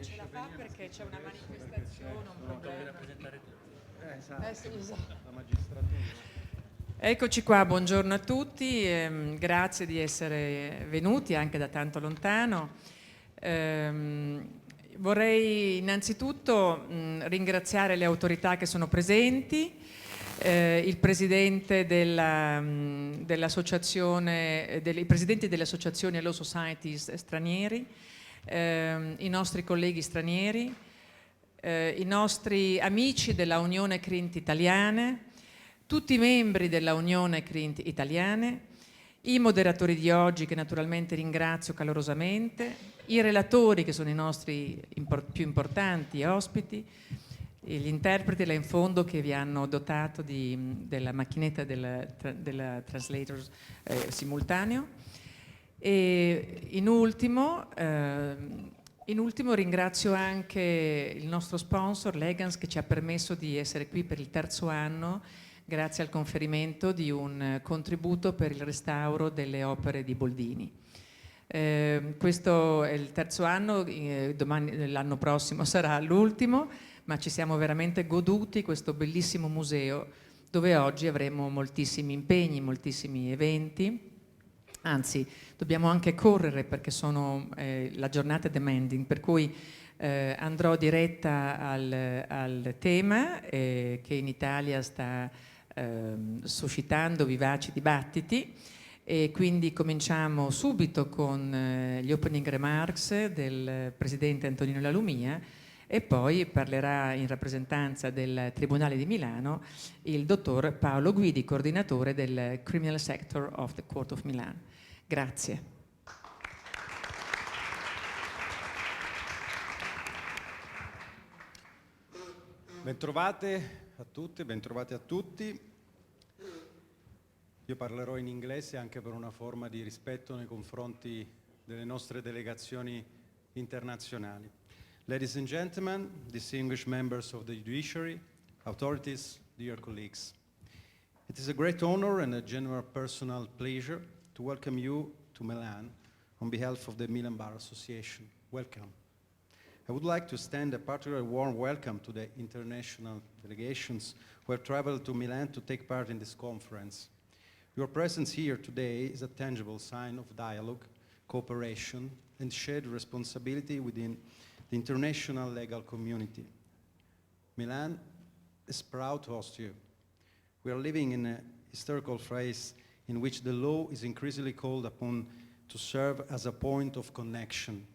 ce la fa perché c'è una manifestazione, un problema. Sì, esatto. La magistratura. Eccoci qua, buongiorno a tutti, grazie di essere venuti anche da tanto lontano. Vorrei innanzitutto ringraziare le autorità che sono presenti, il presidente dell'associazione, i presidenti delle associazioni e law societies stranieri, i nostri colleghi stranieri, i nostri amici della Unione Crint italiane, tutti i membri della Unione Crint italiane, i moderatori di oggi che naturalmente ringrazio calorosamente, i relatori che sono i nostri più importanti ospiti, gli interpreti là in fondo che vi hanno dotato della macchinetta della translator simultaneo. E in ultimo ringrazio anche il nostro sponsor Legans che ci ha permesso di essere qui per il terzo anno grazie al conferimento di un contributo per il restauro delle opere di Boldini. Questo è il terzo anno, l'anno prossimo sarà l'ultimo, ma ci siamo veramente goduti questo bellissimo museo dove oggi avremo moltissimi impegni, moltissimi eventi. Anzi, dobbiamo anche correre perché la giornata è demanding, per cui andrò diretta al tema che in Italia sta suscitando vivaci dibattiti e quindi cominciamo subito con gli opening remarks del presidente Antonino La Lumia e poi parlerà in rappresentanza del Tribunale di Milano il dottor Paolo Guidi, coordinatore del Criminal Sector of the Court of Milan. Grazie. Bentrovate a tutte, bentrovati a tutti. Io parlerò in inglese anche per una forma di rispetto nei confronti delle nostre delegazioni internazionali. Ladies and gentlemen, distinguished members of the judiciary, authorities, dear colleagues. It is a great honor and a genuine personal pleasure to welcome you to Milan on behalf of the Milan Bar Association. Welcome. I would like to extend a particularly warm welcome to the international delegations who have traveled to Milan to take part in this conference. Your presence here today is a tangible sign of dialogue, cooperation, and shared responsibility within the international legal community. Milan is proud to host you. We are living in a historical phase in which the law is increasingly called upon to serve as a point of connection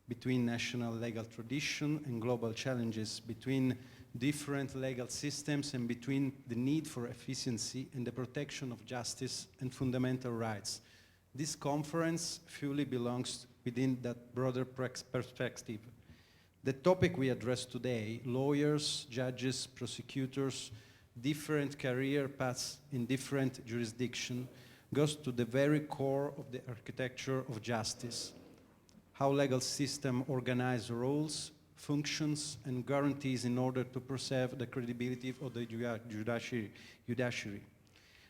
between national legal tradition and global challenges, between different legal systems and between the need for efficiency and the protection of justice and fundamental rights. This conference fully belongs within that broader perspective. The topic we address today, lawyers, judges, prosecutors, different career paths in different jurisdictions, goes to the very core of the architecture of justice. How legal system organize roles, functions, and guarantees in order to preserve the credibility of the judiciary.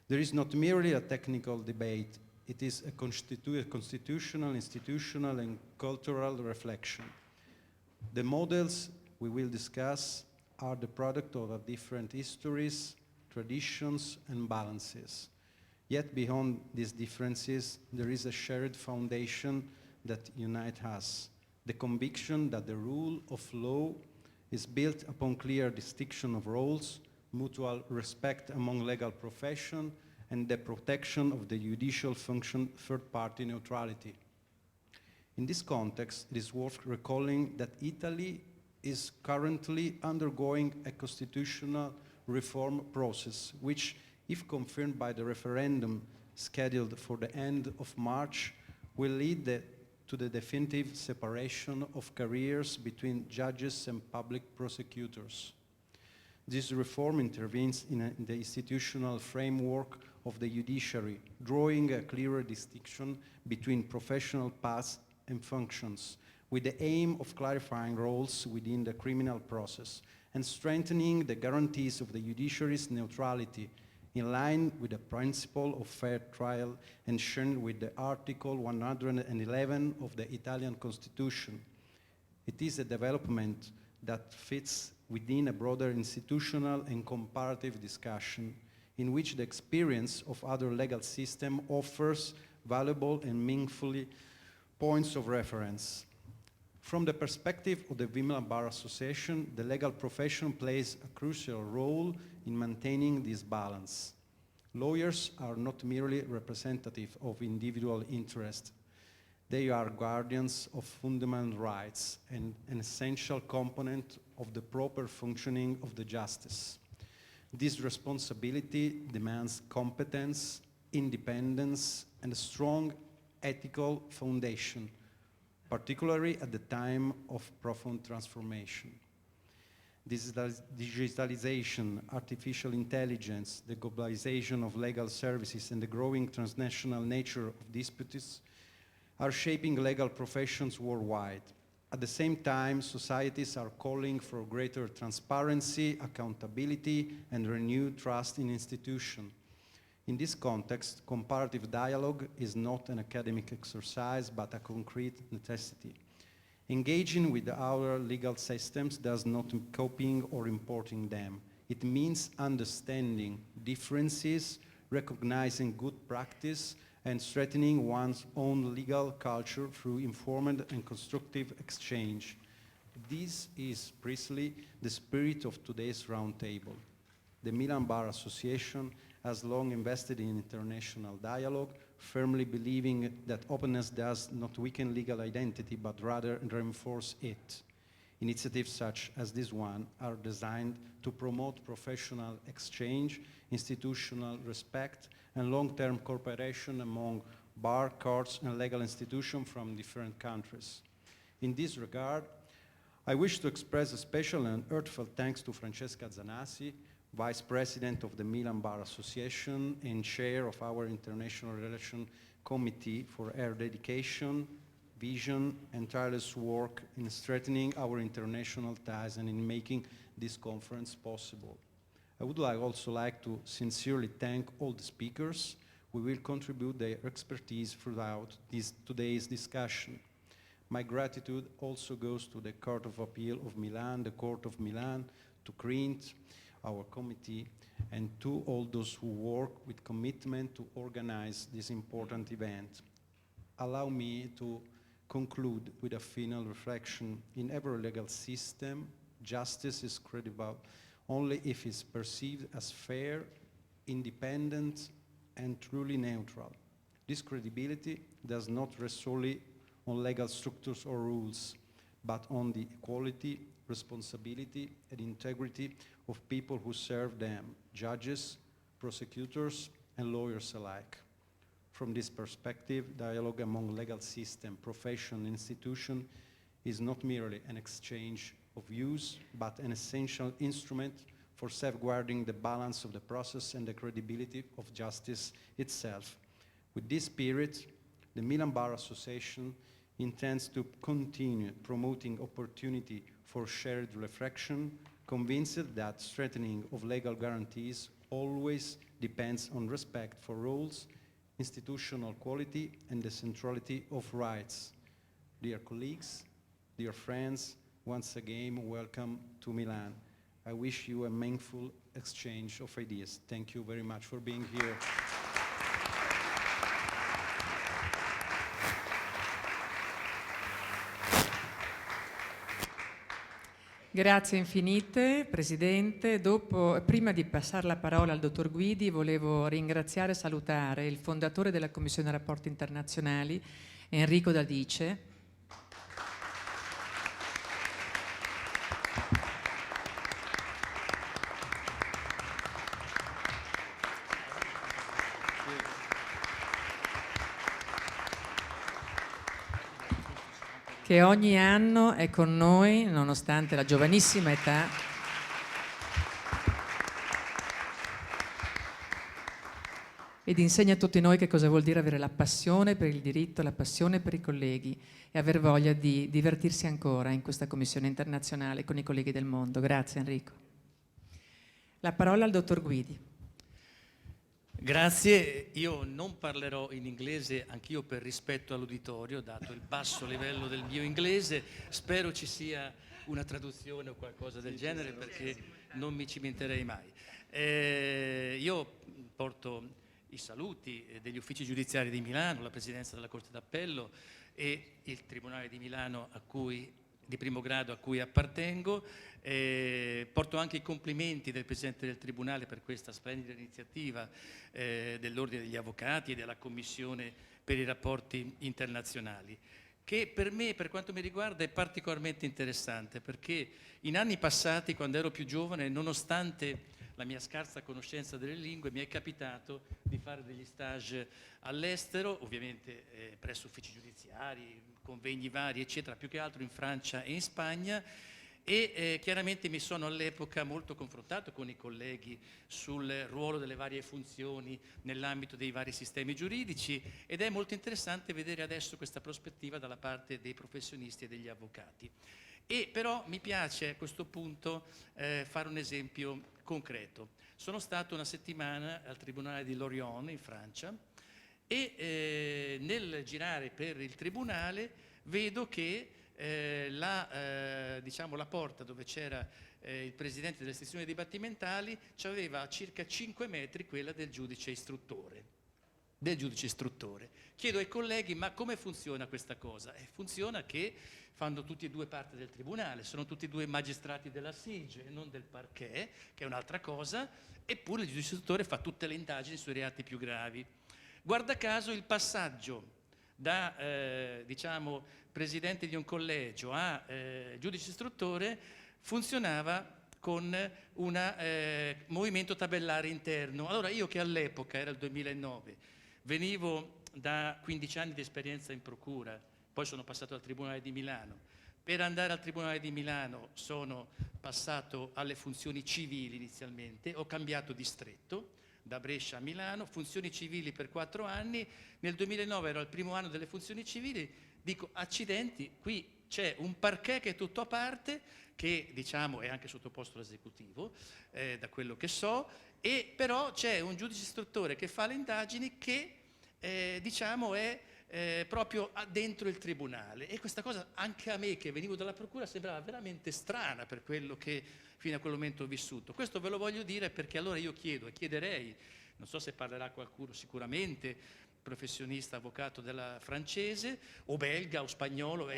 There is not merely a technical debate, it is a constitutional, institutional, and cultural reflection. The models we will discuss are the product of different histories, traditions, and balances. Yet beyond these differences, there is a shared foundation that unites us, the conviction that the rule of law is built upon clear distinction of roles, mutual respect among legal profession, and the protection of the judicial function, third-party neutrality. In this context, it is worth recalling that Italy is currently undergoing a constitutional reform process, which, if confirmed by the referendum scheduled for the end of March, will lead to the definitive separation of careers between judges and public prosecutors. This reform intervenes in the institutional framework of the judiciary, drawing a clearer distinction between professional paths and functions, with the aim of clarifying roles within the criminal process and strengthening the guarantees of the judiciary's neutrality in line with the principle of fair trial enshrined with the Article 111 of the Italian Constitution. It is a development that fits within a broader institutional and comparative discussion in which the experience of other legal systems offers valuable and meaningful points of reference. From the perspective of the Women Bar Association, the legal profession plays a crucial role in maintaining this balance. Lawyers are not merely representative of individual interests. They are guardians of fundamental rights and an essential component of the proper functioning of the justice. This responsibility demands competence, independence, and a strong ethical foundation, particularly at the time of profound transformation. Digitalization, artificial intelligence, the globalization of legal services, and the growing transnational nature of disputes are shaping legal professions worldwide. At the same time, societies are calling for greater transparency, accountability, and renewed trust in institutions. In this context, comparative dialogue is not an academic exercise, but a concrete necessity. Engaging with our legal systems does not mean copying or importing them. It means understanding differences, recognizing good practice, and strengthening one's own legal culture through informed and constructive exchange. This is precisely the spirit of today's roundtable. The Milan Bar Association has long invested in international dialogue, firmly believing that openness does not weaken legal identity, but rather reinforce it. Initiatives such as this one are designed to promote professional exchange, institutional respect, and long-term cooperation among bar, courts, and legal institutions from different countries. In this regard, I wish to express a special and heartfelt thanks to Francesca Zanassi, Vice President of the Milan Bar Association and Chair of our International Relations Committee, for her dedication, vision, and tireless work in strengthening our international ties and in making this conference possible. I would also like to sincerely thank all the speakers who will contribute their expertise throughout today's discussion. My gratitude also goes to the Court of Appeal of Milan, the Court of Milan, to Crint, our committee, and to all those who work with commitment to organize this important event. Allow me to conclude with a final reflection. In every legal system, justice is credible only if it's perceived as fair, independent, and truly neutral. This credibility does not rest solely on legal structures or rules, but on the equality, responsibility, and integrity of people who serve them, judges, prosecutors, and lawyers alike. From this perspective, dialogue among legal system, profession, and institution is not merely an exchange of views, but an essential instrument for safeguarding the balance of the process and the credibility of justice itself. With this spirit, the Milan Bar Association intends to continue promoting opportunity for shared reflection, convinced that strengthening of legal guarantees always depends on respect for rules, institutional quality, and the centrality of rights. Dear colleagues, dear friends, once again, welcome to Milan. I wish you a meaningful exchange of ideas. Thank you very much for being here. Grazie infinite, Presidente. Prima di passare la parola al Dottor Guidi, volevo ringraziare e salutare il fondatore della Commissione Rapporti Internazionali, Enrico D'Adice, che ogni anno è con noi, nonostante la giovanissima età, ed insegna a tutti noi che cosa vuol dire avere la passione per il diritto, la passione per i colleghi e aver voglia di divertirsi ancora in questa commissione internazionale con i colleghi del mondo. Grazie Enrico. La parola al Dottor Guidi. Grazie, io non parlerò in inglese anch'io per rispetto all'uditorio, dato il basso livello del mio inglese, spero ci sia una traduzione o qualcosa del genere perché non mi cimenterei mai. Io porto i saluti degli uffici giudiziari di Milano, la Presidenza della Corte d'Appello e il Tribunale di Milano di primo grado a cui appartengo. Porto anche i complimenti del Presidente del Tribunale per questa splendida iniziativa dell'Ordine degli Avvocati e della Commissione per i rapporti internazionali, che per me, per quanto mi riguarda, è particolarmente interessante perché in anni passati, quando ero più giovane, nonostante la mia scarsa conoscenza delle lingue, mi è capitato di fare degli stage all'estero, ovviamente presso uffici giudiziari, convegni vari, eccetera, più che altro in Francia e in Spagna, e chiaramente mi sono all'epoca molto confrontato con i colleghi sul ruolo delle varie funzioni nell'ambito dei vari sistemi giuridici ed è molto interessante vedere adesso questa prospettiva dalla parte dei professionisti e degli avvocati. E però mi piace a questo punto fare un esempio concreto. Sono stato una settimana al Tribunale di Lorient in Francia e nel girare per il Tribunale vedo che diciamo, la porta dove c'era il presidente delle sezioni dibattimentali aveva a circa 5 metri quella del giudice istruttore. Chiedo ai colleghi, ma come funziona questa cosa? Funziona che fanno tutti e due parte del tribunale, sono tutti e due magistrati della SIGE e non del parquet, che è un'altra cosa, eppure il giudice istruttore fa tutte le indagini sui reati più gravi. Guarda caso il passaggio da diciamo, presidente di un collegio a giudice istruttore funzionava con un movimento tabellare interno. Allora io che all'epoca, era il 2009, venivo da 15 anni di esperienza in procura, poi sono passato al Tribunale di Milano. Per andare al Tribunale di Milano sono passato alle funzioni civili inizialmente, ho cambiato distretto, da Brescia a Milano, funzioni civili per 4 anni, nel 2009 ero al primo anno delle funzioni civili, dico accidenti, qui c'è un parquet che è tutto a parte, che diciamo è anche sottoposto all'esecutivo, da quello che so, e però c'è un giudice istruttore che fa le indagini che diciamo è proprio dentro il tribunale e questa cosa anche a me che venivo dalla procura sembrava veramente strana per quello che fino a quel momento ho vissuto. Questo ve lo voglio dire perché allora io chiedo e chiederei, non so se parlerà qualcuno sicuramente, professionista, avvocato della francese o belga o spagnolo,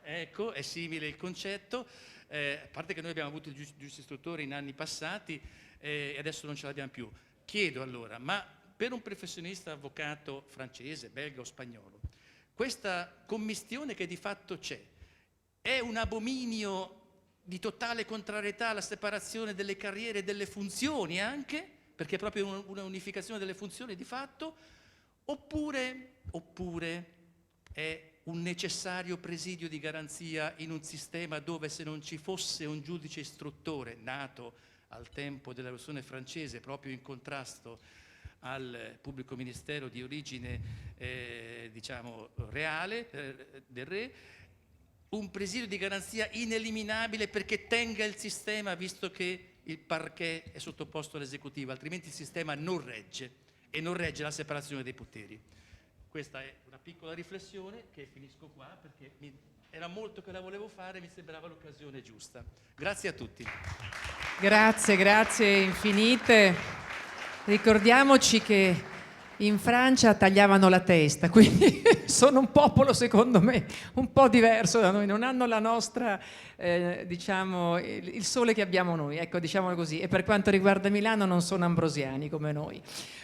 ecco, è simile il concetto, a parte che noi abbiamo avuto il giudice istruttore in anni passati e adesso non ce l'abbiamo più. Chiedo allora, ma per un professionista avvocato francese, belga o spagnolo, questa commistione che di fatto c'è, è un abominio di totale contrarietà alla separazione delle carriere e delle funzioni anche, perché è proprio una unificazione delle funzioni di fatto, oppure è un necessario presidio di garanzia in un sistema dove se non ci fosse un giudice istruttore nato al tempo della rivoluzione francese proprio in contrasto al pubblico ministero di origine diciamo reale del re, un presidio di garanzia ineliminabile perché tenga il sistema visto che il parquet è sottoposto all'esecutivo, altrimenti il sistema non regge e non regge la separazione dei poteri. Questa è una piccola riflessione che finisco qua perché era molto che la volevo fare e mi sembrava l'occasione giusta. Grazie a tutti. Grazie infinite. Ricordiamoci che in Francia tagliavano la testa, quindi sono un popolo secondo me un po' diverso da noi, non hanno la nostra, diciamo, il sole che abbiamo noi, ecco, diciamolo così, e per quanto riguarda Milano non sono ambrosiani come noi.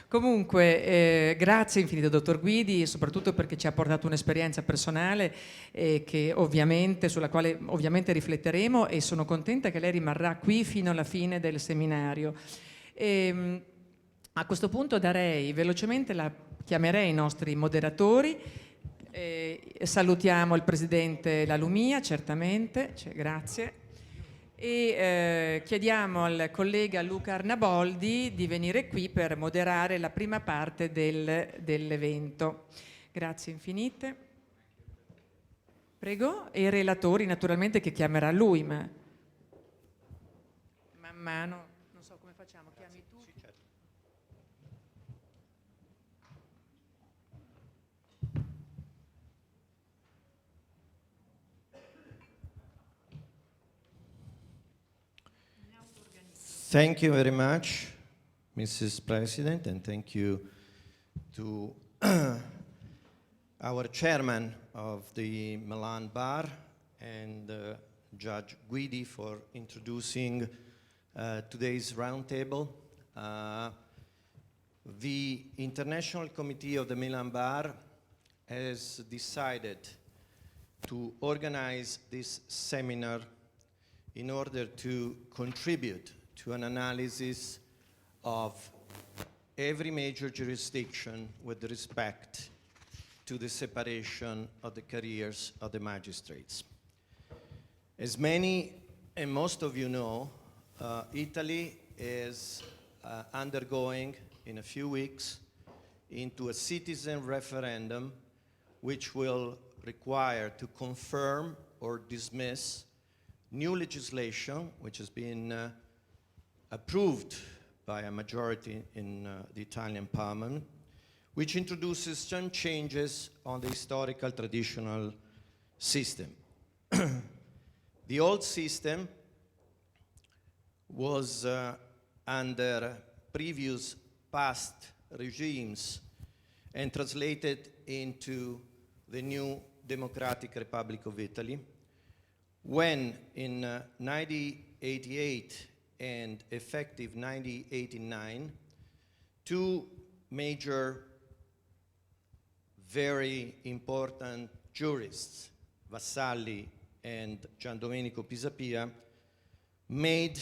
Comunque grazie infinite dottor Guidi, soprattutto perché ci ha portato un'esperienza personale che sulla quale ovviamente rifletteremo e sono contenta che lei rimarrà qui fino alla fine del seminario. A questo punto chiamerei i nostri moderatori, salutiamo il presidente La Lumia, certamente, grazie, e chiediamo al collega Luca Arnaboldi di venire qui per moderare la prima parte dell'evento. Grazie infinite. Prego, e i relatori naturalmente che chiamerà lui, ma man mano, non so come facciamo, chiami tu? Thank you very much, Mrs. President, and thank you to our chairman of the Milan Bar and Judge Guidi for introducing today's roundtable. The International Committee of the Milan Bar has decided to organize this seminar in order to contribute to an analysis of every major jurisdiction with respect to the separation of the careers of the magistrates. As many and most of you know, Italy is undergoing in a few weeks into a citizen referendum which will require to confirm or dismiss new legislation which has been approved by a majority in the Italian Parliament, which introduces some changes on the historical traditional system. The old system was under previous past regimes and translated into the new Democratic Republic of Italy, when in 1988 and effective 1989, two major, very important jurists, Vassalli and Giandomenico Pisapia, made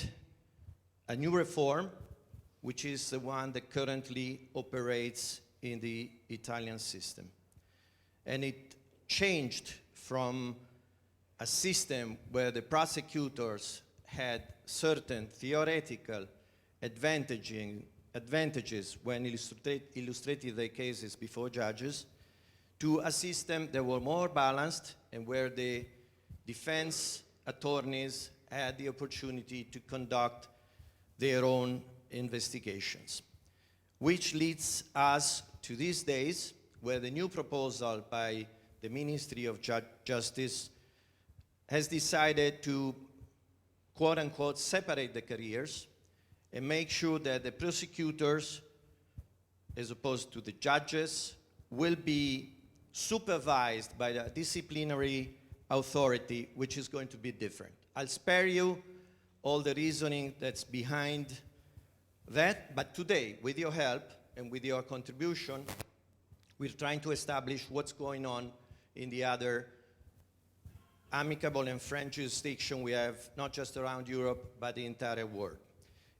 a new reform, which is the one that currently operates in the Italian system. And it changed from a system where the prosecutors had certain theoretical advantages when illustrating their cases before judges, to a system that were more balanced and where the defense attorneys had the opportunity to conduct their own investigations. Which leads us to these days, where the new proposal by the Ministry of Justice has decided to quote-unquote separate the careers and make sure that the prosecutors, as opposed to the judges, will be supervised by the disciplinary authority, which is going to be different. I'll spare you all the reasoning that's behind that, but today, with your help and with your contribution, we're trying to establish what's going on in the other amicable and friend jurisdiction we have, not just around Europe, but the entire world.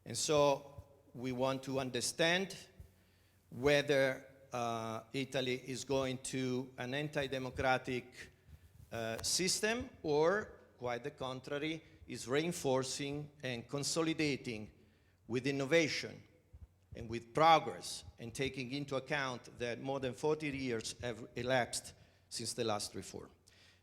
And so we want to understand whether Italy is going to an anti-democratic system, or, quite the contrary, is reinforcing and consolidating with innovation and with progress, and taking into account that more than 40 years have elapsed since the last reform.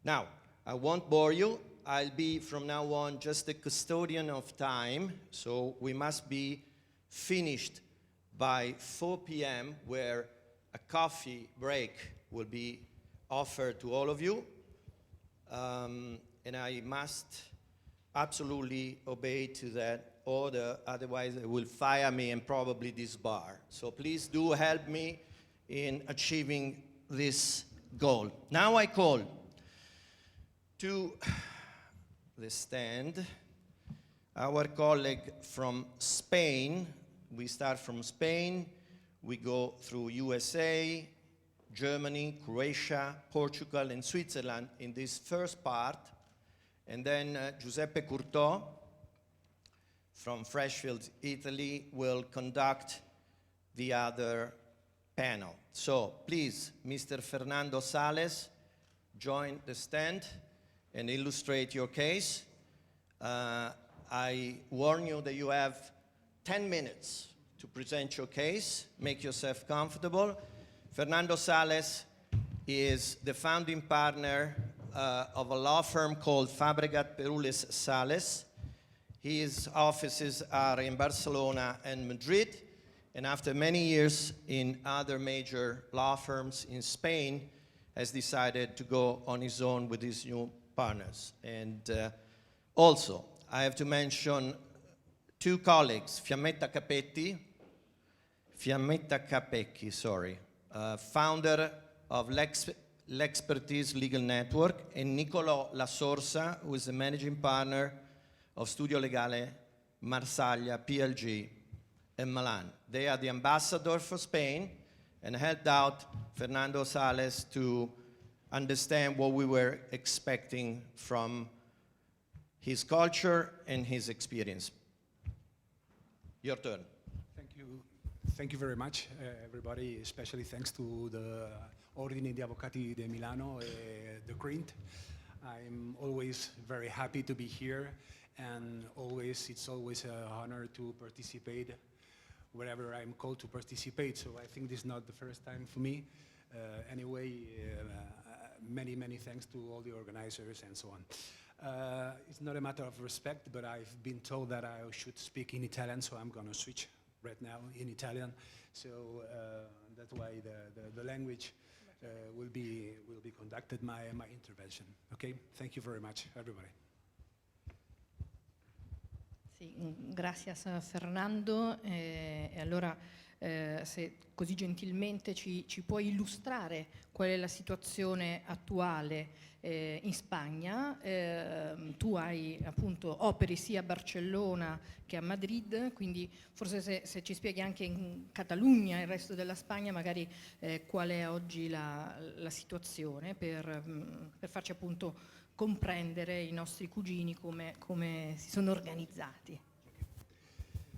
Now, I won't bore you. I'll be, from now on, just the custodian of time, so we must be finished by 4 p.m., where a coffee break will be offered to all of you. And I must absolutely obey to that order, otherwise they will fire me and probably disbar. So please do help me in achieving this goal. Now I call to the stand our colleague from Spain. We start from Spain, we go through USA, Germany, Croatia, Portugal, and Switzerland in this first part, and then Giuseppe Curtò from Freshfields, Italy, will conduct the other panel. So please, Mr. Fernando Sales, join the stand and illustrate your case. I warn you that you have 10 minutes to present your case. Make yourself comfortable. Fernando Sales is the founding partner of a law firm called Fabregat Perules Sales. His offices are in Barcelona and Madrid, and after many years in other major law firms in Spain, has decided to go on his own with his new partners. And also, I have to mention two colleagues, Fiammetta Capecchi, founder of L'Expertise Legal Network, and Nicolò La Sorsa, who is the managing partner of Studio Legale Marsaglia PLG in Milan. They are the ambassador for Spain and helped out Fernando Sales to understand what we were expecting from his culture and his experience. Your turn. Thank you. Thank you very much, everybody, especially thanks to the Ordine di Avvocati di Milano, the Crint. I'm always very happy to be here, and it's always an honor to participate wherever I'm called to participate, so I think this is not the first time for me. Many thanks to all the organizers and so on. It's not a matter of respect, but I've been told that I should speak in Italian, so I'm going to switch right now in Italian. So that's why the language will be conducted my intervention. Okay? Thank you very much, everybody. Sì, grazie a Fernando. E allora, se così gentilmente ci puoi illustrare qual è la situazione attuale in Spagna. Tu operi sia a Barcellona che a Madrid, quindi forse se ci spieghi anche in Catalogna, il resto della Spagna, magari qual è oggi la situazione per farci appunto comprendere i nostri cugini come si sono organizzati.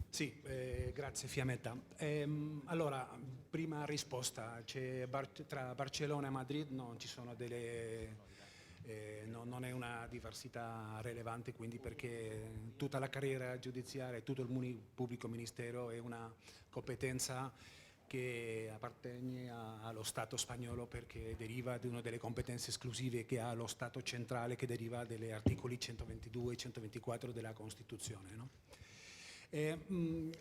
Sì, grazie Fiammetta. Allora, prima risposta, tra Barcellona e Madrid non ci sono non è una diversità rilevante, quindi, perché tutta la carriera giudiziaria e tutto il pubblico ministero è una competenza che appartiene allo Stato spagnolo, perché deriva di una delle competenze esclusive che ha lo Stato centrale, che deriva dagli articoli 122 e 124 della Costituzione, no?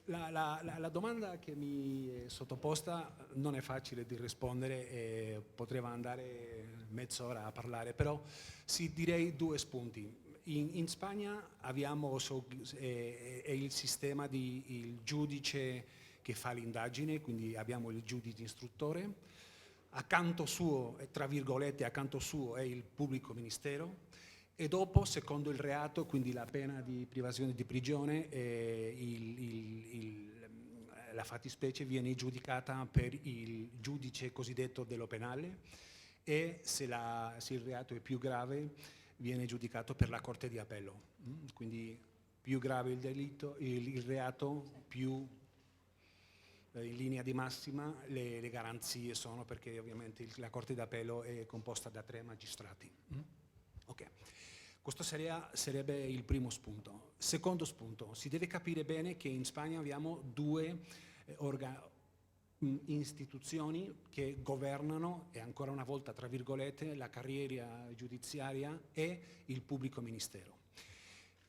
La domanda che mi è sottoposta non è facile di rispondere, potremmo andare mezz'ora a parlare, però sì, direi due spunti. In Spagna abbiamo il sistema di il giudice che fa l'indagine, quindi abbiamo il giudice istruttore, accanto suo, tra virgolette, accanto suo è il pubblico ministero, e dopo, secondo il reato, quindi la pena di privazione di prigione, la fattispecie viene giudicata per il giudice cosiddetto dello penale, e se il reato è più grave viene giudicato per la Corte di Appello. Quindi più grave il delitto, il reato, più in linea di massima le garanzie sono, perché ovviamente la Corte d'Appello è composta da 3 magistrati. Ok. Questo sarebbe il primo spunto. Secondo spunto, si deve capire bene che in Spagna abbiamo 2 istituzioni che governano, e ancora una volta tra virgolette, la carriera giudiziaria e il pubblico ministero.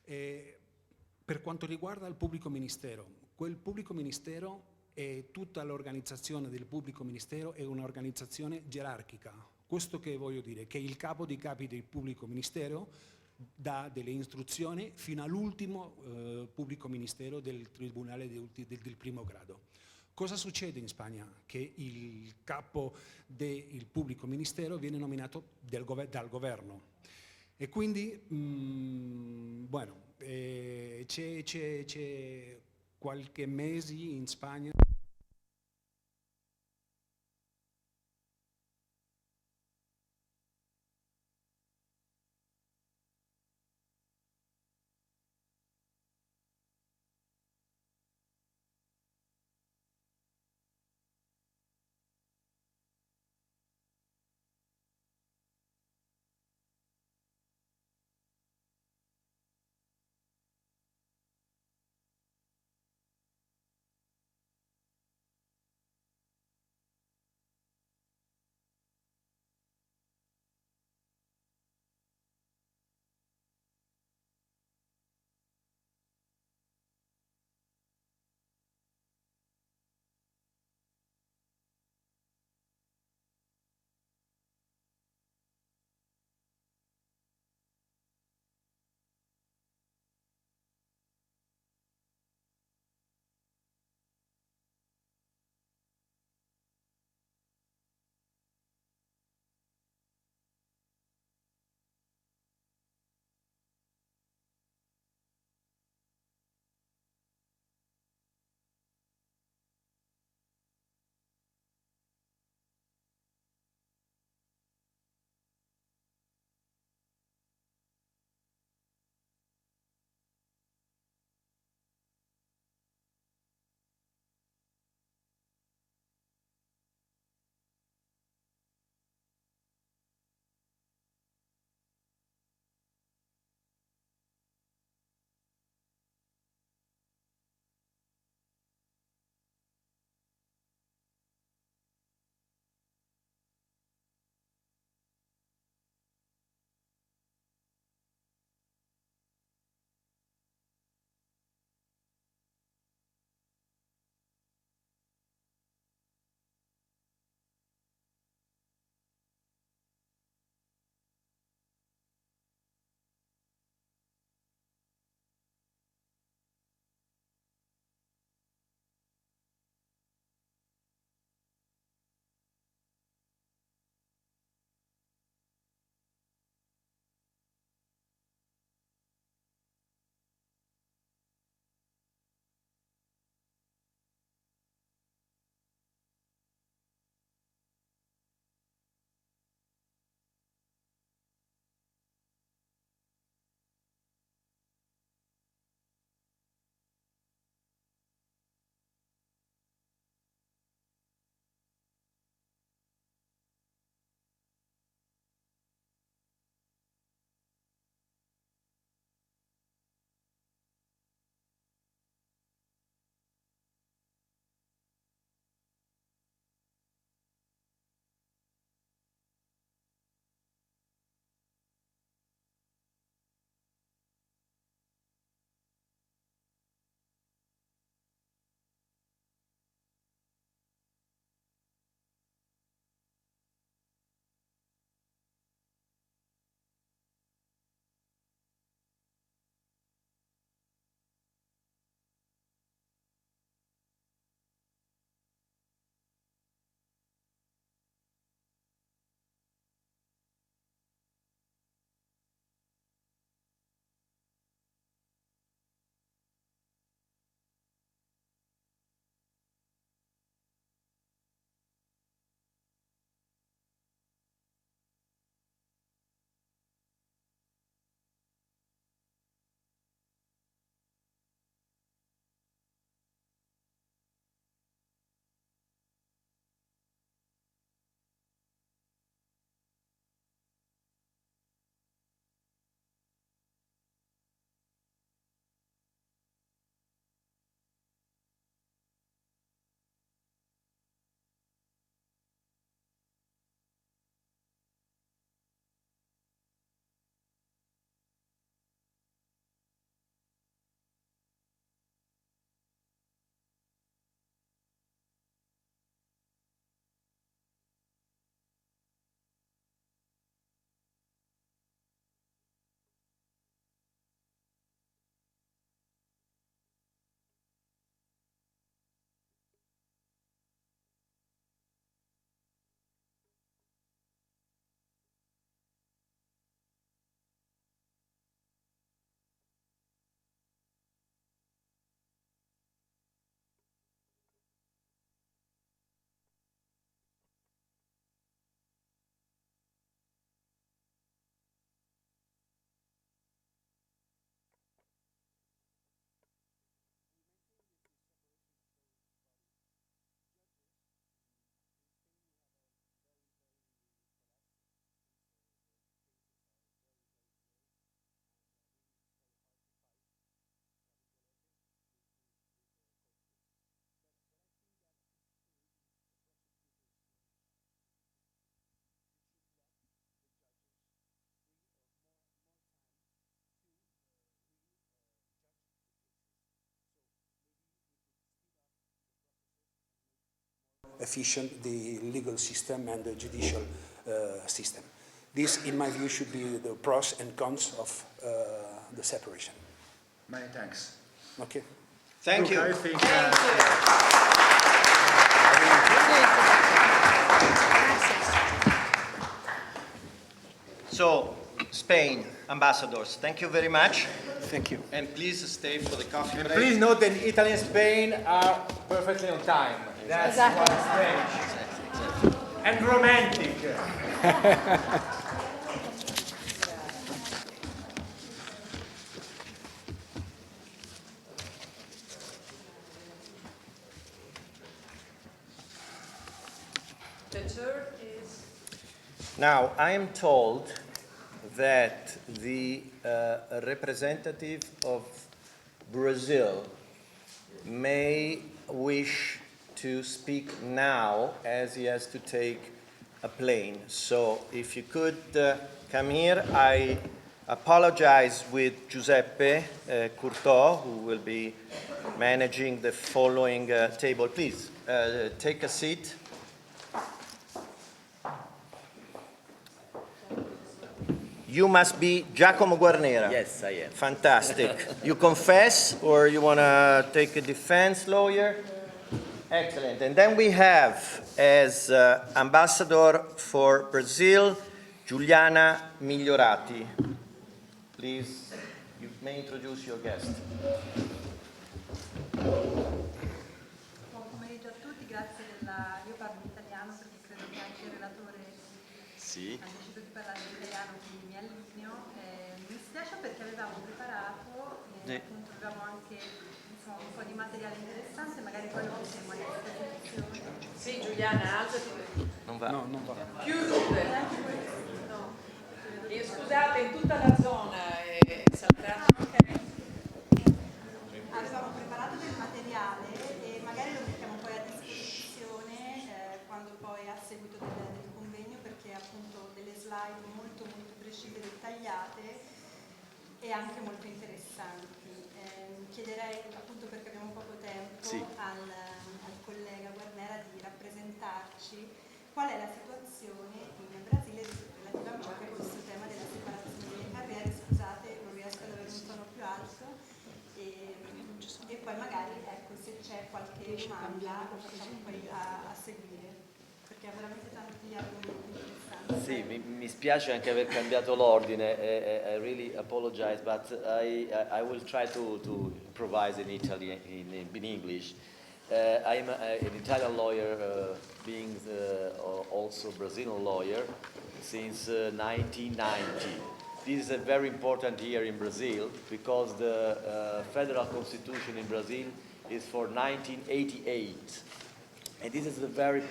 Per quanto riguarda il pubblico ministero, quel pubblico ministero e tutta l'organizzazione del pubblico ministero è un'organizzazione gerarchica. Questo che voglio dire, che il capo dei capi del pubblico ministero dà delle istruzioni fino all'ultimo pubblico ministero del tribunale del primo grado. Cosa succede in Spagna? Che il capo del pubblico ministero viene nominato dal governo, e quindi c'è qualche mese in Spagna efficient the legal system and the judicial system. This, in my view, should be the pros and cons of the separation. Many thanks. Okay. Thank you. I think, So, Spain, ambassadors, thank you very much. Thank you. And please stay for the coffee break. please note that Italy and Spain are perfectly on time. That's what's strange. And romantic. The third is Now, I am told that the representative of Brazil may wish to speak now as he has to take a plane. So if you could come here, I apologize with Giuseppe Courtot, who will be managing the following table. Please, take a seat. You must be Giacomo Guarnera. Yes, I am. Fantastic. You confess, or you want to take a defense lawyer? Excellent. And then we have, as ambassador for Brazil, Giuliana Migliorati. Please, you may introduce your guest. Buon pomeriggio a tutti, grazie io parlo in italiano perché credo che anche il relatore ha deciso di parlare in italiano, quindi mi allineo. Mi dispiace perché avevamo preparato e appunto avevamo anche insomma, un po' di materiale interessante, magari poi lo usiamo alla disposizione. sì, Giuliana, alzati. Non va. No, non va. Chiudete. No. E scusate, in tutta la zona saltate. Avevamo preparato del materiale e magari lo mettiamo poi a disposizione quando poi a seguito del convegno, perché appunto delle slide molto molto precise, dettagliate e anche molto interessanti. Chiederei appunto, perché abbiamo poco tempo, al collega Guarnera di rappresentarci qual è la situazione in Brasile relativamente a questo tema della separazione delle carriere. Scusate, non riesco ad avere un tono più alto. E poi magari ecco, se c'è qualche domanda lo facciamo poi a seguire, perché ha veramente tanti argomenti interessanti. Sì, mi spiace anche aver cambiato l'ordine. I really apologize, but I will try to improvise in Italian, in English. I'm an Italian lawyer, being also Brazilian lawyer since 1990. This is a very important year in Brazil because the federal constitution in Brazil is for 1988. And this is the very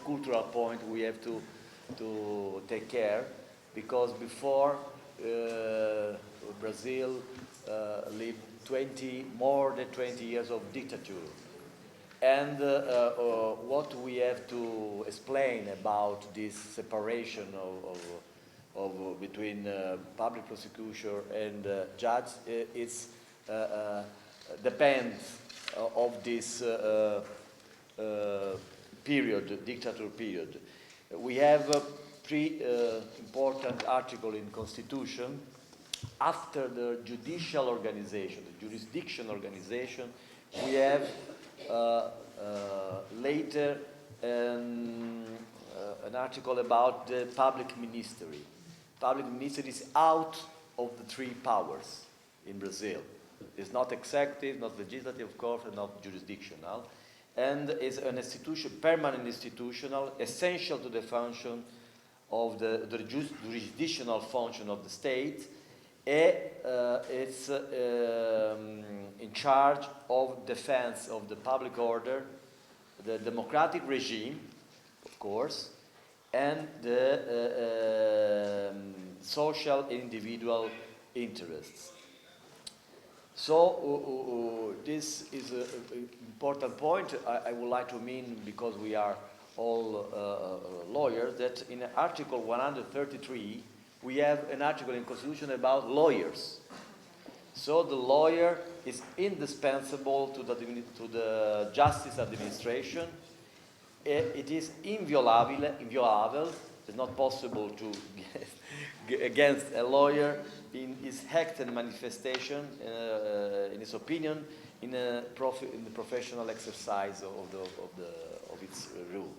cultural point we have to take care, because before Brazil lived more than 20 years of dictature. And what we have to explain about this separation between public prosecutor and judge depends of this period, dictator period. We have three important articles in Constitution. After the judicial organization, the jurisdiction organization, we have later an article about the public ministry. Public ministry is out of the three powers in Brazil. It's not executive, not legislative, of course, and not jurisdictional. And is an institution, permanent institutional, essential to the function of the jurisdictional function of the state. It's in charge of defense of the public order, the democratic regime, of course, and the social individual interests. So this is an important point I would like to mean, because we are all lawyers, that in Article 133 we have an article in Constitution about lawyers. So the lawyer is indispensable to the justice administration, it is inviolable. It's not possible to against a lawyer in his act and manifestation, in his opinion, in the professional exercise of its rule.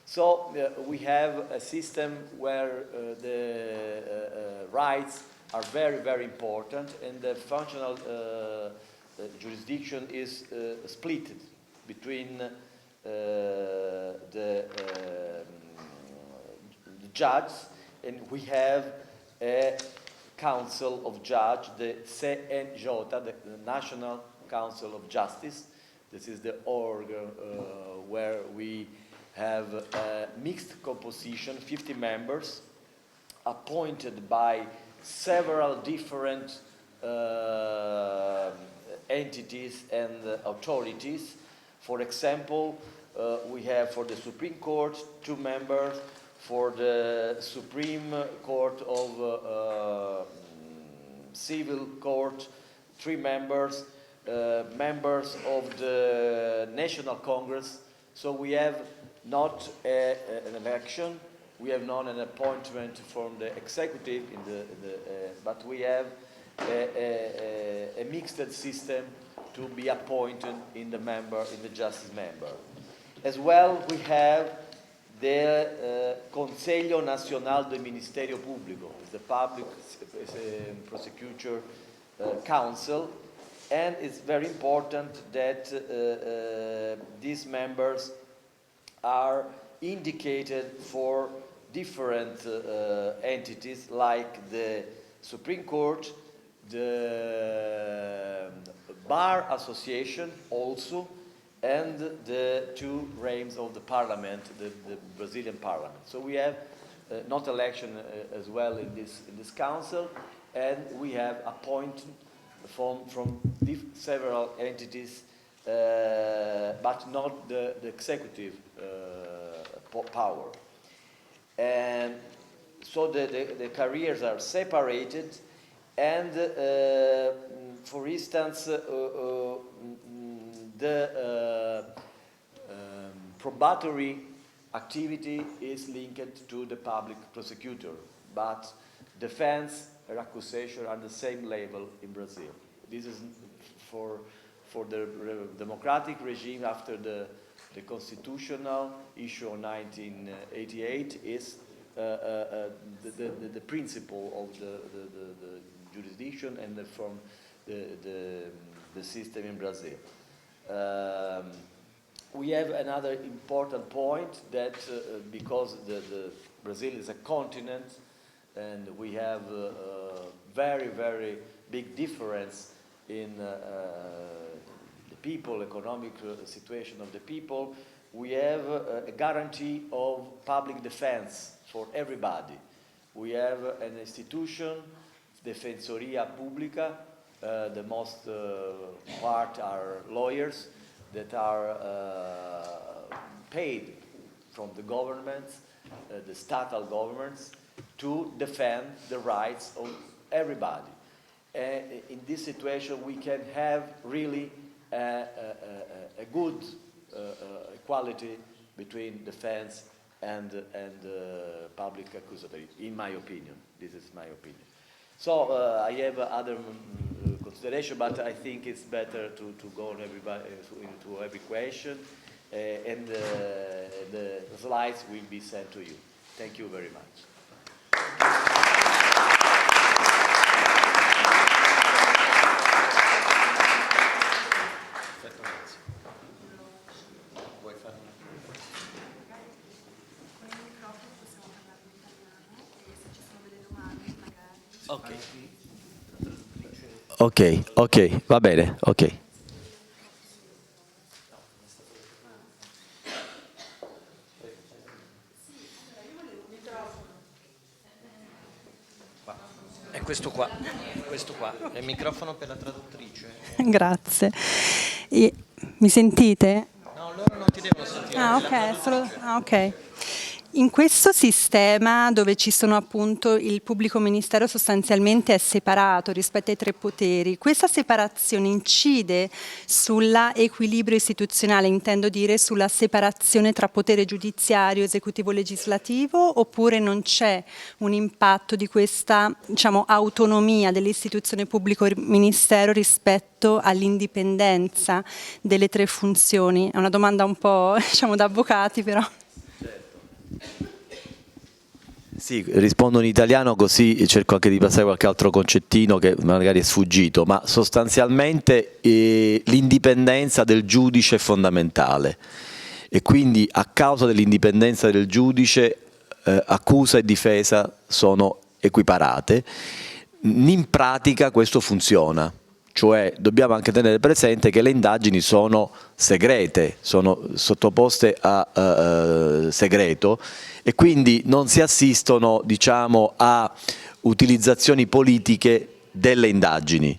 So we have a system where the rights are very, very important, and the functional jurisdiction is split between the judge, and we have a council of judge, the CNJ, the National Council of Justice. This is the organ where we have a mixed composition, 50 members, appointed by several different entities and authorities. For example, we have for the Supreme Court 2 members, for the Supreme Court of Civil Court 3 members, members of the National Congress. So we have not an election, we have not an appointment from the executive, but we have a mixed system to be appointed in the justice member. As well, we have the Consiglio Nacional del Ministerio Público, the public prosecutor council, and it's very important that these members are indicated for different entities like the Supreme Court, the Bar Association also, and the 2 realms of the parliament, the Brazilian parliament. So we have not election as well in this council, and we have appointed from several entities, but not the executive power. And so the careers are separated, and for instance, the probatory activity is linked to the public prosecutor, but defense and accusation are the same level in Brazil. This is for the democratic regime after the constitutional issue of 1988 is the principle of the jurisdiction and from the system in Brazil. We have another important point that because Brazil is a continent and we have a very, very big difference in the people, economic situation of the people, we have a guarantee of public defense for everybody. We have an institution, Defensoria Pública, the most part are lawyers that are paid from the governments, the statal governments, to defend the rights of everybody. In this situation, we can have really a good equality between defense and public accusatory, in my opinion. This is my opinion. So I have other consideration, but I think it's better to go on into every question, and the slides will be sent to you. Thank you very much. Ok, va bene, ok. È questo qua, è il microfono per la traduttrice. Grazie. Mi sentite? No, loro non ti devono sentire. Ok. In questo sistema dove ci sono appunto il pubblico ministero sostanzialmente è separato rispetto ai 3 poteri, questa separazione incide sulla equilibrio istituzionale, intendo dire sulla separazione tra potere giudiziario, esecutivo, legislativo, oppure non c'è un impatto di questa, diciamo, autonomia dell'istituzione pubblico ministero rispetto all'indipendenza delle 3 funzioni? È una domanda un po', diciamo, da avvocati però. Sì, rispondo in italiano così cerco anche di passare qualche altro concettino che magari è sfuggito, ma sostanzialmente l'indipendenza del giudice è fondamentale e quindi a causa dell'indipendenza del giudice accusa e difesa sono equiparate. In pratica questo funziona. Cioè dobbiamo anche tenere presente che le indagini sono segrete, sono sottoposte a segreto e quindi non si assistono, diciamo, a utilizzazioni politiche delle indagini.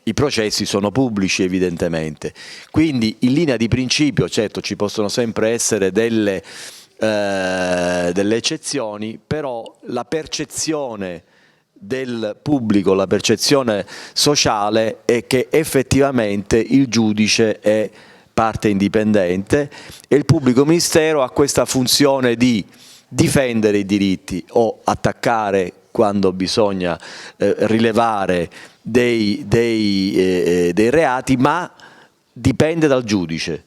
I processi sono pubblici evidentemente, quindi in linea di principio certo ci possono sempre essere delle eccezioni, però la percezione del pubblico, la percezione sociale è che effettivamente il giudice è parte indipendente e il pubblico ministero ha questa funzione di difendere i diritti o attaccare quando bisogna rilevare dei reati, ma dipende dal giudice.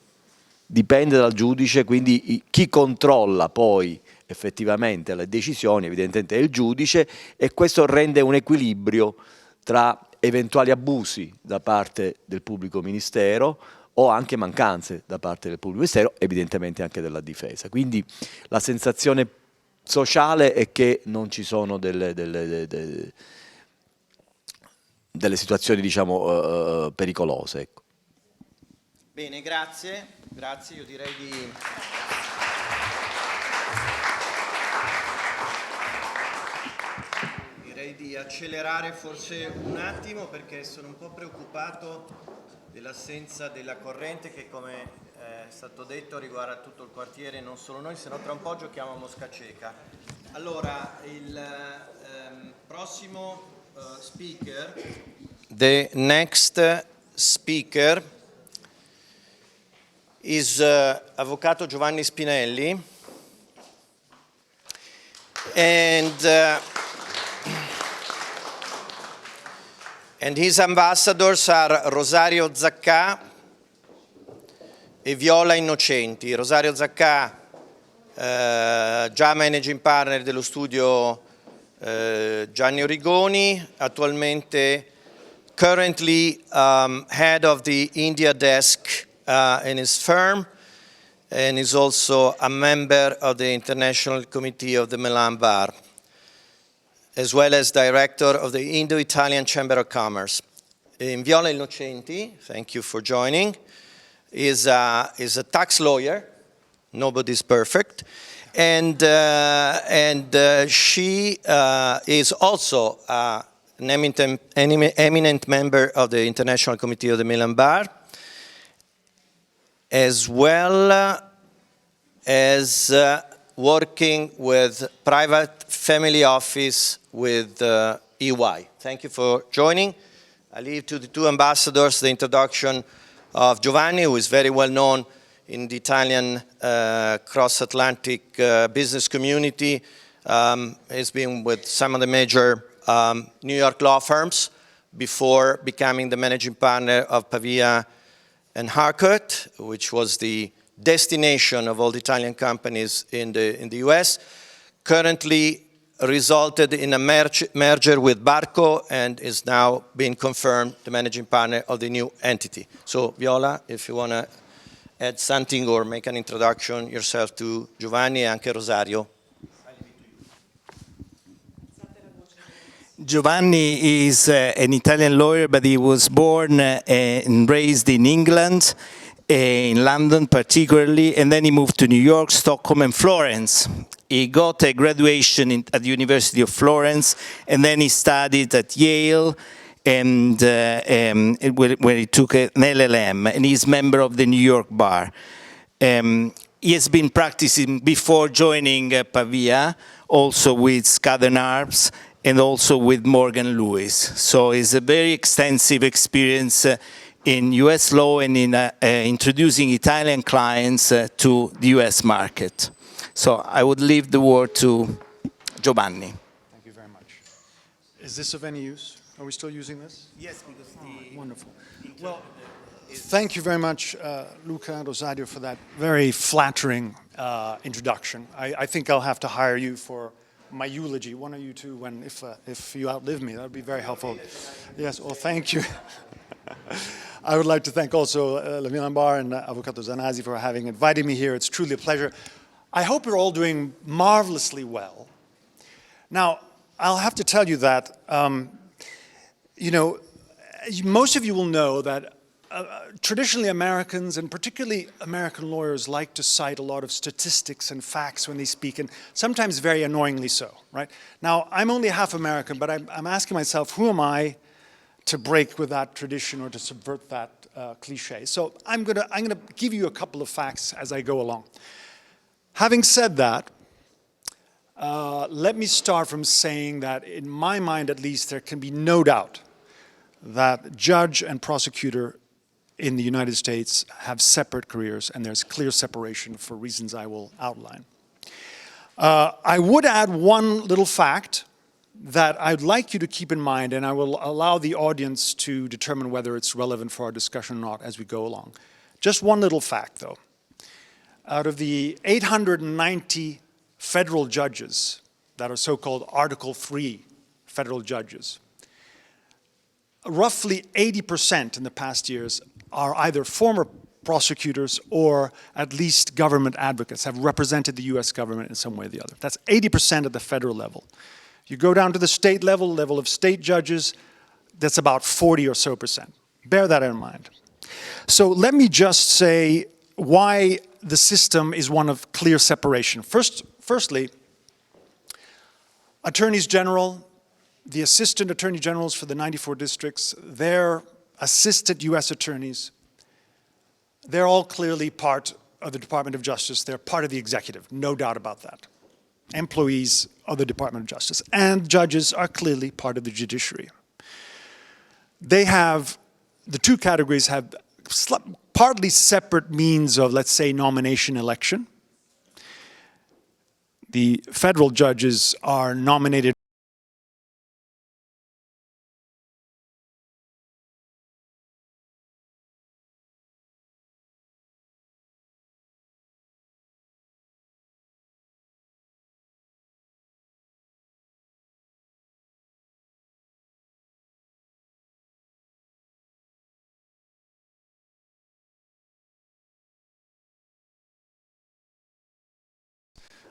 Dipende dal giudice, quindi chi controlla poi effettivamente le decisioni evidentemente è il giudice e questo rende un equilibrio tra eventuali abusi da parte del pubblico ministero o anche mancanze da parte del pubblico ministero, evidentemente anche della difesa. Quindi la sensazione sociale è che non ci sono delle situazioni, diciamo, pericolose. Ecco. Bene, grazie. Grazie, io direi di accelerare forse un attimo perché sono un po' preoccupato dell'assenza della corrente che, come è stato detto, riguarda tutto il quartiere e non solo noi, se no tra un po' giochiamo a mosca cieca. Allora, il prossimo speaker, the next speaker is Avvocato Giovanni Spinelli, and his ambassadors are Rosario Zaccà e Viola Innocenti. Rosario Zaccà, già managing partner dello studio Gianni Origoni, attualmente currently head of the India desk in his firm, and is also a member of the International Committee of the Milan Bar, as well as director of the Indo-Italian Chamber of Commerce. Viola Innocenti, thank you for joining, is a tax lawyer. Nobody's perfect. And she is also an eminent member of the International Committee of the Milan Bar, as well as working with private family office with EY. Thank you for joining. I leave to the two ambassadors the introduction of Giovanni, who is very well known in the Italian cross-Atlantic business community. He's been with some of the major New York law firms before becoming the managing partner of Pavia and Harcourt, which was the destination of all the Italian companies in the US. Currently resulted in a merger with Barco and is now being confirmed the managing partner of the new entity. So Viola, if you want to add something or make an introduction yourself to Giovanni e anche Rosario. Giovanni is an Italian lawyer, but he was born and raised in England, in London particularly, and then he moved to New York, Stockholm, and Florence. He got a graduation at the University of Florence, and then he studied at Yale, and where he took an LLM, and he's member of the New York Bar. he has been practicing before joining Pavia, also with Skadden Arps and also with Morgan Lewis. So it's a very extensive experience in US law and in introducing Italian clients to the US market. So I would leave the word to Giovanni. Thank you very much. Is this of any use? Are we still using this? Yes, because wonderful. Well, thank you very much, Luca and Rosario, for that very flattering introduction. I think I'll have to hire you for my eulogy, one of you two, if you outlive me. That would be very helpful. Yes, well, thank you. I would like to thank also Lavina Bar and Avvocato Zanazzi for having invited me here. It's truly a pleasure. I hope you're all doing marvelously well. Now, I'll have to tell you that, you know, most of you will know that traditionally Americans, and particularly American lawyers, like to cite a lot of statistics and facts when they speak, and sometimes very annoyingly so, right? Now, I'm only half American, but I'm asking myself, who am I to break with that tradition or to subvert that cliche? So I'm gonna give you a couple of facts as I go along. Having said that, let me start from saying that in my mind at least there can be no doubt that judge and prosecutor in the United States have separate careers, and there's clear separation for reasons I will outline. I would add one little fact that I'd like you to keep in mind, and I will allow the audience to determine whether it's relevant for our discussion or not as we go along. Just one little fact, though. Out of the 890 federal judges that are so-called Article III federal judges, roughly 80% in the past years are either former prosecutors or at least government advocates, have represented the US government in some way or the other. That's 80% at the federal level. You go down to the state level of state judges, that's about 40 or so percent. Bear that in mind. So let me just say why the system is one of clear separation. Firstly, attorneys general, the assistant attorney generals for the 94 districts, their assistant US attorneys, they're all clearly part of the Department of Justice. They're part of the executive, no doubt about that. Employees of the Department of Justice. And judges are clearly part of the judiciary. They have, the two categories have partly separate means of, let's say, nomination election. The federal judges are nominated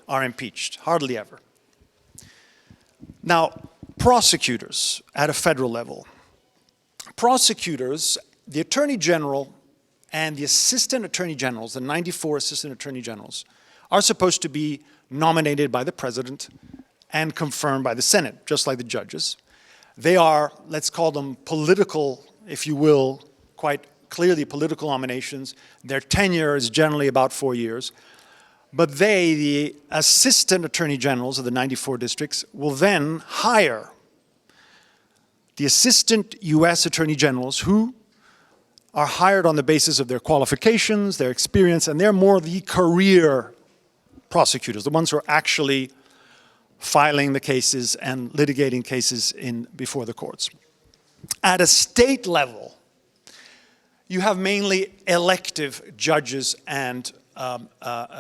are impeached, hardly ever. Now, prosecutors at a federal level. Prosecutors, the Attorney General and the Assistant Attorney Generals, the 94 Assistant Attorney Generals, are supposed to be nominated by the President and confirmed by the Senate, just like the judges. They are, let's call them political, if you will, quite clearly political nominations. Their tenure is generally about 4 years. But they, the assistant attorney generals of the 94 districts, will then hire the assistant US attorney generals who are hired on the basis of their qualifications, their experience, and they're more the career prosecutors, the ones who are actually filing the cases and litigating cases before the courts. At a state level, you have mainly elective judges and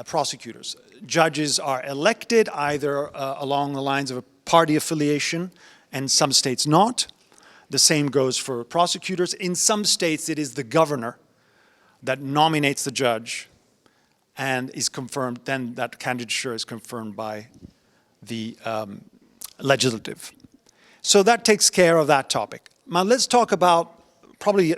prosecutors. Judges are elected either along the lines of a party affiliation, and some states not. The same goes for prosecutors. In some states, it is the governor that nominates the judge and is confirmed, then that candidature is confirmed by the legislative. So that takes care of that topic. Now let's talk about probably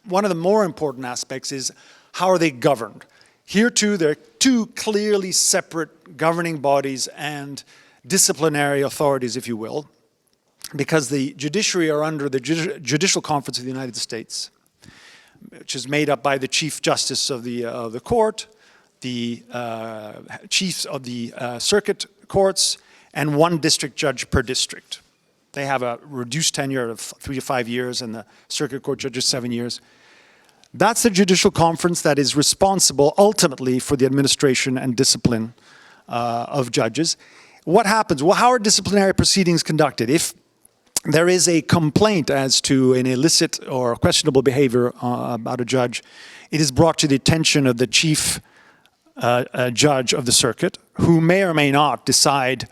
one of the more important aspects is how are they governed? Here too, there are two clearly separate governing bodies and disciplinary authorities, if you will, because the judiciary are under the Judicial Conference of the United States, which is made up by the Chief Justice of the court, the chiefs of the circuit courts, and 1 district judge per district. They have a reduced tenure of 3 to 5 years, and the circuit court judges 7 years. That's the judicial conference that is responsible ultimately for the administration and discipline of judges. What happens? Well, how are disciplinary proceedings conducted? If there is a complaint as to an illicit or questionable behavior about a judge, it is brought to the attention of the chief judge of the circuit, who may or may not decide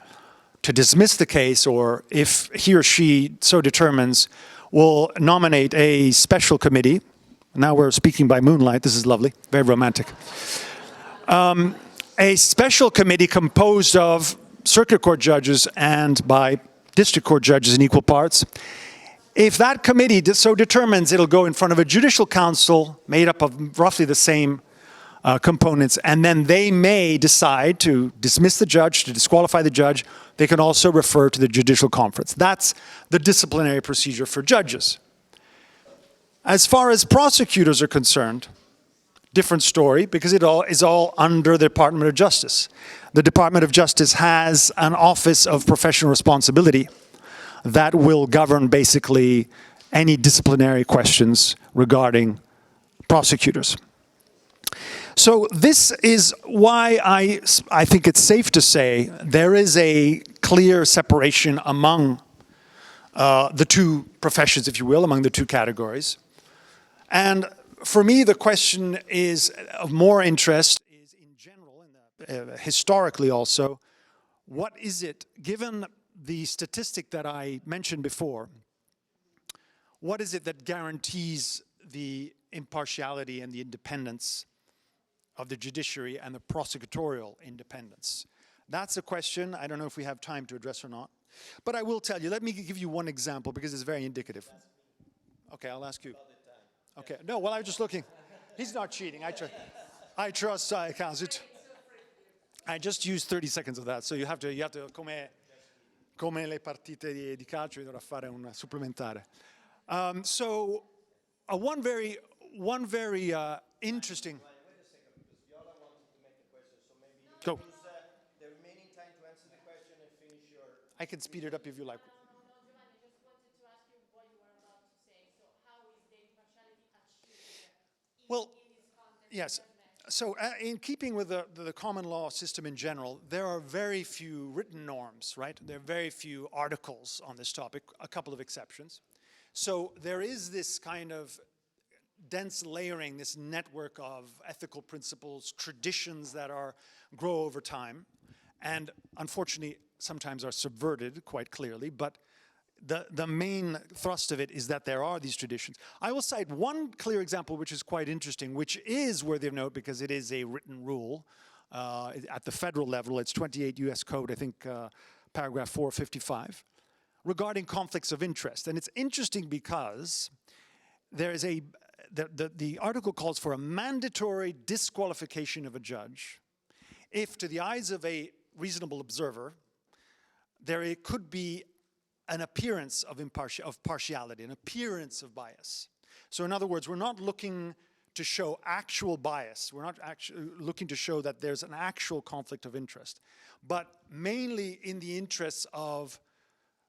to dismiss the case, or if he or she so determines, will nominate a special committee. Now we're speaking by moonlight. This is lovely, very romantic. A special committee composed of circuit court judges and by district court judges in equal parts. If that committee so determines, it'll go in front of a judicial council made up of roughly the same components, and then they may decide to dismiss the judge, to disqualify the judge. They can also refer to the judicial conference. That's the disciplinary procedure for judges. As far as prosecutors are concerned, different story, because it all is all under the Department of Justice. The Department of Justice has an Office of Professional Responsibility that will govern basically any disciplinary questions regarding prosecutors. So this is why I think it's safe to say there is a clear separation among the two professions, if you will, among the two categories. And for me, the question is of more interest is in general, and historically also, what is it, given the statistic that I mentioned before, what is it that guarantees the impartiality and the independence of the judiciary and the prosecutorial independence? That's a question I don't know if we have time to address or not. But I will tell you, let me give you one example because it's very indicative. Okay, I'll ask you. Okay, no, well, I was just looking. He's not cheating. I trust Kazit. I just used 30 seconds of that, so you have to come le partite di calcio, dovrà fare un supplementare. So, one very interesting. Go. The remaining time to answer the question and finish your... I can speed it up if you like. Well, yes. So in keeping with the common law system in general, there are very few written norms, right? There are very few articles on this topic, a couple of exceptions. So there is this kind of dense layering, this network of ethical principles, traditions that grow over time, and unfortunately sometimes are subverted quite clearly, but the main thrust of it is that there are these traditions. I will cite one clear example which is quite interesting, which is worthy of note because it is a written rule at the federal level. It's 28 U.S. Code, I think, paragraph 455, regarding conflicts of interest. And it's interesting because there is the article calls for a mandatory disqualification of a judge if, to the eyes of a reasonable observer, there could be an appearance of partiality, an appearance of bias. So in other words, we're not looking to show actual bias. We're not actually looking to show that there's an actual conflict of interest, but mainly in the interests of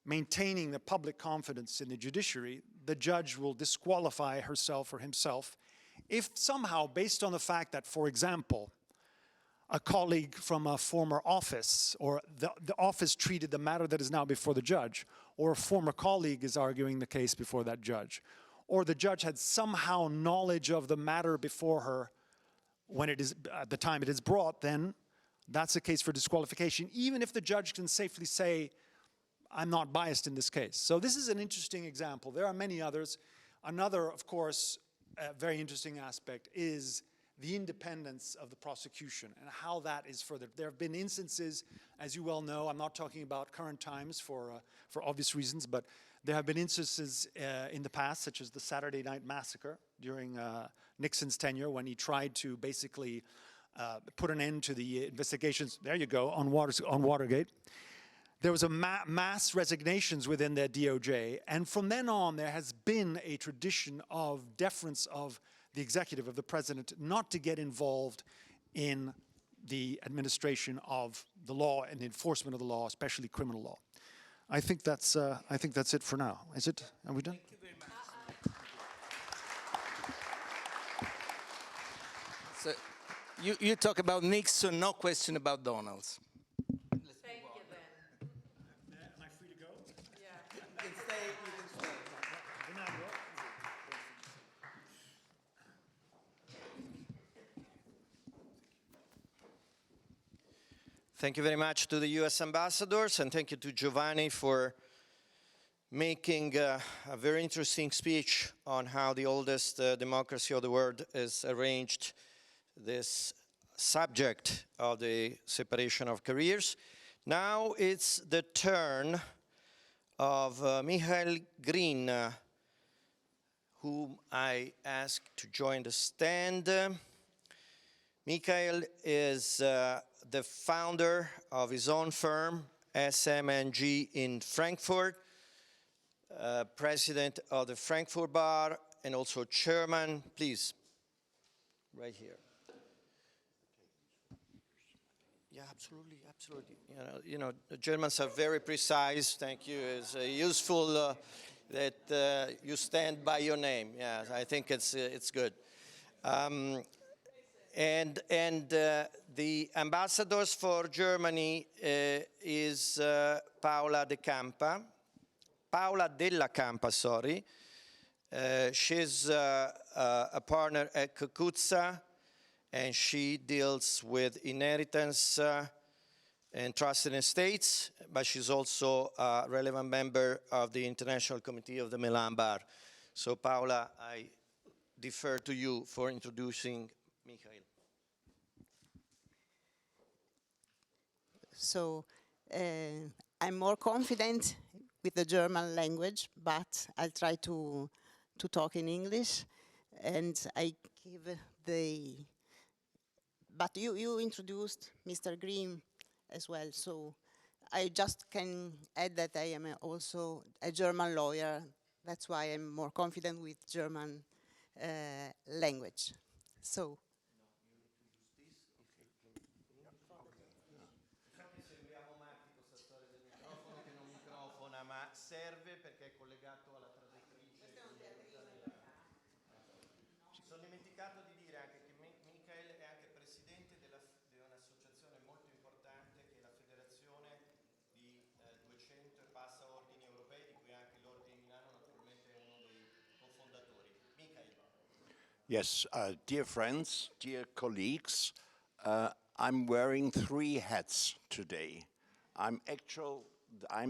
maintaining the public confidence in the judiciary, the judge will disqualify herself or himself if somehow, based on the fact that, for example, a colleague from a former office, or the office treated the matter that is now before the judge, or a former colleague is arguing the case before that judge, or the judge had somehow knowledge of the matter before her when it is, at the time it is brought, then that's a case for disqualification, even if the judge can safely say, I'm not biased in this case. So this is an interesting example. There are many others. Another, of course, very interesting aspect is the independence of the prosecution and how that is furthered. There have been instances, as you well know, I'm not talking about current times for obvious reasons, but there have been instances in the past, such as the Saturday Night Massacre during Nixon's tenure, when he tried to basically put an end to the investigations, there you go, on Watergate. There was a mass resignations within the DOJ, and from then on there has been a tradition of deference of the executive, of the president, not to get involved in the administration of the law and the enforcement of the law, especially criminal law. I think that's it for now. Is it? Are we done? Thank you very much. So you talk about Nixon, no question about Donald's. Thank you then. Am I free to go? Yeah. You can stay. Thank you very much to the US ambassadors, and thank you to Giovanni for making a very interesting speech on how the oldest democracy of the world is arranged this subject of the separation of careers. Now it's the turn of Michael Green, whom I ask to join the stand. Michael is the founder of his own firm, SMNG in Frankfurt, president of the Frankfurt Bar, and also chairman, please, right here. Yeah, absolutely, absolutely. You know, the Germans are very precise. Thank you. It's useful that you stand by your name. Yeah, I think it's good. And the ambassadors for Germany is Paola Della Campa, sorry. She's a partner at Cucuzza, and she deals with inheritance and trust in estates, but she's also a relevant member of the International Committee of the Milan Bar. So Paola, I defer to you for introducing Michael. So I'm more confident with the German language, but I'll try to talk in English. And I give the, but you introduced Mr. Green as well, so I just can add that I am also a German lawyer. That's why I'm more confident with German language. So. Ma serve perché è collegato alla traduttrice. Mi sono dimenticato di dire anche che Michael è anche presidente di un'associazione molto importante che è la Federazione di 200 e passa ordini europei, di cui anche l'Ordine di Milano naturalmente è uno dei cofondatori. Michael. Yes, dear friends, dear colleagues, I'm wearing 3 hats today. I'm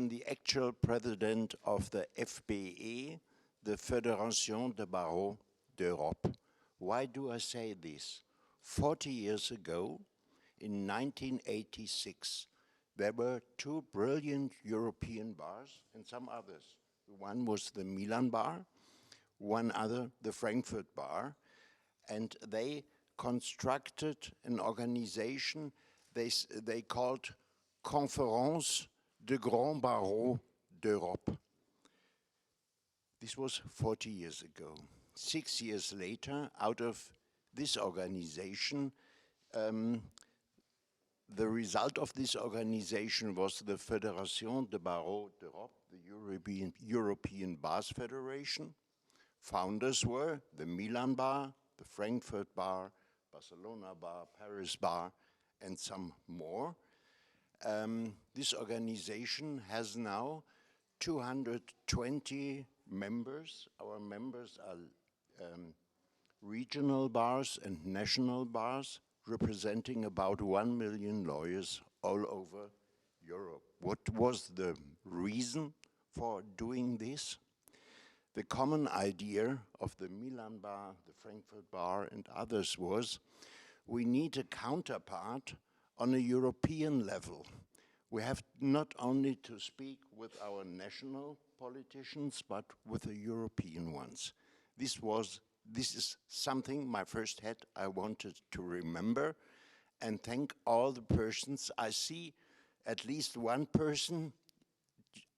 the actual president of the FBE, the Fédération des Barreaux d'Europe. Why do I say this? 40 years ago, in 1986, there were 2 brilliant European bars and some others. One was the Milan Bar, one other the Frankfurt Bar, and they constructed an organization they called Conférence de Grands Barreaux d'Europe. This was 40 years ago. 6 years later, out of this organization, the result of this organization was the Fédération des Barreaux d'Europe, the European Bars Federation. Founders were the Milan Bar, the Frankfurt Bar, Barcelona Bar, Paris Bar, and some more. This organization has now 220 members. Our members are regional bars and national bars, representing about 1 million lawyers all over Europe. What was the reason for doing this? The common idea of the Milan Bar, the Frankfurt Bar, and others was we need a counterpart on a European level. We have not only to speak with our national politicians, but with the European ones. This is something, my first hat, I wanted to remember and thank all the persons. I see at least one person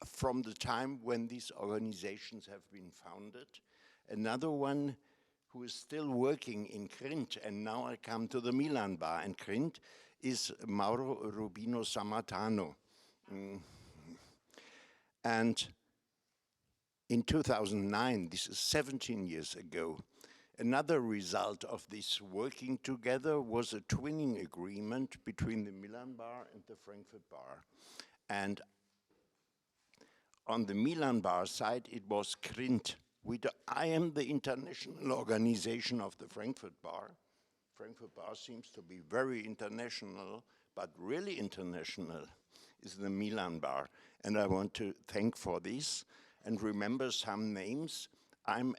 from the time when these organizations have been founded. Another one who is still working in Crint, and now I come to the Milan Bar. And Crint is Mauro Rubino Sammartano. And in 2009, this is 17 years ago, another result of this working together was a twinning agreement between the Milan Bar and the Frankfurt Bar. And on the Milan Bar side, it was Crint. I am the international organization of the Frankfurt Bar. Frankfurt Bar seems to be very international, but really international is the Milan Bar. And I want to thank for this and remember some names. I'm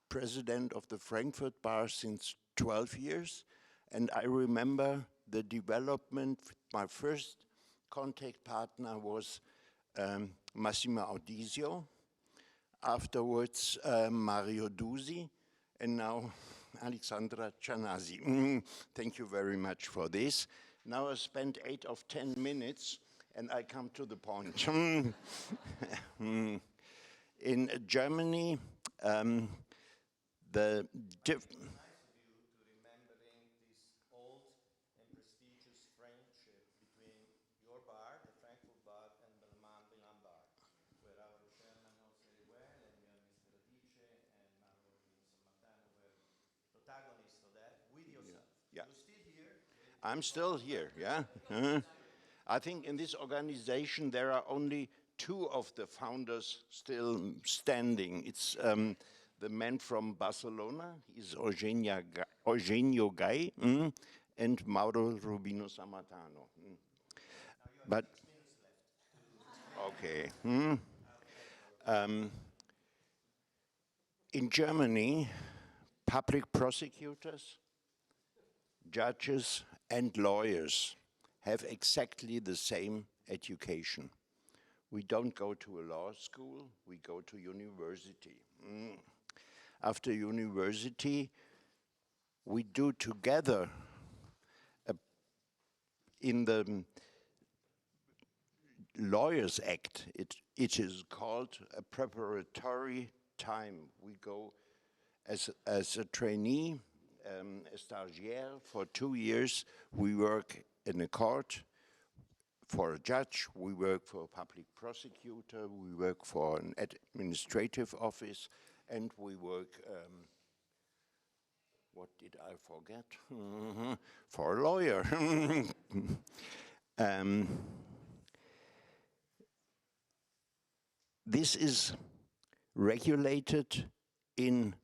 president of the Frankfurt Bar since 12 years, and I remember the development. My first contact partner was Massimo Audisio, afterwards Mario Dusi, and now Alexandra Cianasi. Thank you very much for this. Now I spent 8 of 10 minutes and I come to the point. In Germany, the I'm still here, yeah. I think in this organization there are only 2 of the founders still standing. It's the man from Barcelona, he's Eugenio Gai, and Mauro Rubino Sammartano. But, okay. In Germany, public prosecutors, judges, and lawyers have exactly the same education. We don't go to a law school, we go to university. After university, we do together in the Lawyers Act, it is called a preparatory time. We go as a trainee, a stagiaire for 2 years. We work in a court for a judge, we work for a public prosecutor, we work for an administrative office, and we work, what did I forget? For a lawyer. This is regulated in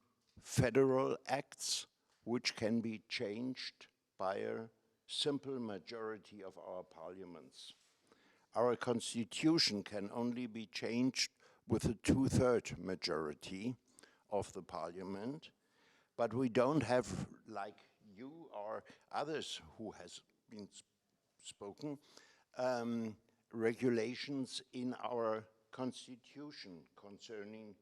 federal acts, which can be changed by a simple majority of our parliaments. Our constitution can only be changed with a 2/3 majority of the parliament, but we don't have, like you or others who has been spoken, regulations in our constitution concerning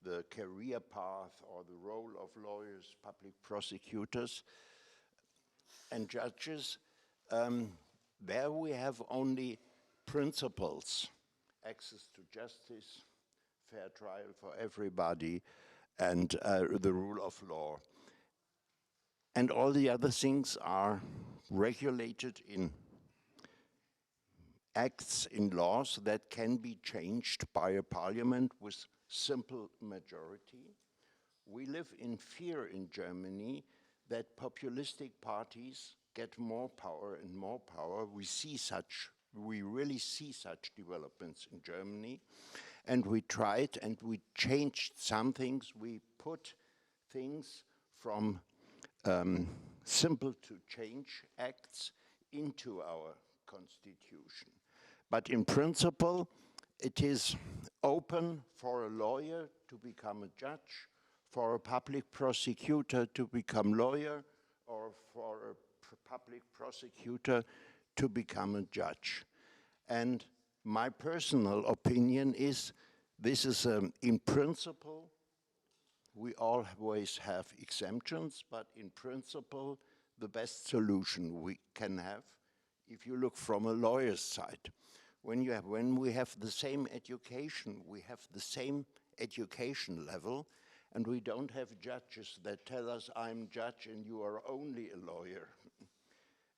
the career path or the role of lawyers, public prosecutors, and judges. There we have only principles: access to justice, fair trial for everybody, and the rule of law. And all the other things are regulated in acts, in laws that can be changed by a parliament with simple majority. We live in fear in Germany that populistic parties get more power and more power. We really see such developments in Germany. And we tried and we changed some things. We put things from simple to change acts into our constitution. But in principle, it is open for a lawyer to become a judge, for a public prosecutor to become lawyer, or for a public prosecutor to become a judge. And my personal opinion is this is in principle, we always have exemptions, but in principle, the best solution we can have if you look from a lawyer's side. When we have the same education, we have the same education level, and we don't have judges that tell us, I'm judge and you are only a lawyer.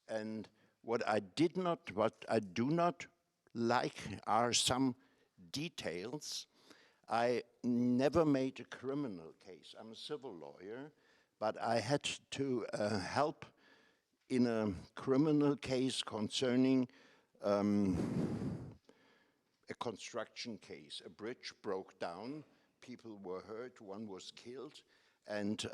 And What I do not like are some details. I never made a criminal case. I'm a civil lawyer, but I had to help in a criminal case concerning a construction case. A bridge broke down, people were hurt, one was killed, and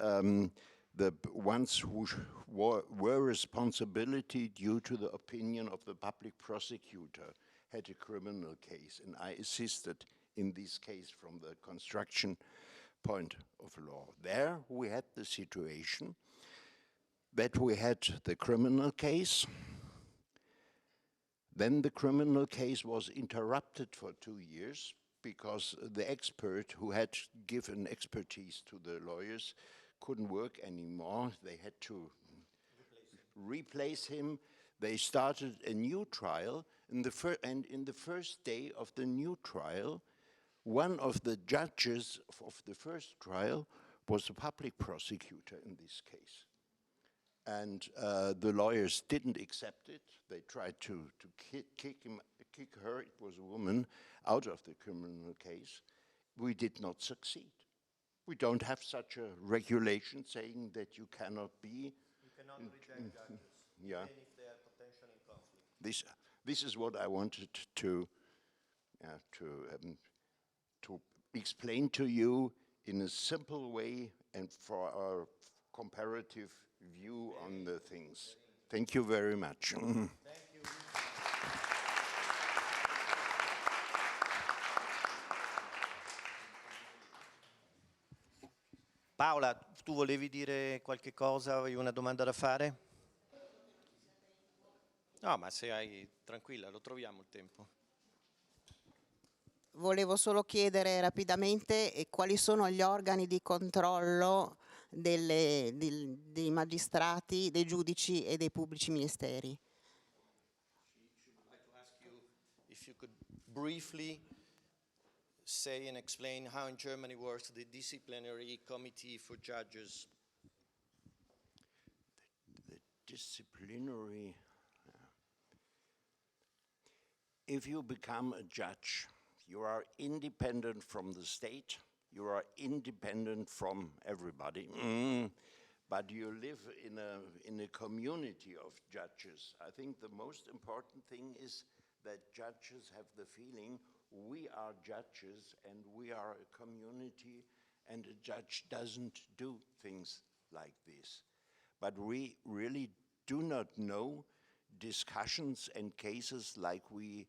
the ones who were responsibility due to the opinion of the public prosecutor had a criminal case, and I assisted in this case from the construction point of law. There we had the situation that we had the criminal case. Then the criminal case was interrupted for 2 years because the expert who had given expertise to the lawyers couldn't work anymore. They had to replace him. They started a new trial, and in the first day of the new trial, one of the judges of the first trial was the public prosecutor in this case. And the lawyers didn't accept it. They tried to kick her, it was a woman, out of the criminal case. We did not succeed. We don't have such a regulation saying that you cannot be. You cannot reject judges, yeah. even if they are potentially in conflict. This is what I wanted to explain to you in a simple way and for our comparative view on the things. Thank you very much. Thank you. Paola, tu volevi dire qualche cosa? Avevi una domanda da fare? No, ma se hai, tranquilla, lo troviamo il tempo. Volevo solo chiedere rapidamente quali sono gli organi di controllo dei magistrati, dei giudici e dei pubblici ministeri. I'd like to ask you if you could briefly say and explain how in Germany works the disciplinary committee for judges. The disciplinary. If you become a judge, you are independent from the state, you are independent from everybody, but you live in a community of judges. I think the most important thing is that judges have the feeling we are judges and we are a community, and a judge doesn't do things like this. But we really do not know discussions and cases like we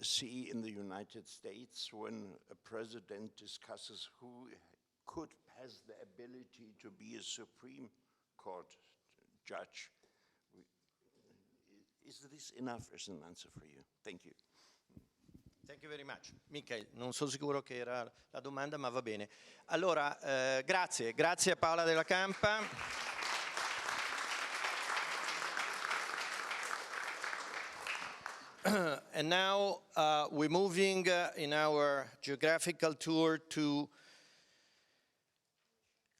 see in the United States when a president discusses who has the ability to be a Supreme Court judge. Is this enough as an answer for you? Thank you. Thank you very much. Michael, non sono sicuro che era la domanda, ma va bene. Allora, grazie a Paola Della Campa. And now we're moving in our geographical tour to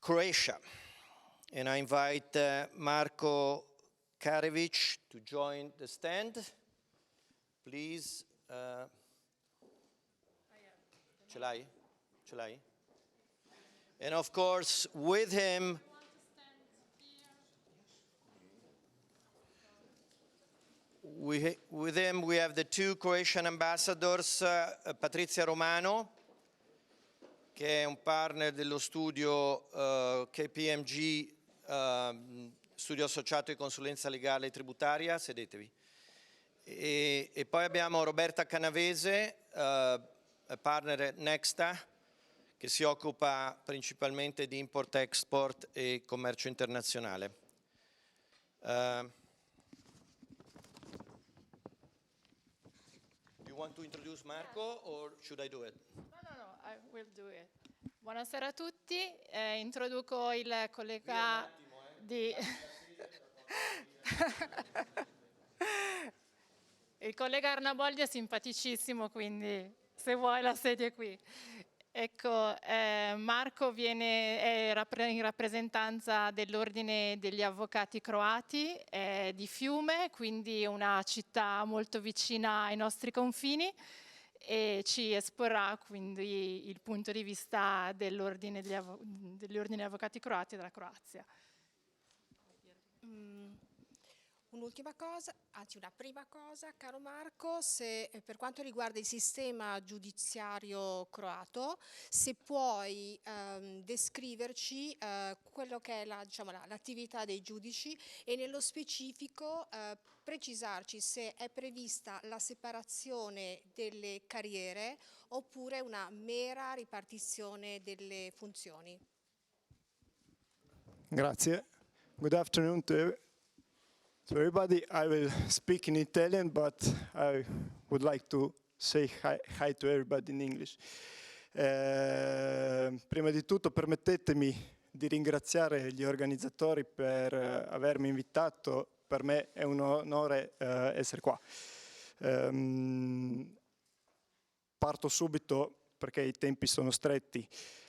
Croatia. And I invite Marko Karevic to join the stand. Please. Ce l'hai? And of course, with him, we have the two Croatian ambassadors, Patrizia Romano, che è un partner dello studio KPMG, studio associato di consulenza legale e tributaria, sedetevi. E poi abbiamo Roberta Canavese, partner Nexta, che si occupa principalmente di import-export e commercio internazionale. Do you want to introduce Marco or should I do it? No, I will do it. Buonasera a tutti, introduco il collega di... Il collega Arnaboldi è simpaticissimo, quindi se vuoi la sedia qui. Ecco, Marco è in rappresentanza dell'Ordine degli Avvocati Croati, è di Fiume, quindi una città molto vicina ai nostri confini, e ci esporrà quindi il punto di vista dell'Ordine degli Ordini degli Avvocati Croati della Croazia. Un'ultima cosa, anzi una prima cosa, caro Marco, se per quanto riguarda il sistema giudiziario croato, se puoi descriverci quello che è l'attività dei giudici e nello specifico precisarci se è prevista la separazione delle carriere oppure una mera ripartizione delle funzioni. Grazie. Good afternoon to everybody. I will speak in Italian, but I would like to say hi to everybody in English. Prima di tutto permettetemi di ringraziare gli organizzatori per avermi invitato. Per me è un onore essere qua. Parto subito perché i tempi sono stretti.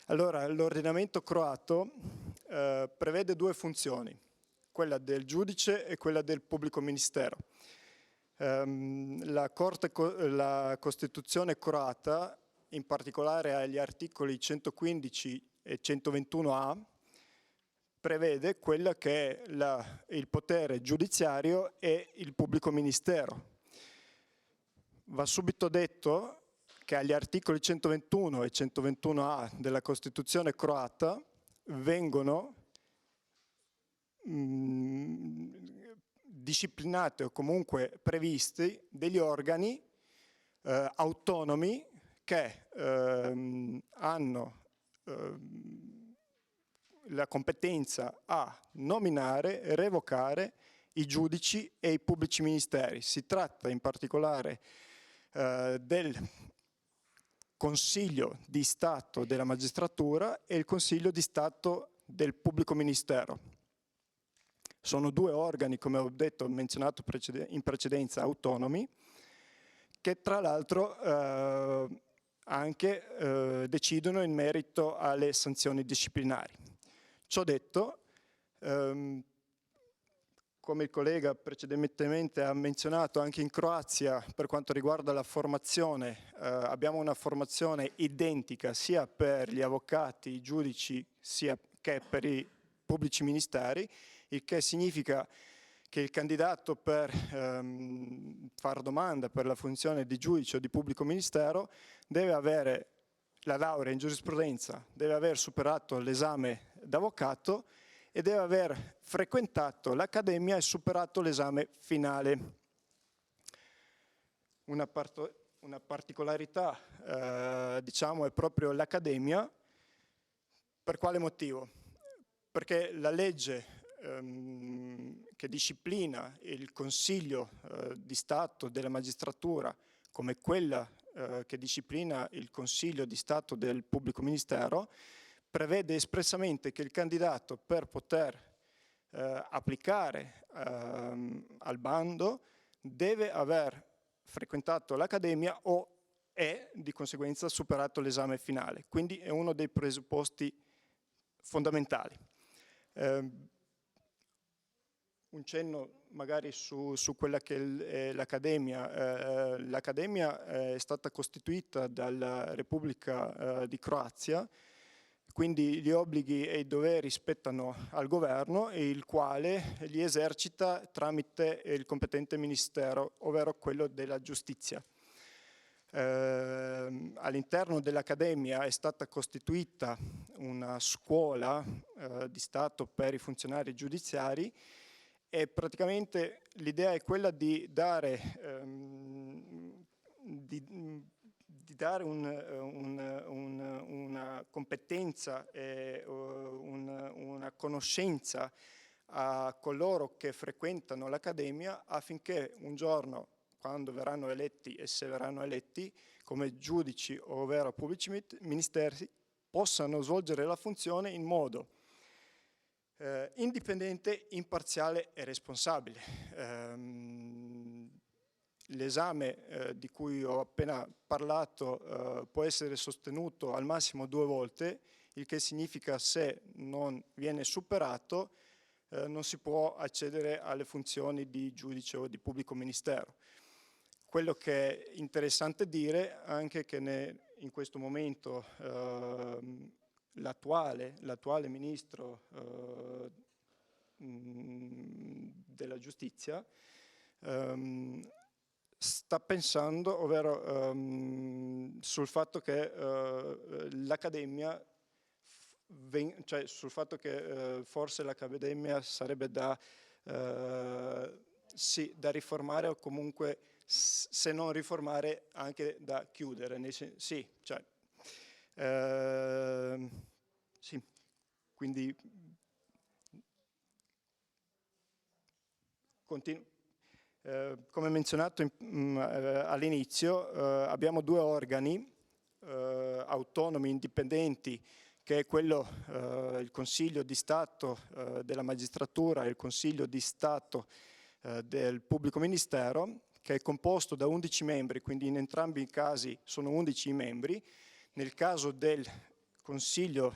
Allora, l'ordinamento croato prevede due funzioni, quella del giudice e quella del pubblico ministero. La Costituzione croata, in particolare agli articoli 115 e 121a, prevede quella che è il potere giudiziario e il pubblico ministero. Va subito detto che agli articoli 121 e 121a della Costituzione croata vengono disciplinati o comunque previsti degli organi autonomi che hanno la competenza a nominare e revocare i giudici e i pubblici ministeri. Si tratta in particolare del Consiglio di Stato della Magistratura e il Consiglio di Stato del Pubblico Ministero. Sono due organi, come ho detto, menzionato in precedenza, autonomi, che tra l'altro anche decidono in merito alle sanzioni disciplinari. Ciò detto, come il collega precedentemente ha menzionato, anche in Croazia, per quanto riguarda la formazione, abbiamo una formazione identica sia per gli avvocati, i giudici, sia che per i pubblici ministeri, il che significa che il candidato per fare domanda per la funzione di giudice o di pubblico ministero deve avere la laurea in giurisprudenza, deve aver superato l'esame d'avvocato e deve aver frequentato l'accademia e superato l'esame finale. Una particolarità, diciamo, è proprio l'accademia. Per quale motivo? Perché la legge che disciplina il Consiglio di Stato della Magistratura, come quella che disciplina il Consiglio di Stato del Pubblico Ministero, prevede espressamente che il candidato, per poter applicare al bando, deve aver frequentato l'accademia e di conseguenza superato l'esame finale. Quindi è uno dei presupposti fondamentali. Un cenno magari su quella che è l'Accademia. L'Accademia è stata costituita dalla Repubblica di Croazia, quindi gli obblighi e i doveri spettano al governo, e il quale li esercita tramite il competente ministero, ovvero quello della giustizia. All'interno dell'Accademia è stata costituita una scuola di Stato per i funzionari giudiziari, e praticamente l'idea è quella di dare una competenza e una conoscenza a coloro che frequentano l'Accademia, affinché un giorno, quando verranno eletti e se verranno eletti come giudici ovvero pubblici ministeri, possano svolgere la funzione in modo indipendente, imparziale e responsabile. l'esame di cui ho appena parlato può essere sostenuto al massimo 2 volte, il che significa se non viene superato non si può accedere alle funzioni di giudice o di pubblico ministero. Quello che è interessante dire anche che in questo momento l'attuale ministro della giustizia sta pensando, ovvero sul fatto che l'accademia, cioè sul fatto che forse l'accademia sarebbe da riformare, o comunque se non riformare anche da chiudere. Sì, cioè, sì, quindi come menzionato all'inizio, abbiamo 2 organi autonomi, indipendenti, che è quello, il Consiglio di Stato della Magistratura e il Consiglio di Stato del Pubblico Ministero, che è composto da 11 membri, quindi in entrambi i casi sono 11 i membri. Nel caso del Consiglio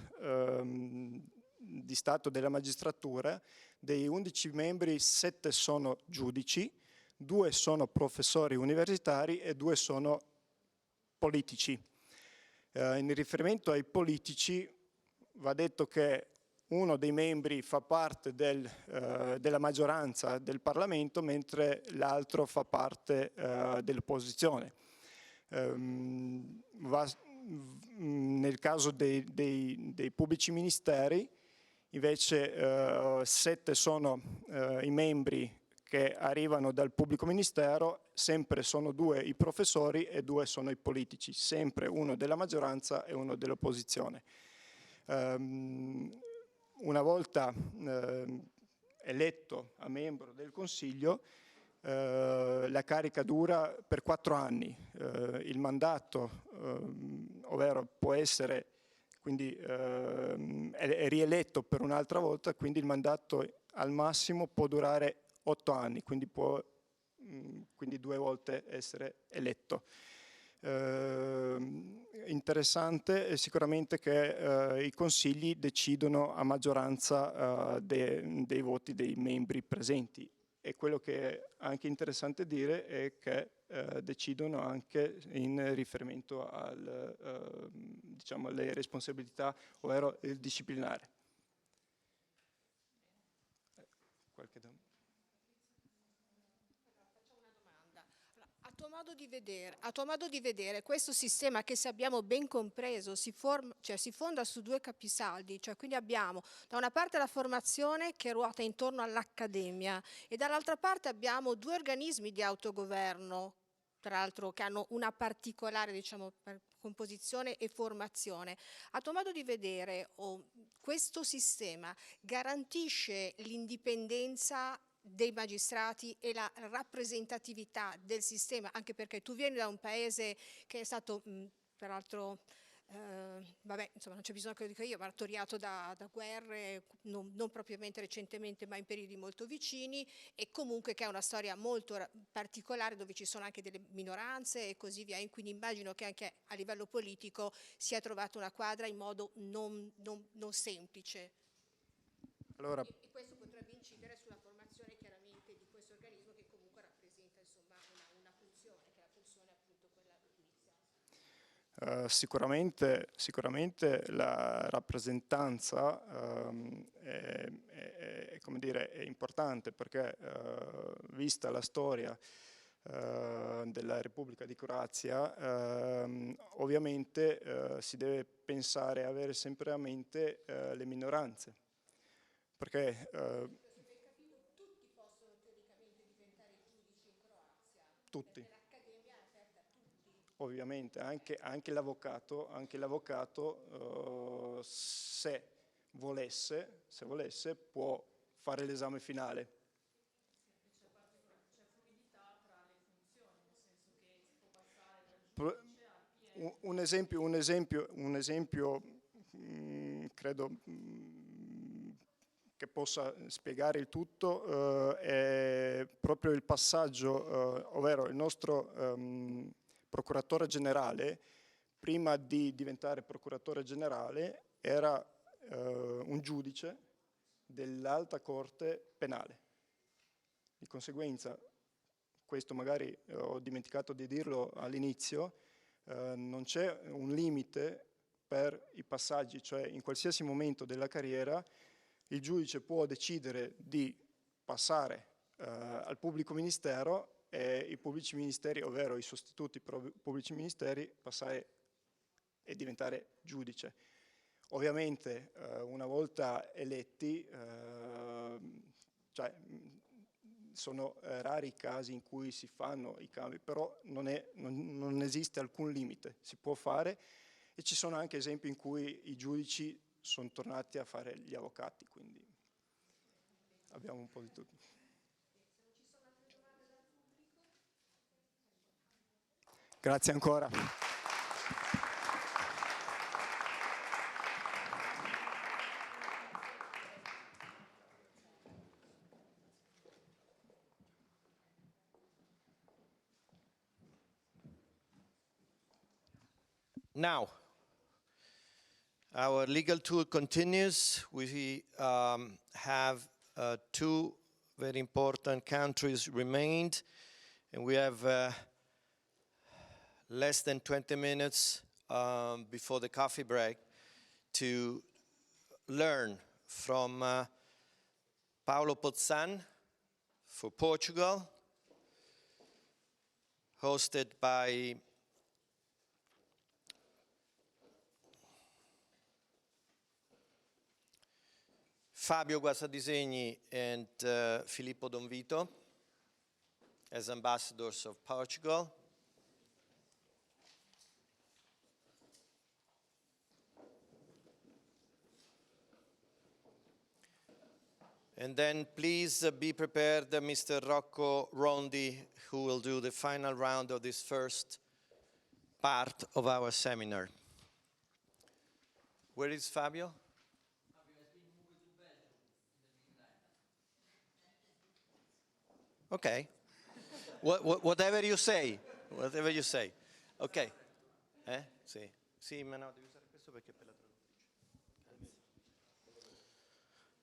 di Stato della Magistratura, dei 11 membri 7 sono giudici, 2 sono professori universitari e 2 sono politici. In riferimento ai politici va detto che uno dei membri fa parte della maggioranza del Parlamento, mentre l'altro fa parte dell'opposizione. Nel caso dei pubblici ministeri, invece 7 sono i membri che arrivano dal pubblico ministero, sempre sono 2 i professori e 2 sono i politici, sempre uno della maggioranza e uno dell'opposizione. Una volta eletto a membro del Consiglio, la carica dura per 4 anni. Il mandato, ovvero può essere, quindi è rieletto per un'altra volta, quindi il mandato al massimo può durare 8 anni, quindi può 2 volte essere eletto. Interessante è sicuramente che i consigli decidono a maggioranza dei voti dei membri presenti, e quello che è anche interessante dire è che decidono anche in riferimento diciamo, alle responsabilità, ovvero il disciplinare. Qualche domanda? A tuo modo di vedere, questo sistema che, se abbiamo ben compreso, si fonda su 2 capisaldi, cioè quindi abbiamo da una parte la formazione che ruota intorno all'accademia e dall'altra parte abbiamo 2 organismi di autogoverno, tra l'altro che hanno una particolare, diciamo, composizione e formazione. A tuo modo di vedere, questo sistema garantisce l'indipendenza dei magistrati e la rappresentatività del sistema, anche perché tu vieni da un paese che è stato peraltro vabbè, insomma, non c'è bisogno che lo dica io, martoriato da guerre, non propriamente recentemente, ma in periodi molto vicini, e comunque che ha una storia molto particolare, dove ci sono anche delle minoranze e così via, e quindi immagino che anche a livello politico sia trovata una quadra in modo non semplice. Allora, E questo potrebbe incidere sulla formazione chiaramente di questo organismo, che comunque rappresenta, insomma, una funzione, che è la funzione appunto quella iniziale. Sicuramente la rappresentanza come dire, è importante, perché vista la storia della Repubblica di Croazia, ovviamente si deve pensare, avere sempre a mente le minoranze, perché tutti possono teoricamente diventare giudici in Croazia. tutti. L'accademia è aperta a tutti. Ovviamente, anche l'avvocato se volesse può fare l'esame finale. C'è fluidità tra le funzioni, nel senso che si può passare dal giudice al PM. Un esempio credo che possa spiegare il tutto è proprio il passaggio, ovvero il nostro procuratore generale, prima di diventare procuratore generale, era un giudice dell'Alta Corte Penale. Di conseguenza, questo magari ho dimenticato di dirlo all'inizio, non c'è un limite per i passaggi, cioè in qualsiasi momento della carriera il giudice può decidere di passare al pubblico ministero e i pubblici ministeri, ovvero i sostituti pubblici ministeri, passare e diventare giudice. Ovviamente una volta eletti, cioè, sono rari i casi in cui si fanno i cambi, però non esiste alcun limite, si può fare, e ci sono anche esempi in cui i giudici sono tornati a fare gli avvocati, quindi abbiamo un po' di tutto. Grazie ancora. Now, our legal tour continues. We have two very important countries remained, and we have less than 20 minutes before the coffee break to learn from Paulo Pozzan for Portugal, hosted by Fabio Guasadisegni and Filippo Donvito as ambassadors of Portugal. And then please be prepared, Mr. Rocco Rondi, who will do the final round of this first part of our seminar. Where is Fabio? Okay. Whatever you say. Whatever you say. Okay. Sì. Sì, ma no, devi usare questo perché per la traduzione.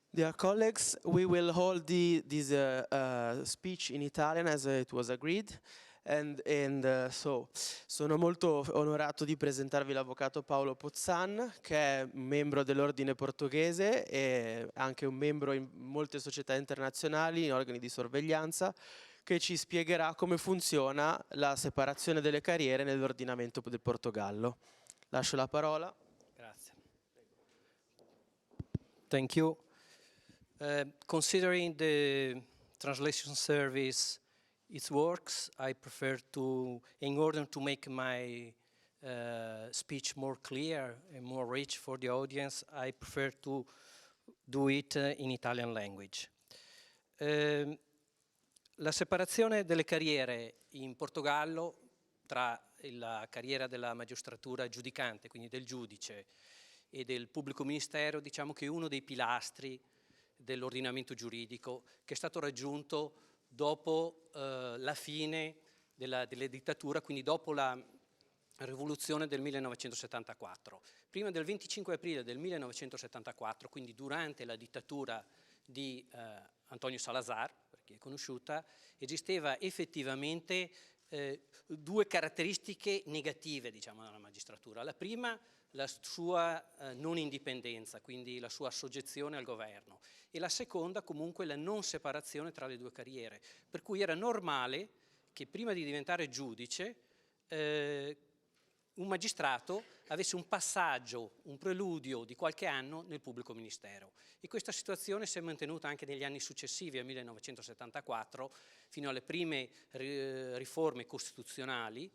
Dear colleagues, we will hold this speech in Italian as it was agreed. So sono molto onorato di presentarvi l'avvocato Paolo Pozzan, che è un membro dell'ordine portoghese e anche un membro in molte società internazionali, in organi di sorveglianza, che ci spiegherà come funziona la separazione delle carriere nell'ordinamento del Portogallo. Lascio la parola. Grazie. Thank you. Considering the translation service its works, I prefer to, in order to make my speech more clear and more rich for the audience, I prefer to do it in Italian language. La separazione delle carriere in Portogallo tra la carriera della magistratura giudicante, quindi del giudice, e del pubblico ministero, diciamo che è uno dei pilastri dell'ordinamento giuridico che è stato raggiunto dopo la fine della dittatura, quindi dopo la rivoluzione del 1974. Prima del 25 aprile del 1974, quindi durante la dittatura di Antonio Salazar, per chi è conosciuta, esisteva effettivamente due caratteristiche negative, diciamo, della magistratura. La prima, la sua non indipendenza, quindi la sua soggezione al governo, e la seconda comunque la non separazione tra le due carriere, per cui era normale che prima di diventare giudice un magistrato avesse un passaggio, un preludio di qualche anno nel pubblico ministero, e questa situazione si è mantenuta anche negli anni successivi al 1974 fino alle prime riforme costituzionali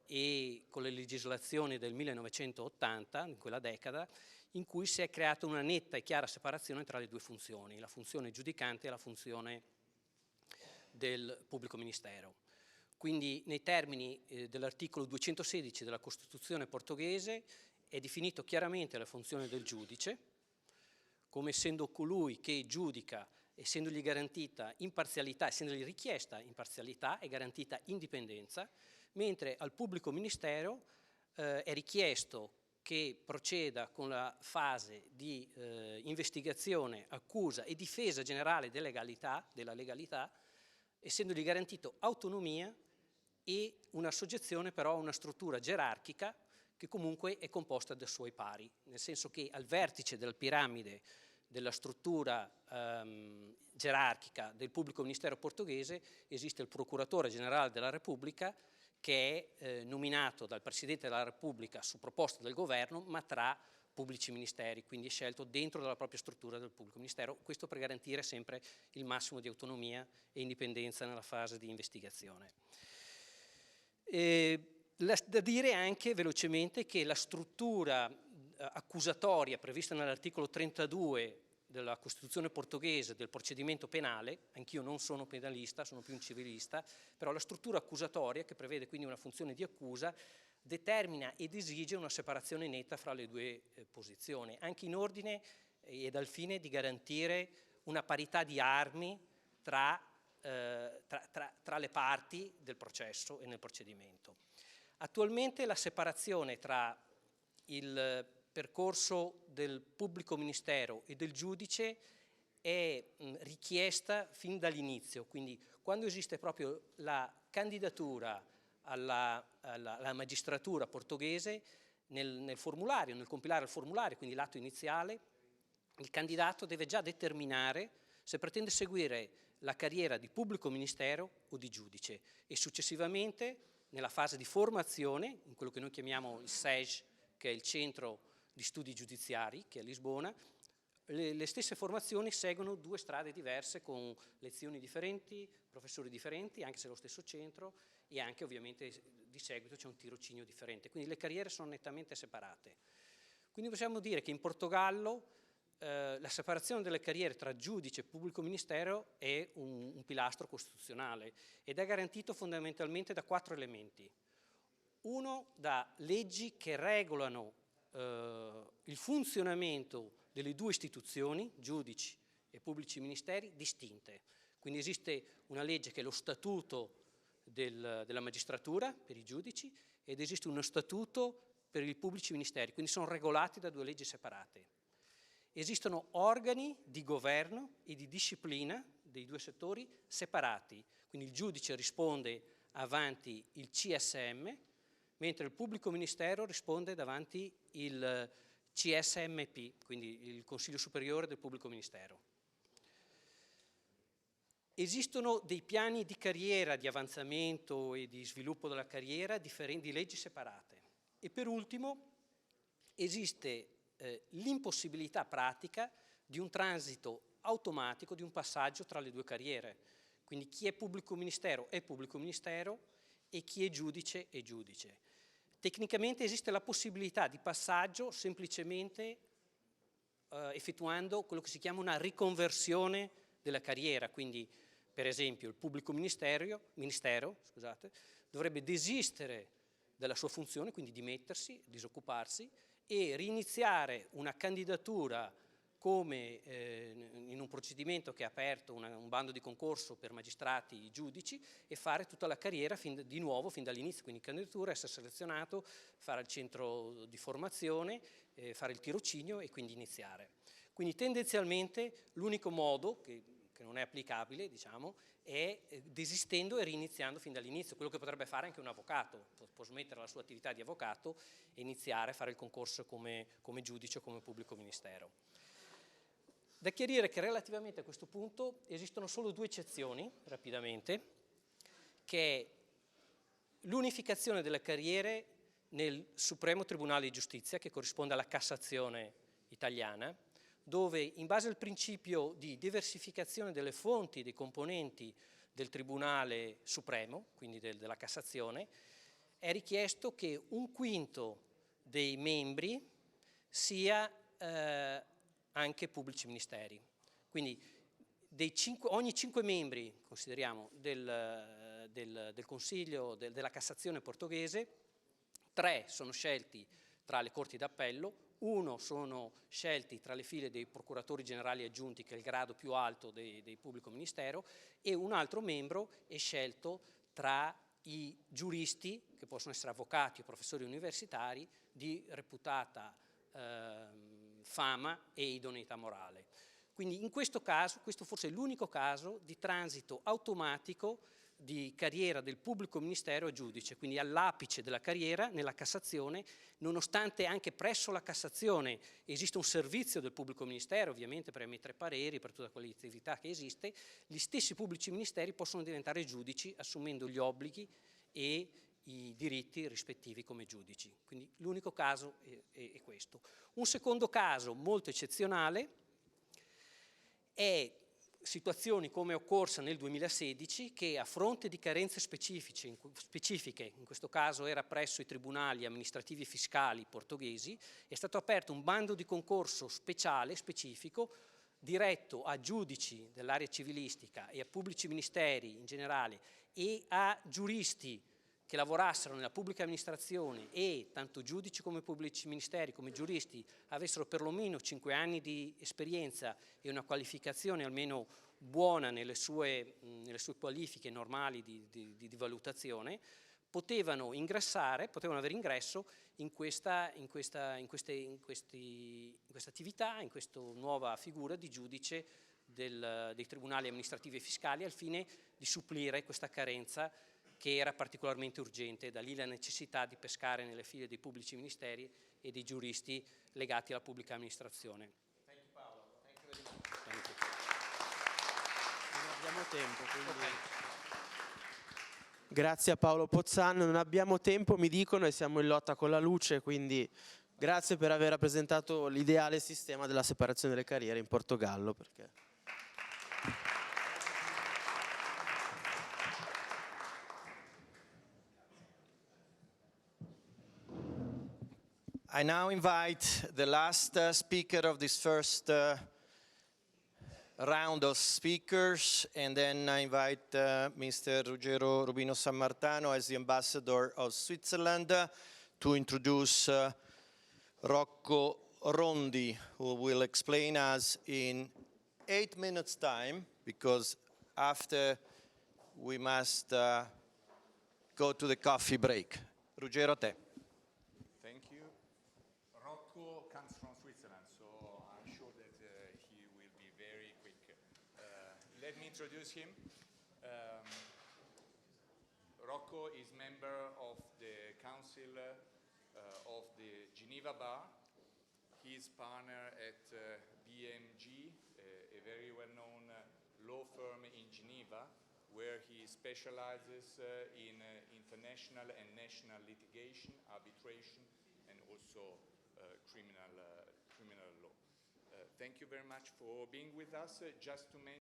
e con le legislazioni del 1980, in quella decada, in cui si è creata una netta e chiara separazione tra le due funzioni, la funzione giudicante e la funzione del pubblico ministero. Quindi nei termini dell'articolo 216 della Costituzione portoghese è definito chiaramente la funzione del giudice come essendo colui che giudica, essendogli garantita imparzialità, essendogli richiesta imparzialità e garantita indipendenza, mentre al pubblico ministero è richiesto che proceda con la fase di investigazione, accusa e difesa generale della legalità, essendogli garantito autonomia e una soggezione però a una struttura gerarchica che comunque è composta da suoi pari, nel senso che al vertice della piramide della struttura gerarchica del pubblico ministero portoghese esiste il procuratore generale della Repubblica, che è nominato dal Presidente della Repubblica su proposta del governo, ma tra pubblici ministeri, quindi è scelto dentro la propria struttura del pubblico ministero, questo per garantire sempre il massimo di autonomia e indipendenza nella fase di investigazione. Da dire anche velocemente che la struttura accusatoria prevista nell'articolo 32 della Costituzione portoghese del procedimento penale, anch'io non sono penalista, sono più un civilista, però la struttura accusatoria, che prevede quindi una funzione di accusa, determina ed esige una separazione netta fra le due posizioni, anche in ordine ed al fine di garantire una parità di armi tra le parti del processo e nel procedimento. Attualmente la separazione tra il percorso del pubblico ministero e del giudice è richiesta fin dall'inizio, quindi quando esiste proprio la candidatura alla magistratura portoghese, nel formulario, nel compilare il formulario, quindi l'atto iniziale, il candidato deve già determinare se pretende seguire la carriera di pubblico ministero o di giudice e successivamente nella fase di formazione, in quello che noi chiamiamo il SEG, che è il centro di studi giudiziari, che è a Lisbona, le stesse formazioni seguono due strade diverse con lezioni differenti, professori differenti, anche se è lo stesso centro, e anche ovviamente di seguito c'è un tirocinio differente. Quindi le carriere sono nettamente separate. Quindi possiamo dire che in Portogallo la separazione delle carriere tra giudice e pubblico ministero è un pilastro costituzionale ed è garantito fondamentalmente da 4 elementi. Uno, da leggi che regolano il funzionamento delle due istituzioni, giudici e pubblici ministeri, distinte. Quindi esiste una legge che è lo statuto della magistratura per i giudici ed esiste uno statuto per i pubblici ministeri, quindi sono regolati da 2 leggi separate. Esistono organi di governo e di disciplina dei 2 settori separati, quindi il giudice risponde avanti il CSM, mentre il pubblico ministero risponde davanti il CSMP, quindi il Consiglio Superiore del Pubblico Ministero. Esistono dei piani di carriera, di avanzamento e di sviluppo della carriera di leggi separate. E per ultimo esiste l'impossibilità pratica di un transito automatico, di un passaggio tra le 2 carriere. Quindi chi è pubblico ministero e chi è giudice è giudice. Tecnicamente esiste la possibilità di passaggio semplicemente effettuando quello che si chiama una riconversione della carriera, quindi per esempio il pubblico ministero dovrebbe desistere dalla sua funzione, quindi dimettersi, disoccuparsi e riniziare una candidatura come in un procedimento che ha aperto un bando di concorso per magistrati giudici e fare tutta la carriera di nuovo fin dall'inizio, quindi candidatura, essere selezionato, fare il centro di formazione, fare il tirocinio e quindi iniziare. Quindi tendenzialmente l'unico modo che non è applicabile, diciamo, è desistendo e riniziando fin dall'inizio, quello che potrebbe fare anche un avvocato, può smettere la sua attività di avvocato e iniziare a fare il concorso come giudice o come pubblico ministero. Da chiarire che relativamente a questo punto esistono solo 2 eccezioni, rapidamente, che è l'unificazione delle carriere nel Supremo Tribunale di Giustizia, che corrisponde alla Cassazione italiana, dove in base al principio di diversificazione delle fonti dei componenti del Tribunale Supremo, quindi della Cassazione, è richiesto che 1/5 dei membri sia anche pubblici ministeri. Quindi ogni 5 membri, consideriamo, del Consiglio della Cassazione portoghese, 3 sono scelti tra le Corti d'Appello, Uno sono scelti tra le file dei procuratori generali aggiunti, che è il grado più alto del pubblico ministero, e un altro membro è scelto tra i giuristi, che possono essere avvocati o professori universitari, di reputata fama e idoneità morale. Quindi in questo caso, questo forse è l'unico caso di transito automatico di carriera del pubblico ministero a giudice, quindi all'apice della carriera nella Cassazione, nonostante anche presso la Cassazione esiste un servizio del pubblico ministero, ovviamente per emettere pareri, per tutta quell'attività che esiste, gli stessi pubblici ministeri possono diventare giudici assumendo gli obblighi e i diritti rispettivi come giudici. Quindi l'unico caso è questo. Un secondo caso molto eccezionale è situazioni come è occorsa nel 2016, che a fronte di carenze specifiche, in questo caso era presso i tribunali amministrativi e fiscali portoghesi, è stato aperto un bando di concorso speciale, specifico, diretto a giudici dell'area civilistica e a pubblici ministeri in generale e a giuristi che lavorassero nella pubblica amministrazione, e tanto giudici come pubblici ministeri come giuristi avessero perlomeno 5 anni di esperienza e una qualificazione almeno buona nelle sue qualifiche normali di valutazione, potevano avere ingresso in questa attività, in questa nuova figura di giudice dei tribunali amministrativi e fiscali, al fine di supplire questa carenza che era particolarmente urgente. Da lì la necessità di pescare nelle file dei pubblici ministeri e dei giuristi legati alla pubblica amministrazione. Thank you, Paolo. Thank you very much. Thank you. Non abbiamo tempo, quindi... Okay. Grazie a Paolo Pozzano. Non abbiamo tempo, mi dicono, e siamo in lotta con la luce, quindi grazie per aver rappresentato l'ideale sistema della separazione delle carriere in Portogallo. Perché... I now invite the last speaker of this first round of speakers, and then I invite Mr. Ruggero Rubino Sammartano as the ambassador of Switzerland to introduce Rocco Rondi, who will explain us in 8 minutes time, because after we must go to the coffee break. Ruggero, a te. Thank you. Rocco comes from Switzerland, so I'm sure that he will be very quick. Let me introduce him. Rocco is member of the Council of the Geneva Bar. He is partner at BMG, a very well-known law firm in Geneva, where he specializes in international and national litigation, arbitration, and also criminal law. Thank you very much for being with us. Just to mention,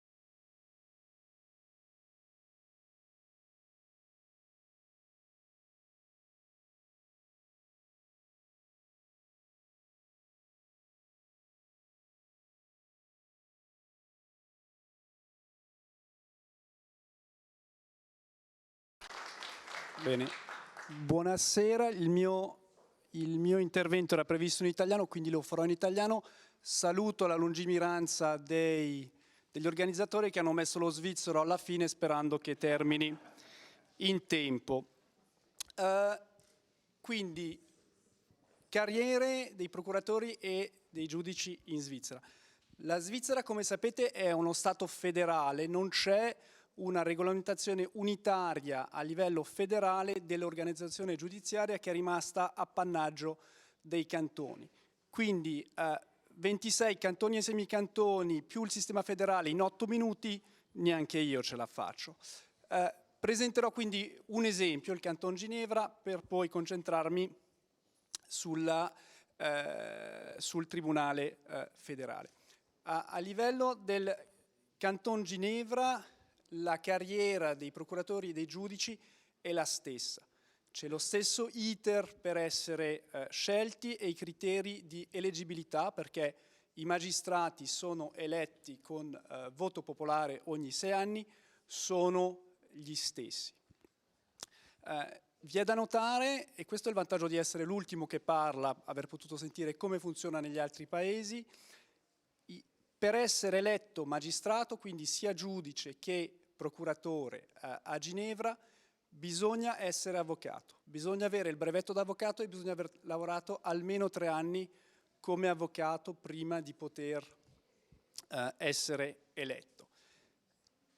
Bene, buonasera, il mio intervento era previsto in italiano, quindi lo farò in italiano. Saluto la lungimiranza degli organizzatori che hanno messo lo svizzero alla fine sperando che termini in tempo. Quindi, carriere dei procuratori e dei giudici in Svizzera. La Svizzera, come sapete, è uno Stato federale, non c'è una regolamentazione unitaria a livello federale dell'organizzazione giudiziaria, che è rimasta appannaggio dei cantoni. Quindi 26 cantoni e semicantoni più il sistema federale in 8 minuti, neanche io ce la faccio. Presenterò quindi un esempio, il Canton Ginevra, per poi concentrarmi sul Tribunale federale. A livello del Canton Ginevra, la carriera dei procuratori e dei giudici è la stessa. C'è lo stesso iter per essere scelti e i criteri di eleggibilità, perché i magistrati sono eletti con voto popolare ogni 6 anni, sono gli stessi. Vi è da notare, e questo è il vantaggio di essere l'ultimo che parla, aver potuto sentire come funziona negli altri paesi, per essere eletto magistrato, quindi sia giudice che procuratore a Ginevra, bisogna essere avvocato, bisogna avere il brevetto d'avvocato e bisogna aver lavorato almeno 3 anni come avvocato prima di poter essere eletto.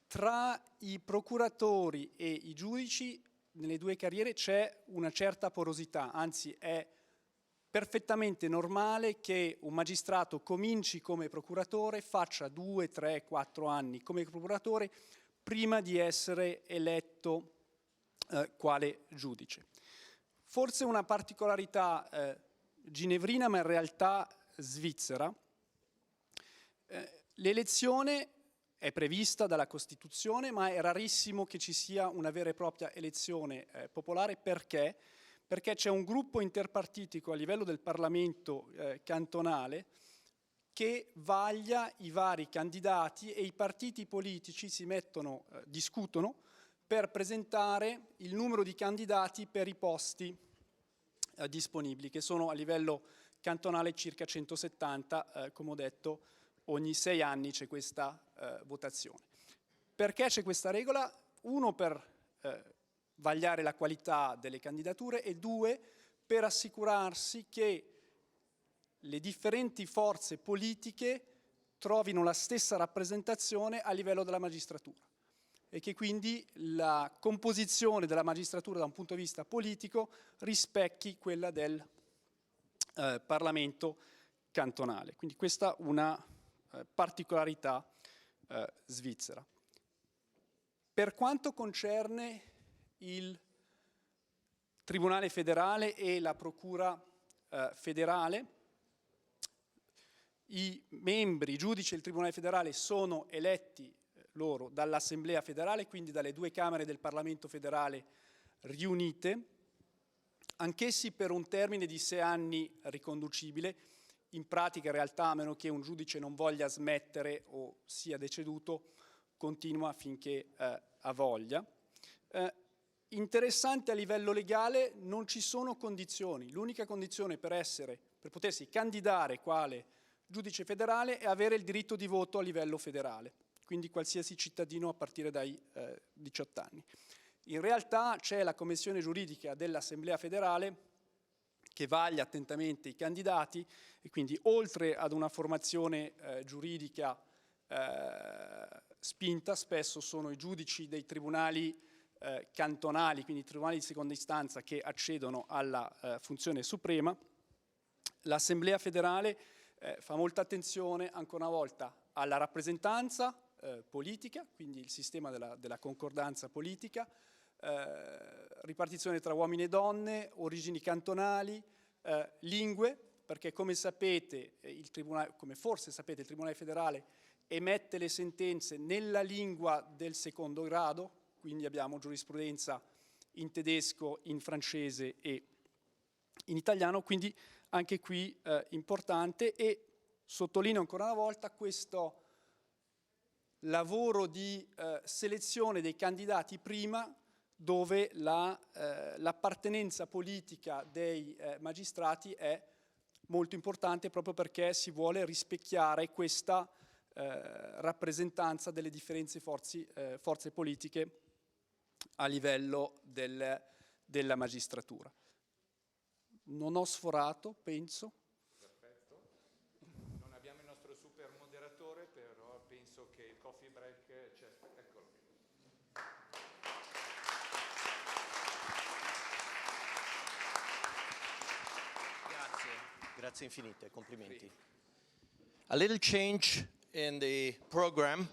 Tra i procuratori e i giudici nelle due carriere c'è una certa porosità, anzi è perfettamente normale che un magistrato cominci come procuratore, faccia 2, 3, 4 anni come procuratore prima di essere eletto quale giudice. Forse una particolarità ginevrina, ma in realtà svizzera. L'elezione è prevista dalla Costituzione, ma è rarissimo che ci sia una vera e propria elezione popolare. Perché? Perché c'è un gruppo interpartitico a livello del Parlamento cantonale che vaglia i vari candidati e i partiti politici si mettono, discutono per presentare il numero di candidati per i posti disponibili, che sono a livello cantonale circa 170, come ho detto, ogni 6 anni c'è questa votazione. Perché c'è questa regola? 1 per vagliare la qualità delle candidature e 2 per assicurarsi che le differenti forze politiche trovino la stessa rappresentazione a livello della magistratura e che quindi la composizione della magistratura da un punto di vista politico rispecchi quella del Parlamento cantonale. Quindi questa è una particolarità svizzera. Per quanto concerne il Tribunale federale e la Procura federale, i membri, i giudici del Tribunale federale sono eletti loro dall'Assemblea federale, quindi dalle 2 Camere del Parlamento federale riunite, anch'essi per un termine di 6 anni riconducibile. In pratica, in realtà, a meno che un giudice non voglia smettere o sia deceduto, continua finché ha voglia. Interessante a livello legale, non ci sono condizioni. L'unica condizione per potersi candidare quale giudice federale è avere il diritto di voto a livello federale, quindi qualsiasi cittadino a partire dai 18 anni. In realtà c'è la commissione giuridica dell'Assemblea federale che vaglia attentamente i candidati e quindi oltre ad una formazione giuridica spinta, spesso sono i giudici dei tribunali cantonali, quindi i tribunali di seconda istanza, che accedono alla funzione suprema. L'Assemblea federale fa molta attenzione, ancora una volta, alla rappresentanza politica, quindi il sistema della concordanza politica, ripartizione tra uomini e donne, origini cantonali, lingue, perché come sapete, come forse sapete, il Tribunale federale emette le sentenze nella lingua del secondo grado, quindi abbiamo giurisprudenza in tedesco, in francese e in italiano, quindi anche qui importante, e sottolineo ancora una volta questo lavoro di selezione dei candidati prima, dove l'appartenenza politica dei magistrati è molto importante proprio perché si vuole rispecchiare questa rappresentanza delle differenti forze politiche a livello della magistratura. Non ho sforato, penso. Perfetto. Non abbiamo il nostro super moderatore, però penso che il coffee break c'è. Eccolo. Grazie infinite, complimenti. A little change in the program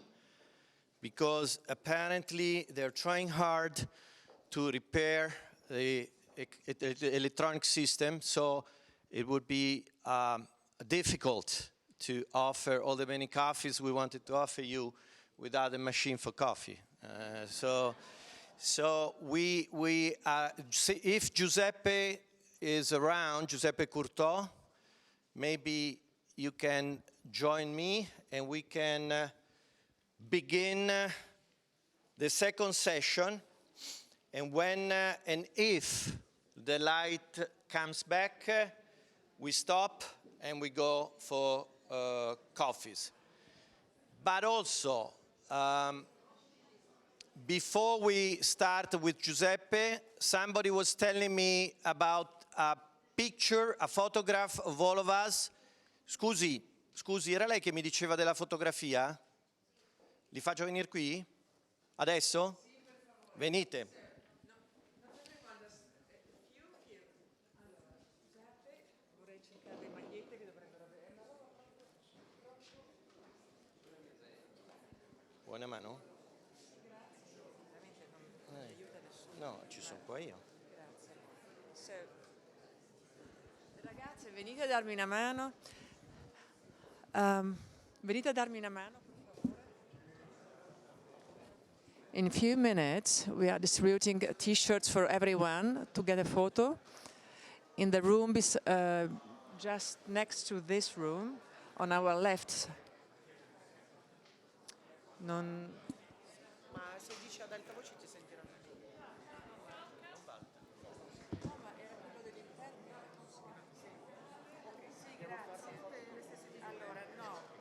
because apparently they're trying hard to repair the electronic system, so it would be difficult to offer all the many coffees we wanted to offer you without a machine for coffee. So if Giuseppe is around, Giuseppe Courtot, maybe you can join me and we can begin the second session. and when and if the light comes back, we stop and we go for coffees. But also, before we start with Giuseppe, somebody was telling me about a picture, a photograph of all of us. Scusi, era lei che mi diceva della fotografia? Li faccio venire qui? Adesso? Venite. Vorrei cercare le magliette che dovrebbero avere. Vuoi una mano? No, ci sono qua io. Grazie. Ragazze, venite a darmi una mano. Venite a darmi una mano, per favore. In a few minutes, we are distributing T-shirts for everyone to get a photo. In the room just next to this room, on our left. Ma se dici ad alta voce ti sentiranno. Sì, grazie. Allora, no.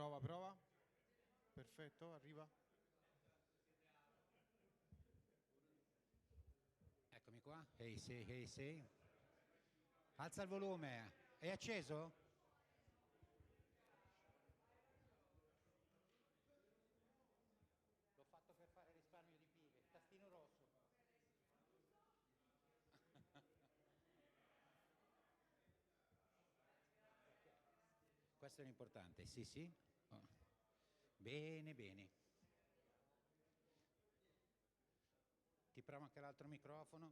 Prova, prova. Perfetto, arriva. Eccomi qua. Hey, sì, hey, sì. Alza il volume. È acceso? L'ho fatto per fare risparmio di pile. Tastino rosso. Questo è l'importante, sì, sì. Oh. Bene, bene. Ti provo anche l'altro microfono.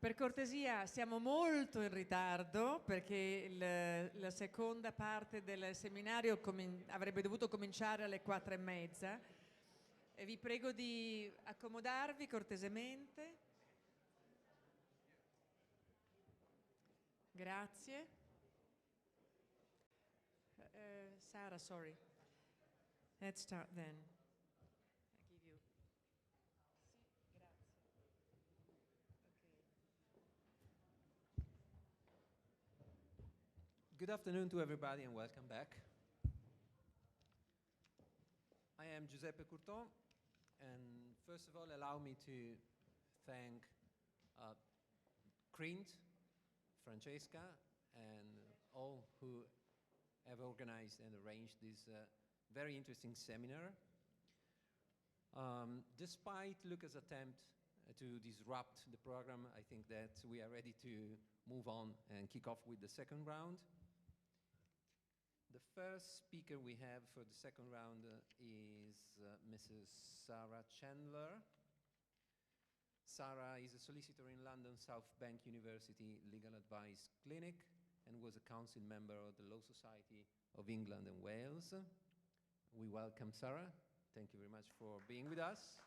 Per cortesia, siamo molto in ritardo perché la seconda parte del seminario avrebbe dovuto cominciare alle 4:30. E vi prego di accomodarvi cortesemente. Grazie. Sara, sorry. Let's start then. I give you. Sì, grazie. Good afternoon to everybody and welcome back. I am Giuseppe Courton, and first of all allow me to thank Crint, Francesca, and all who have organized and arranged this very interesting seminar. Despite Luca's attempt to disrupt the program, I think that we are ready to move on and kick off with the second round. The first speaker we have for the second round is Mrs. Sarah Chandler. Sarah is a solicitor in London South Bank University Legal Advice Clinic and was a council member of the Law Society of England and Wales. We welcome Sarah. Thank you very much for being with us.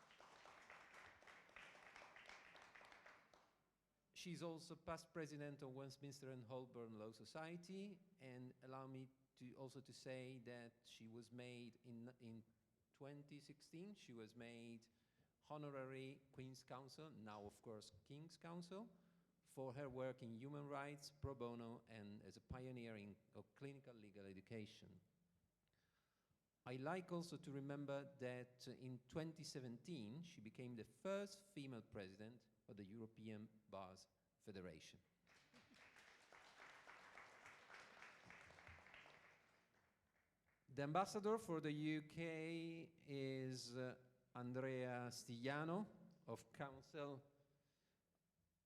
She's also past president of Westminster and Holborn Law Society, and allow me also to say that she was made in 2016, she was made honorary Queen's Counsel, now of course King's Counsel, for her work in human rights, pro bono, and as a pioneer of clinical legal education. I like also to remember that in 2017, she became the first female president of the European Bars Federation. The ambassador for the UK is Andrea Stigliano of counsel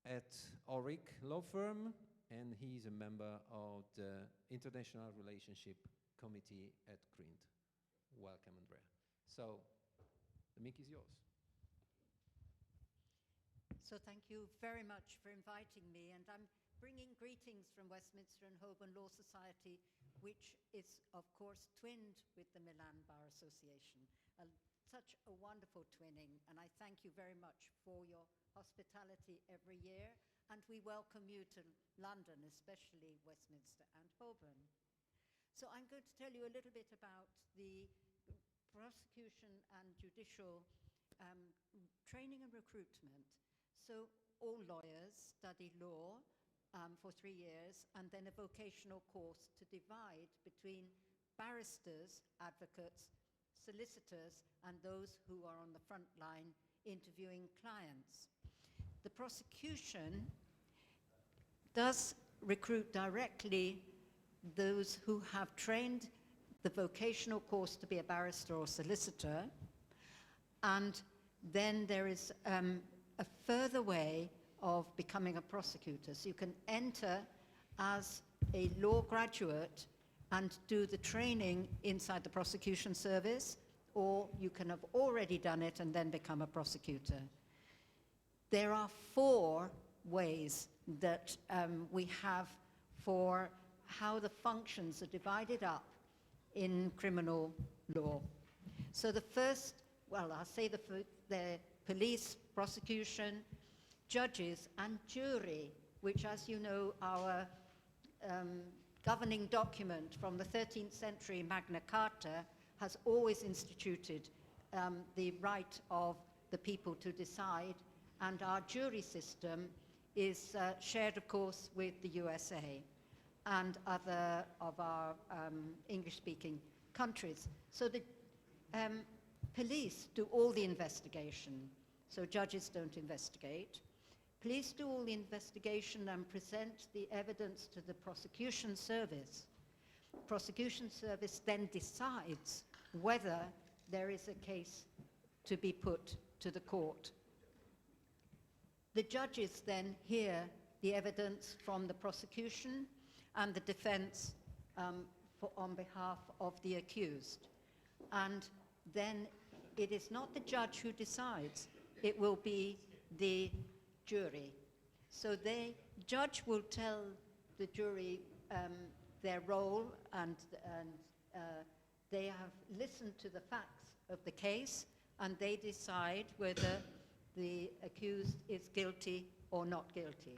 at Oric Law Firm, and he's a member of the International Relationship Committee at Crint. Welcome, Andrea. So, the mic is yours. So thank you very much for inviting me, and I'm bringing greetings from Westminster and Holborn Law Society, which is, of course, twinned with the Milan Bar Association. Such a wonderful twinning, and I thank you very much for your hospitality every year, and we welcome you to London, especially Westminster and Holborn. So I'm going to tell you a little bit about the prosecution and judicial training and recruitment. So all lawyers study law for 3 years, and then a vocational course to divide between barristers, advocates, solicitors, and those who are on the front line interviewing clients. The prosecution does recruit directly those who have trained the vocational course to be a barrister or solicitor, and then there is a further way of becoming a prosecutor. So you can enter as a law graduate and do the training inside the prosecution service, or you can have already done it and then become a prosecutor. There are 4 ways that we have for how the functions are divided up in criminal law. So the first, well, I'll say the police, prosecution, judges, and jury, which, as you know, our governing document from the 13th century, Magna Carta, has always instituted the right of the people to decide, and our jury system is shared, of course, with the USA and other of our English-speaking countries. So the police do all the investigation, so judges don't investigate. Police do all the investigation and present the evidence to the prosecution service. Prosecution service then decides whether there is a case to be put to the court. The judges then hear the evidence from the prosecution and the defense on behalf of the accused. And then it is not the judge who decides, it will be the jury. So the judge will tell the jury their role, and they have listened to the facts of the case, and they decide whether the accused is guilty or not guilty.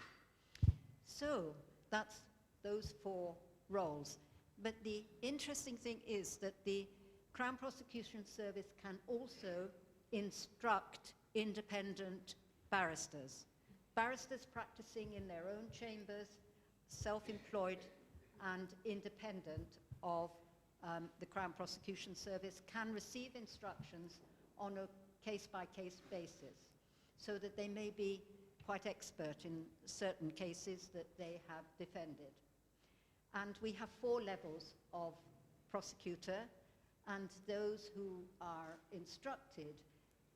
So that's those 4 roles. But the interesting thing is that the Crown Prosecution Service can also instruct independent barristers. Barristers practicing in their own chambers, self-employed and independent of the Crown Prosecution Service, can receive instructions on a case-by-case basis, so that they may be quite expert in certain cases that they have defended. And we have 4 levels of prosecutor, and those who are instructed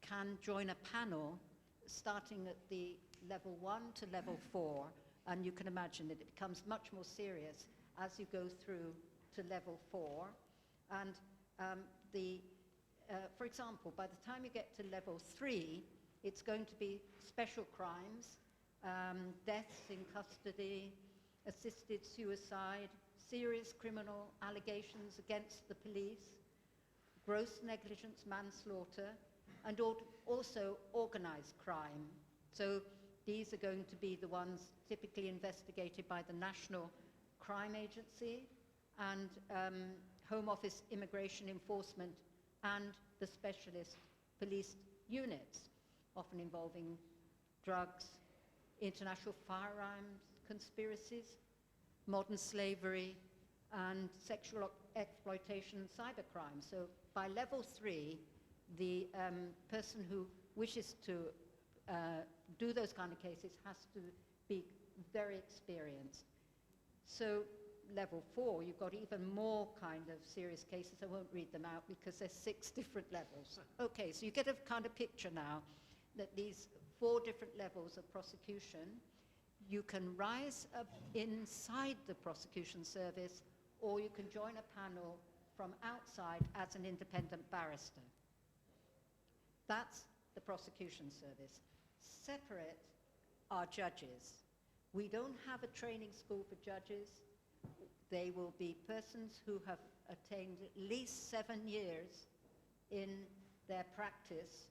can join a panel starting at the level 1 to level 4, and you can imagine that it becomes much more serious as you go through to level 4. And for example, by the time you get to level 3, it's going to be special crimes, deaths in custody, assisted suicide, serious criminal allegations against the police, gross negligence, manslaughter, and also organized crime. So these are going to be the ones typically investigated by the National Crime Agency and Home Office Immigration Enforcement and the specialist police units, often involving drugs, international firearms conspiracies, modern slavery, and sexual exploitation and cybercrime. So by level 3, the person who wishes to do those kind of cases has to be very experienced. So level 4, you've got even more kind of serious cases. I won't read them out because there's 6 different levels. Okay, so you get a kind of picture now that these 4 different levels of prosecution, you can rise up inside the prosecution service, or you can join a panel from outside as an independent barrister. That's the prosecution service. Separate are judges. We don't have a training school for judges. They will be persons who have attained at least 7 years in their practice,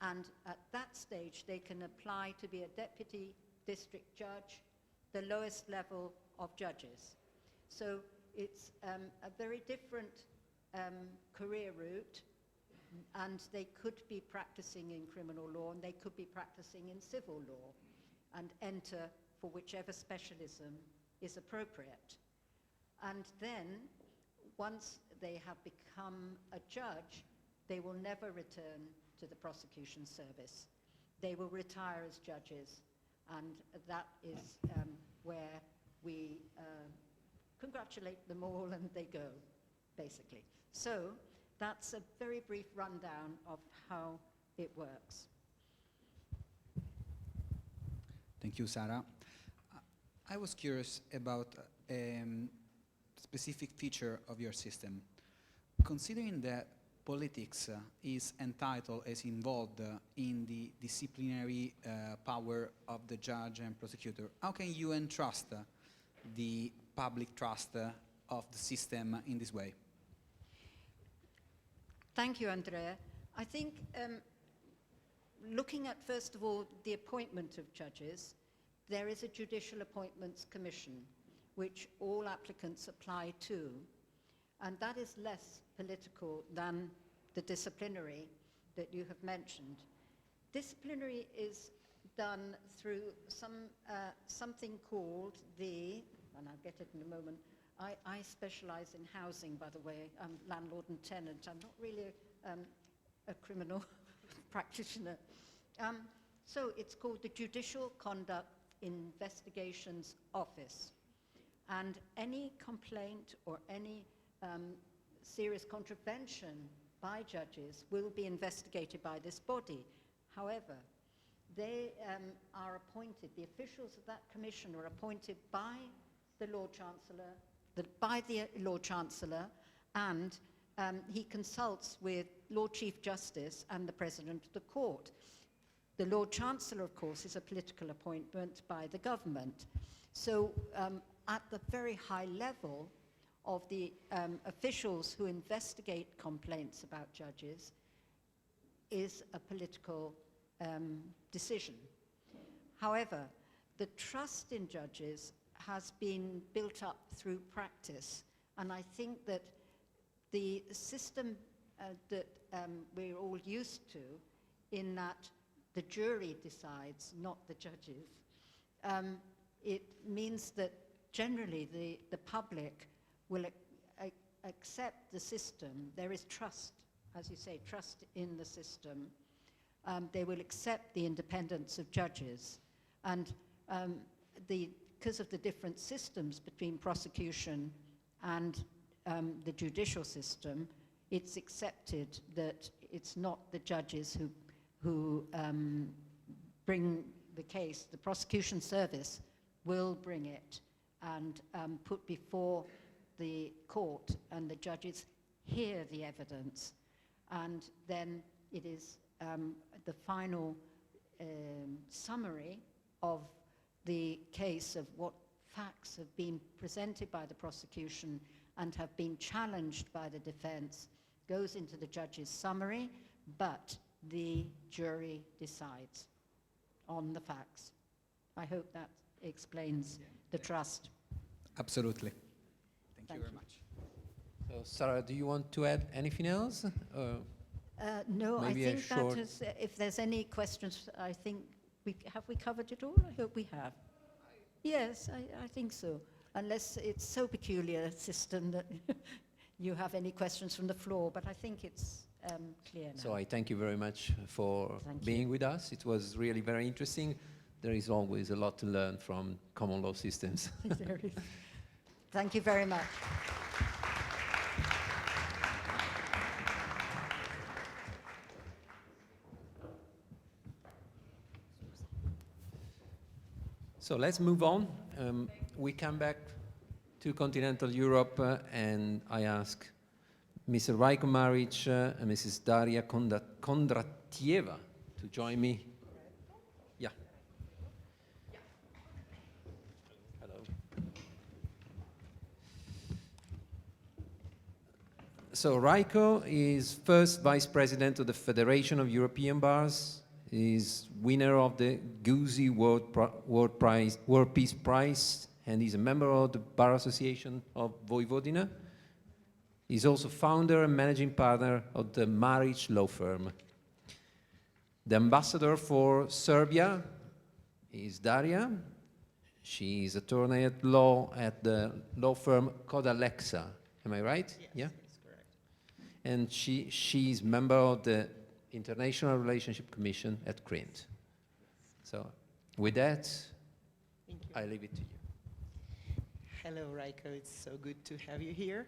and at that stage they can apply to be a deputy district judge, the lowest level of judges. So it's a very different career route, and they could be practicing in criminal law, and they could be practicing in civil law, and enter for whichever specialism is appropriate. And then, once they have become a judge, they will never return to the prosecution service. They will retire as judges, and that is where we congratulate them all and they go, basically. So that's a very brief rundown of how it works. Thank you, Sarah. I was curious about specific feature of your system. Considering that politics is entitled as involved in the disciplinary power of the judge and prosecutor, how can you entrust the public trust of the system in this way? Thank you, Andrea. I think looking at, first of all, the appointment of judges, there is a Judicial Appointments Commission, which all applicants apply to, and that is less political than the disciplinary that you have mentioned. Disciplinary is done through something called the, and I'll get it in a moment, I specialize in housing, by the way. I'm landlord and tenant. I'm not really a criminal practitioner. So it's called the Judicial Conduct Investigations Office. And any complaint or any serious contravention by judges will be investigated by this body. However, they are appointed, the officials of that commission are appointed by the Lord Chancellor, and he consults with Lord Chief Justice and the President of the Court. The Lord Chancellor, of course, is a political appointment by the government. So at the very high level of the officials who investigate complaints about judges is a political decision. However, the trust in judges has been built up through practice, and I think that the system that we're all used to, in that the jury decides, not the judges, it means that generally the public will accept the system. There is trust, as you say, trust in the system. They will accept the independence of judges. And because of the different systems between prosecution and the judicial system, it's accepted that it's not the judges who bring the case. The prosecution service will bring it and put before the court, and the judges hear the evidence. And then it is the final summary of the case of what facts have been presented by the prosecution and have been challenged by the defense goes into the judge's summary, but the jury decides on the facts. I hope that explains the trust. Absolutely. Thank you very much. So, Sarah, do you want to add anything else? No, I maybe a think short- that is, if there's any questions, I think have we covered it all? I hope we have. Yes, I think so. Unless it's so peculiar a system that you have any questions from the floor, but I think it's clear now. So I thank you very much for Thank being with us. It was really very interesting. There is always a lot to learn from common law systems. There is. Thank you very much. So let's move on. We come back to continental Europe, and I ask Mr. Rajko Maric and Mrs. Daria Kondratieva to join me. Yeah. Hello. So Rajko is first Vice President of the Federation of European Bars. He's winner of the Guzi World Peace Prize, and he's a member of the Bar Association of Vojvodina. He's also founder and managing partner of the Maric law firm. The ambassador for Serbia is Daria. She is attorney at law at the law firm Kod Alexa. Am I right? Yes, yeah? that's correct. And she's member of the International Relationship Commission at Crint. So with that, I leave it to you. Hello, Rajko. It's so good to have you here.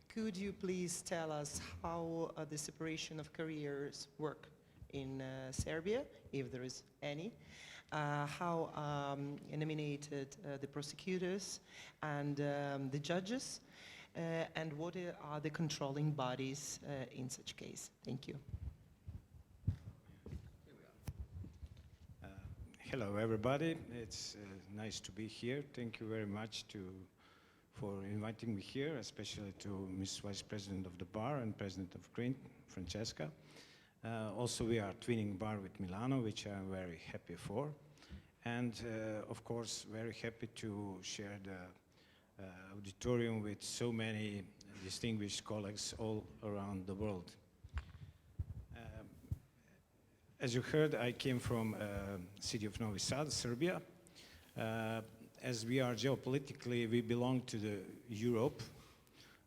Could you please tell us how the separation of careers work in Serbia, if there is any? How nominated the prosecutors and the judges? And what are the controlling bodies in such case? Thank you. Hello, everybody. It's nice to be here. Thank you very much for inviting me here, especially to Ms. Vice President of the Bar and President of Crint, Francesca. Also, we are twinning bar with Milano, which I'm very happy for. And, of course, very happy to share the auditorium with so many distinguished colleagues all around the world. As you heard, I came from city of Novi Sad, Serbia. As we are geopolitically, we belong to the Europe,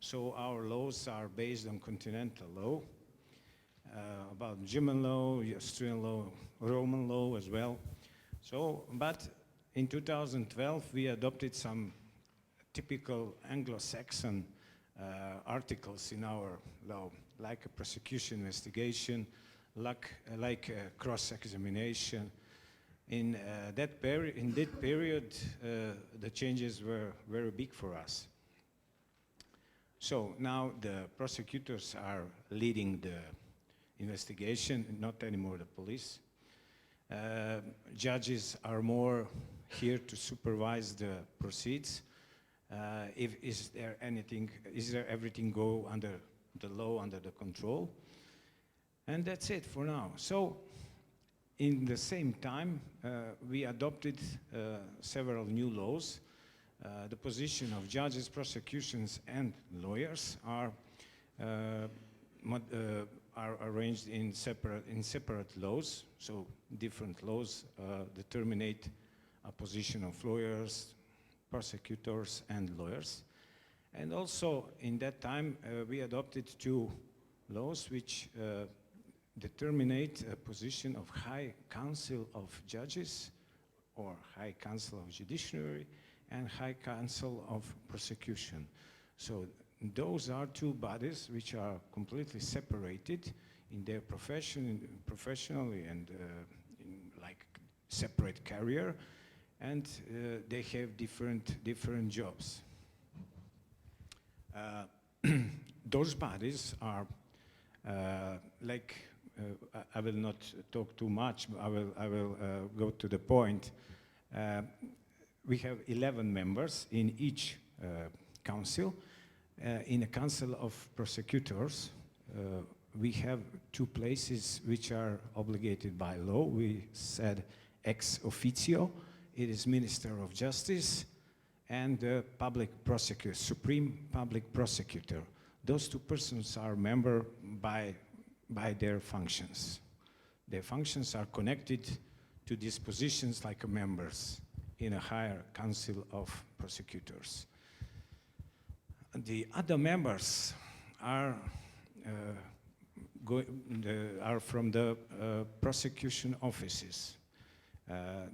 so our laws are based on continental law, about German law, Austrian law, Roman law as well. So, but in 2012, we adopted some typical Anglo-Saxon articles in our law, like a prosecution investigation, like cross-examination. In that period, the changes were very big for us. So now the prosecutors are leading the investigation, not anymore the police. Judges are more here to supervise the proceeds. Is there everything go under the law, under the control? And that's it for now. So, in the same time, we adopted several new laws. The position of judges, prosecutions, and lawyers are arranged in separate laws. So different laws determine a position of lawyers, prosecutors, and lawyers. And also, in that time, we adopted two laws which determine a position of High Council of Judges, or High Council of Judiciary, and High Council of Prosecution. So those are two bodies which are completely separated in their professionally and in like separate career, and they have different jobs. Those bodies are I will not talk too much, but I will go to the point. We have 11 members in each council. In a council of prosecutors, we have two places which are obligated by law. We said ex officio, it is Minister of Justice, and the public prosecutor, Supreme Public Prosecutor. Those two persons are member by their functions. Their functions are connected to these positions like members in a higher council of prosecutors. The other members are from the prosecution offices.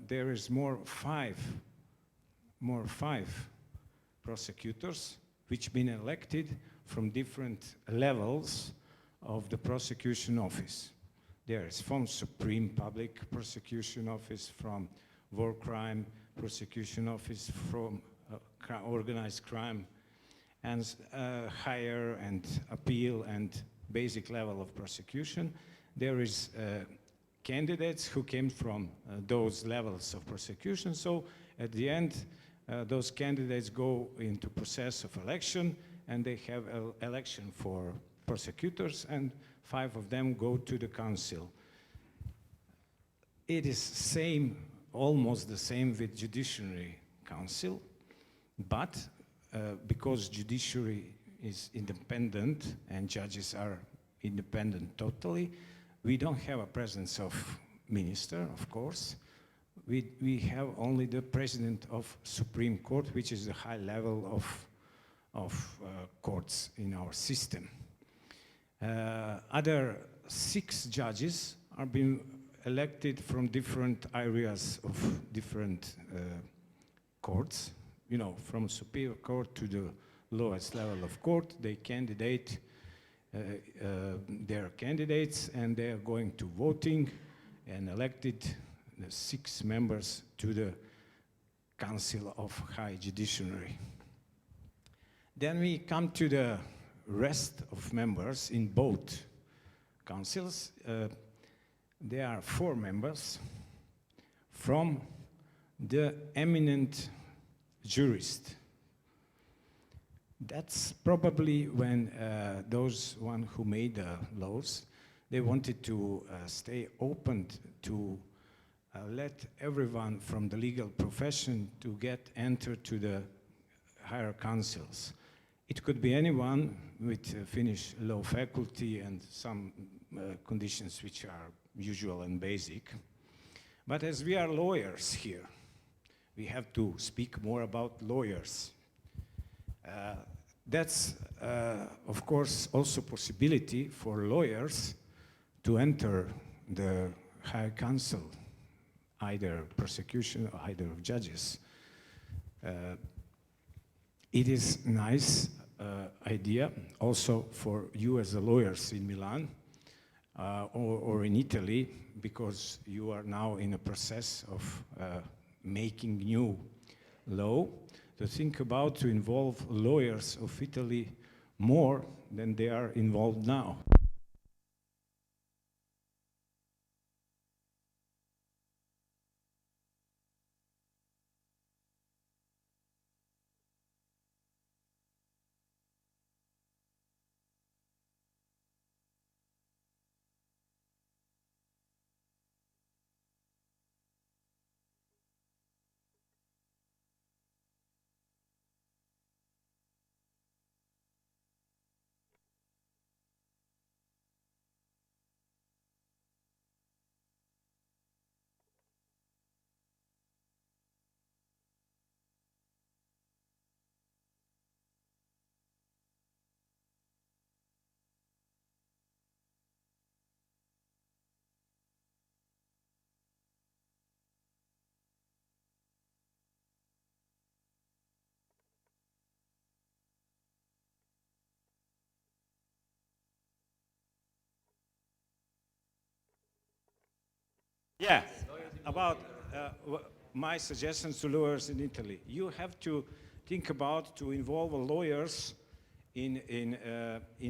There is five prosecutors which been elected from different levels of the prosecution office. There is from Supreme Public Prosecution Office, from War Crime Prosecution Office, from Organized Crime, and higher and appeal and basic level of prosecution. There is candidates who came from those levels of prosecution. So at the end, those candidates go into process of election, and they have an election for prosecutors, and 5 of them go to the council. It is almost the same with Judiciary Council, but because judiciary is independent and judges are independent totally, we don't have a presence of minister, of course. We have only the president of Supreme Court, which is the high level of courts in our system. Other 6 judges are being elected from different areas of different courts. You know, from Superior Court to the lowest level of court, they candidate their candidates, and they are going to voting and elected the 6 members to the Council of High Judiciary. Then we come to the rest of members in both councils. There are 4 members from the eminent jurist. That's probably when those one who made the laws, they wanted to stay open to let everyone from the legal profession to enter to the higher councils. It could be anyone with Finnish law faculty and some conditions which are usual and basic. But as we are lawyers here, we have to speak more about lawyers. That's, of course, also possibility for lawyers to enter the High Council, either prosecution or either of judges. It is nice idea also for you as the lawyers in Milan or in Italy, because you are now in a process of making new law, to think about to involve lawyers of Italy more than they are involved now. Yeah, about my suggestions to lawyers in Italy. You have to think about to involve lawyers in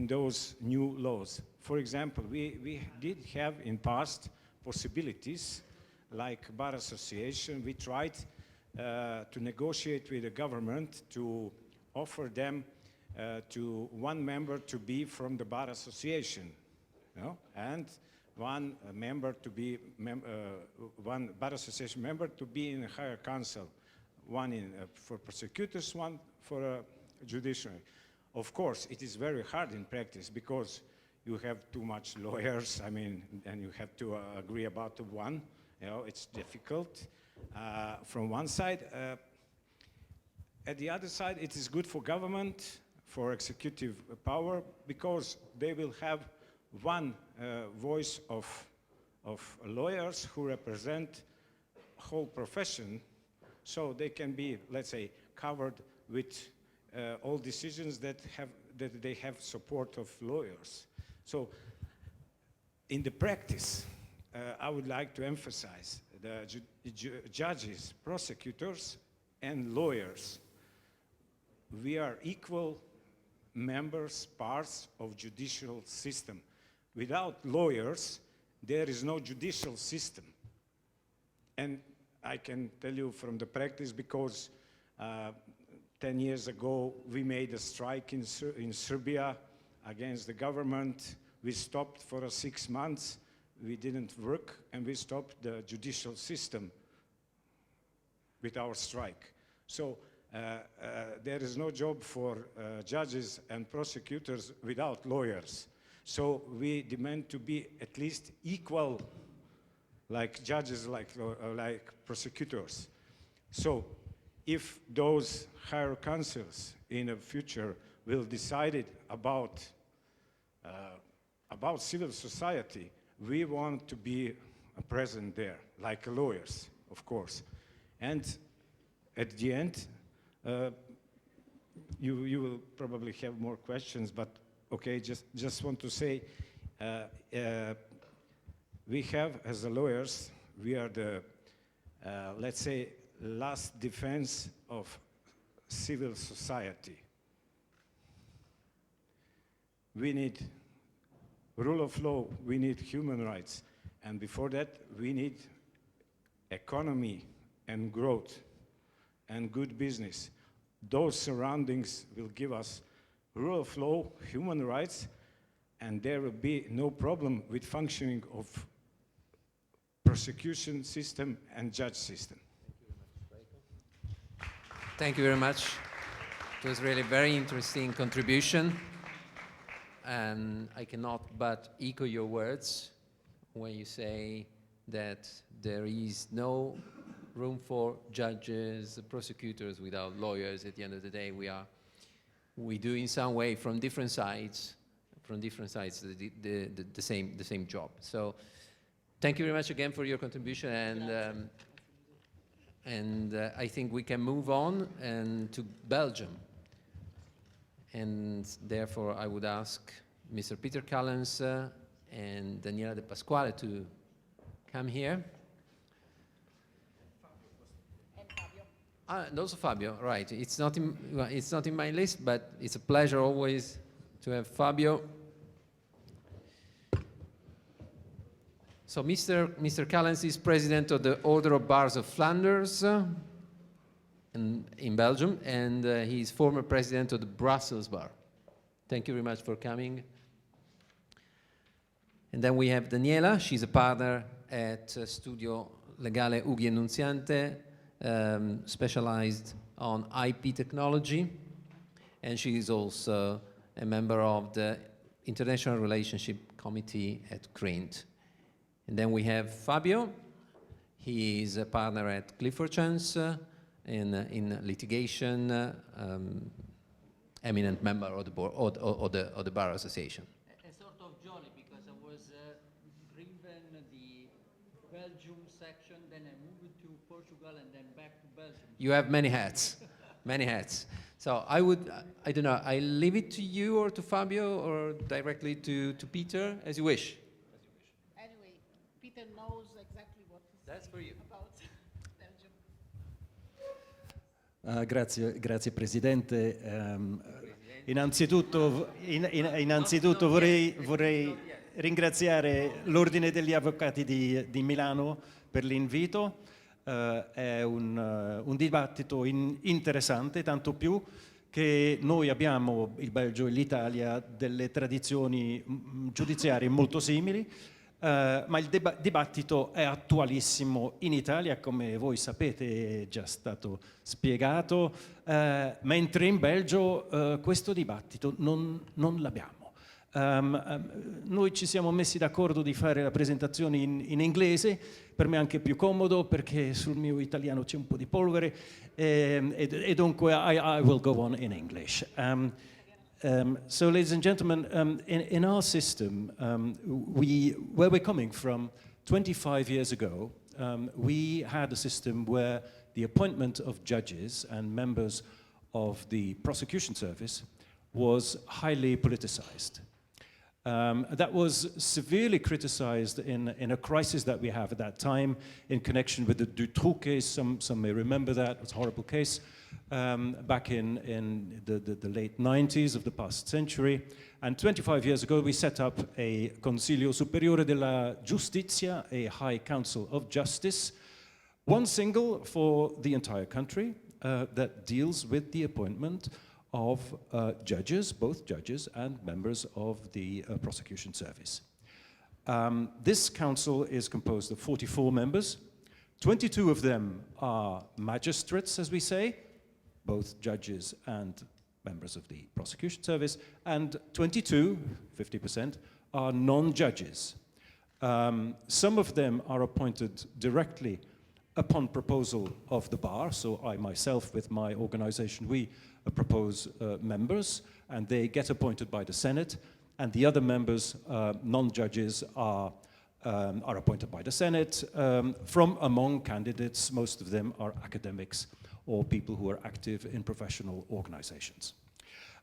those new laws. For example, we did have in past possibilities like bar association. We tried to negotiate with the government to offer them to one member to be from the bar association, you know, and one member to be one bar association member to be in a higher council, one for prosecutors, one for judiciary. Of course, it is very hard in practice because you have too much lawyers. I mean, and you have to agree about one. You know, it's difficult from one side. At the other side, it is good for government, for executive power, because they will have one voice of lawyers who represent whole profession, so they can be, let's say, covered with all decisions that they have support of lawyers. So, in the practice, I would like to emphasize the judges, prosecutors, and lawyers. We are equal members, parts of judicial system. Without lawyers, there is no judicial system. And I can tell you from the practice, because 10 years ago, we made a strike in Serbia against the government. We stopped for 6 months. We didn't work, and we stopped the judicial system with our strike. So there is no job for judges and prosecutors without lawyers. So we demand to be at least equal, like judges, like prosecutors. So if those higher councils in the future will decide about civil society, we want to be present there, like lawyers, of course. And at the end, you will probably have more questions, but okay, just want to say, we have, as the lawyers, we are the, let's say, last defense of civil society. We need rule of law, we need human rights, and before that, we need economy and growth and good business. Those surroundings will give us rule of law, human rights, and there will be no problem with functioning of prosecution system and judge system. Thank you very much. It was really a very interesting contribution. And I cannot but echo your words when you say that there is no room for judges, prosecutors without lawyers. At the end of the day, we do in some way from different sides the same job. So thank you very much again for your contribution, and I think we can move on to Belgium. And therefore, I would ask Mr. Peter Callens and Daniela De Pasquale to come here. And also Fabio, right. It's not in my list, but it's a pleasure always to have Fabio. So Mr. Callens is president of the Order of Bars of Flanders in Belgium, and he's former president of the Brussels Bar. Thank you very much for coming. And then we have Daniela. She's a partner at Studio Legale Ughi Annunziante, specialized on IP technology, and she is also a member of the International Relationship Committee at Crint. And then we have Fabio. He is a partner at Clifford Chance in litigation, eminent member of the board or the Bar Association. A sort of jolly, because I was driven the Belgium section, then I moved to Portugal and then back to Belgium. You have many hats, many hats. So I don't know, I leave it to you or to Fabio or directly to Peter, as you wish. Anyway, Peter knows exactly what That's for you. Grazie Presidente. Innanzitutto vorrei ringraziare l'Ordine degli Avvocati di Milano per l'invito. È un dibattito interessante, tanto più che noi abbiamo, il Belgio e l'Italia, delle tradizioni giudiziarie molto simili, ma il dibattito è attualissimo in Italia, come voi sapete, è già stato spiegato, mentre in Belgio questo dibattito non l'abbiamo. Noi ci siamo messi d'accordo di fare la presentazione in inglese, per me è anche più comodo perché sul mio italiano c'è un po' di polvere e dunque I will go on in English. So, ladies and gentlemen, in our system, where we're coming from, 25 years ago, we had a system where the appointment of judges and members of the prosecution service was highly politicized. That was severely criticized in a crisis that we have at that time in connection with the Dutroux case. Some may remember that. It was a horrible case back in the late 90s of the past century. And 25 years ago, we set up a Consiglio Superiore della Giustizia, a High Council of Justice, one single for the entire country that deals with the appointment of judges, both judges and members of the prosecution service. This council is composed of 44 members. 22 of them are magistrates, as we say, both judges and members of the prosecution service, and 22, 50%, are non-judges. Some of them are appointed directly upon proposal of the bar, so I myself, with my organization, we propose members, and they get appointed by the Senate, and the other members, non-judges, are appointed by the Senate from among candidates. Most of them are academics or people who are active in professional organizations.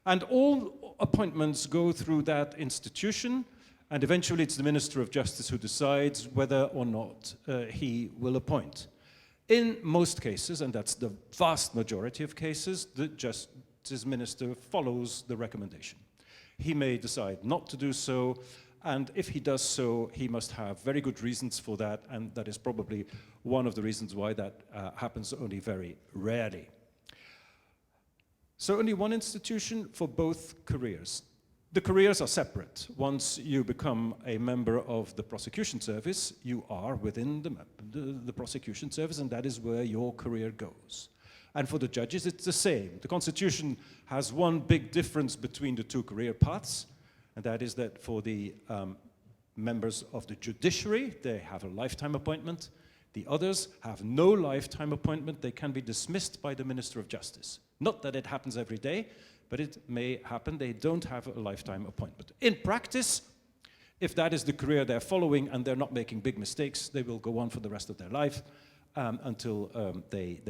And all appointments go through that institution, and eventually it's the Minister of Justice who decides whether or not he will appoint. In most cases, and that's the vast majority of cases, the Justice Minister follows the recommendation. He may decide not to do so, and if he does so, he must have very good reasons for that, and that is probably one of the reasons why that happens only very rarely. So only one institution for both careers. The careers are separate. Once you become a member of the prosecution service, you are within the prosecution service, and that is where your career goes. And for the judges, it's the same. The Constitution has one big difference between the two career paths, and that is that for the members of the judiciary, they have a lifetime appointment. The others have no lifetime appointment. They can be dismissed by the Minister of Justice. Not that it happens every day, but it may happen. They don't have a lifetime appointment. In practice, if that is the career they're following and they're not making big mistakes, they will go on for the rest of their life until they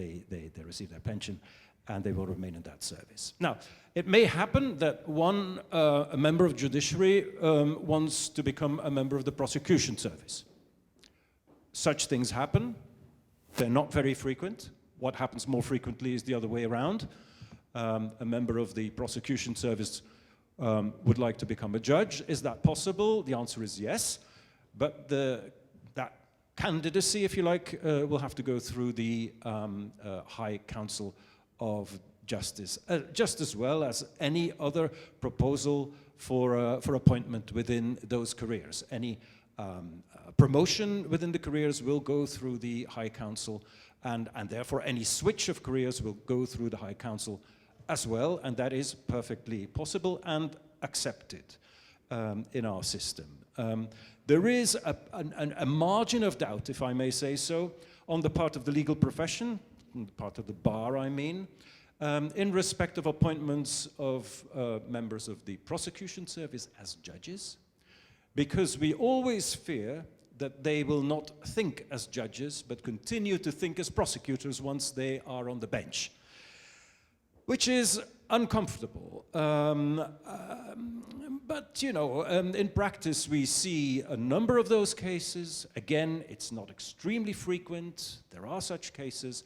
receive their pension, and they will remain in that service. Now, it may happen that a member of judiciary wants to become a member of the prosecution service. Such things happen. They're not very frequent. What happens more frequently is the other way around. A member of the prosecution service would like to become a judge. Is that possible? The answer is yes. But that candidacy, if you like, will have to go through the High Council of Justice, just as well as any other proposal for appointment within those careers. Any promotion within the careers will go through the High Council, and therefore any switch of careers will go through the High Council as well, and that is perfectly possible and accepted in our system. There is a margin of doubt, if I may say so, on the part of the legal profession, on the part of the bar, I mean, in respect of appointments of members of the prosecution service as judges, because we always fear that they will not think as judges, but continue to think as prosecutors once they are on the bench, which is uncomfortable. But, you know, in practice, we see a number of those cases. Again, it's not extremely frequent. There are such cases.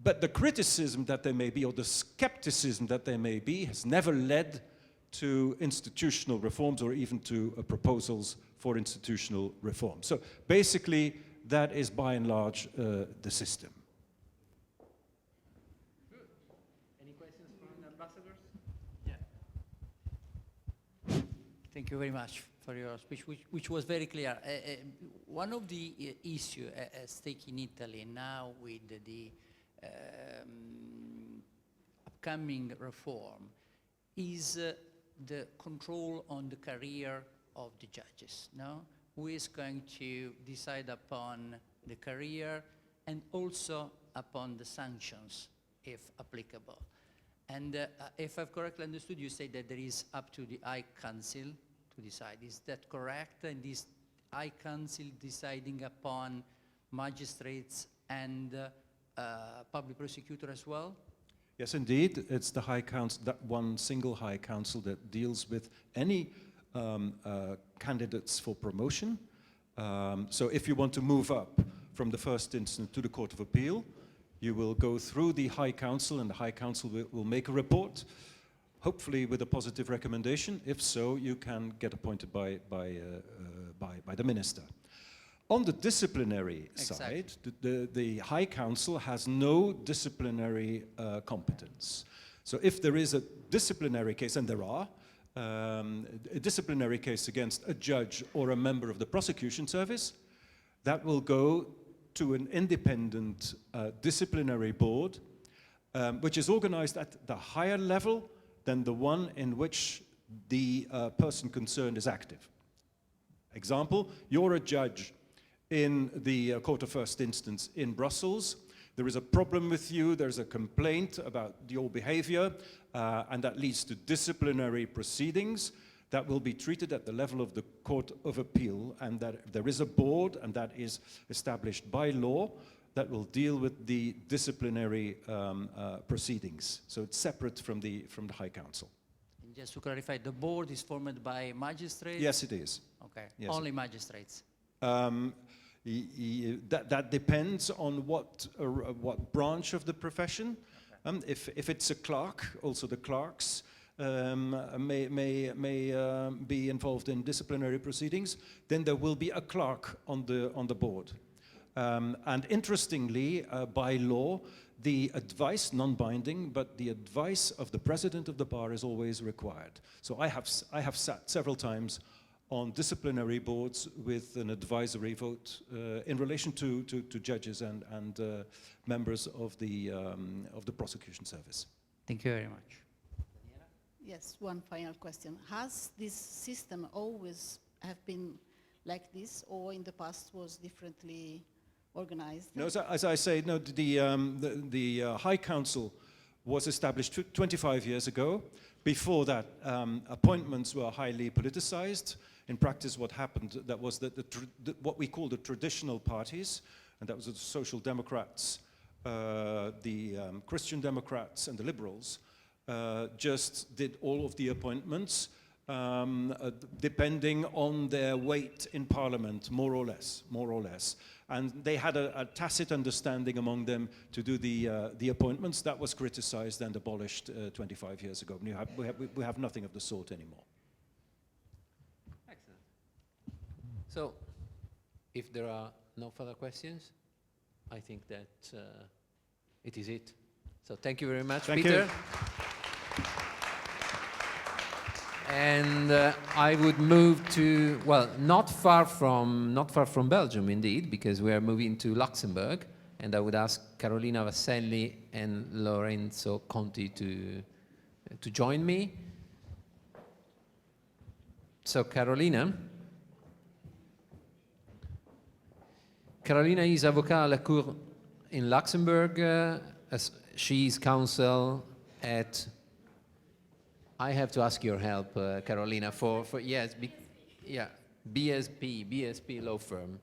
But the criticism that there may be, or the skepticism that there may be, has never led to institutional reforms or even to proposals for institutional reform. So basically, that is by and large the system. Good. Any questions from the ambassadors? Thank you very much for your speech, which was very clear. One of the issues at stake in Italy now with the upcoming reform is the control on the career of the judges, no? Who is going to decide upon the career and also upon the sanctions, if applicable? And if I've correctly understood, you say that there is up to the High Council to decide. Is that correct? And is High Council deciding upon magistrates and public prosecutor as well? Yes, indeed. It's the High Council, that one single High Council that deals with any candidates for promotion. So if you want to move up from the first instance to the Court of Appeal, you will go through the High Council, and the High Council will make a report, hopefully with a positive recommendation. If so, you can get appointed by the minister. On the disciplinary side, the High Council has no disciplinary competence. So if there is a disciplinary case, and there are, a disciplinary case against a judge or a member of the prosecution service, that will go to an independent disciplinary board, which is organized at the higher level than the one in which the person concerned is active. Example, you're a judge in the Court of First Instance in Brussels. There is a problem with you, there's a complaint about your behavior, and that leads to disciplinary proceedings that will be treated at the level of the Court of Appeal, and that there is a board, and that is established by law, that will deal with the disciplinary proceedings. So it's separate from the High Council. And just to clarify, the board is formed by magistrates? Yes, it is. Okay, yes. Only magistrates? That depends on what branch of the profession. Okay. If it's a clerk, also the clerks may be involved in disciplinary proceedings. Then there will be a clerk on the board. And interestingly, by law, the advice, non-binding, but the advice of the president of the bar is always required. So I have sat several times on disciplinary boards with an advisory vote in relation to judges and members of the prosecution service. Thank you very much. Yes, one final question. Has this system always have been like this, or in the past was differently organized? No, as I say, no, the High Council was established 25 years ago. Before that, appointments were highly politicized. In practice, what happened, that was that what we call the traditional parties, and that was the Social Democrats, the Christian Democrats, and the Liberals, just did all of the appointments depending on their weight in Parliament, more or less. And they had a tacit understanding among them to do the appointments. That was criticized and abolished 25 years ago. We have nothing of the sort anymore. Excellent. So, if there are no further questions, I think that it is it. So thank you very much, Thank Peter. you. And I would move to, well, not far from Belgium, indeed, because we are moving to Luxembourg, and I would ask Carolina Vasselli and Lorenzo Conti to join me. So Carolina is avocat à la Cour in Luxembourg. She is counsel at, I have to ask your help, Carolina, for yes, BSP law firm.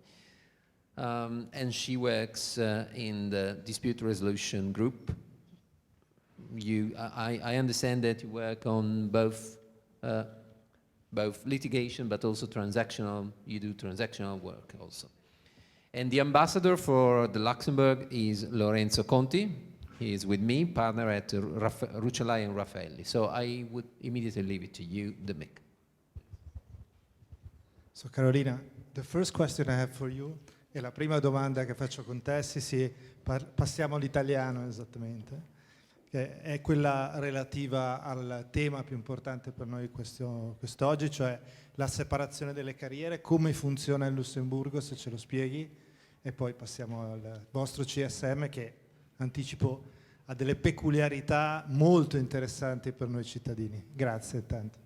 And she works in the dispute resolution group. I understand that you work on both both litigation but also transactional. You do transactional work also. And the ambassador for the Luxembourg is Lorenzo Conti. He is with me, partner at Rucellai and Raffaelli. So I would immediately leave it to you, the mic. So Carolina, the first question I have for you, e la prima domanda che faccio con te, sì, passiamo all'italiano esattamente, che è quella relativa al tema più importante per noi quest'oggi, cioè la separazione delle carriere, come funziona in Lussemburgo, se ce lo spieghi, e poi passiamo al vostro CSM che, anticipo, ha delle peculiarità molto interessanti per noi cittadini. Grazie tanto.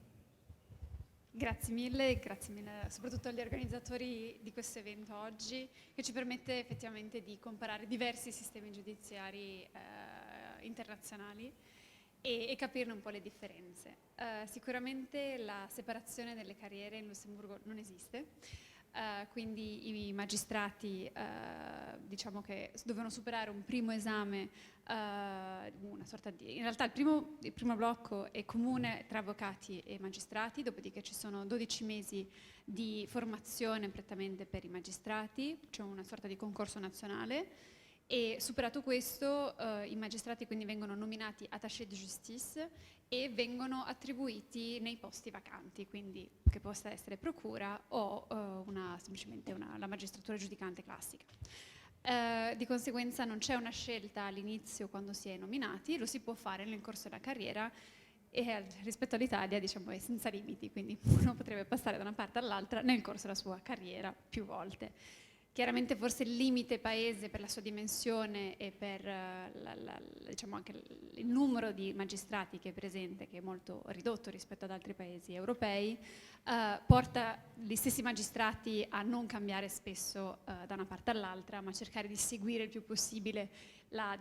Grazie mille soprattutto agli organizzatori di questo evento oggi, che ci permette effettivamente di comparare diversi sistemi giudiziari internazionali e capirne un po' le differenze. Sicuramente la separazione delle carriere in Lussemburgo non esiste. Quindi i magistrati diciamo che dovevano superare un primo esame, una sorta di, in realtà il primo blocco è comune tra avvocati e magistrati, dopodiché ci sono 12 mesi di formazione prettamente per i magistrati, c'è una sorta di concorso nazionale e superato questo i magistrati quindi vengono nominati attaché de justice e vengono attribuiti nei posti vacanti, quindi che possa essere procura o semplicemente la magistratura giudicante classica. Di conseguenza non c'è una scelta all'inizio quando si è nominati, lo si può fare nel corso della carriera e rispetto all'Italia diciamo è senza limiti, quindi uno potrebbe passare da una parte all'altra nel corso della sua carriera più volte. Chiaramente forse il limite paese per la sua dimensione e per diciamo anche il numero di magistrati che è presente, che è molto ridotto rispetto ad altri paesi europei, porta gli stessi magistrati a non cambiare spesso da una parte all'altra, ma cercare di seguire il più possibile la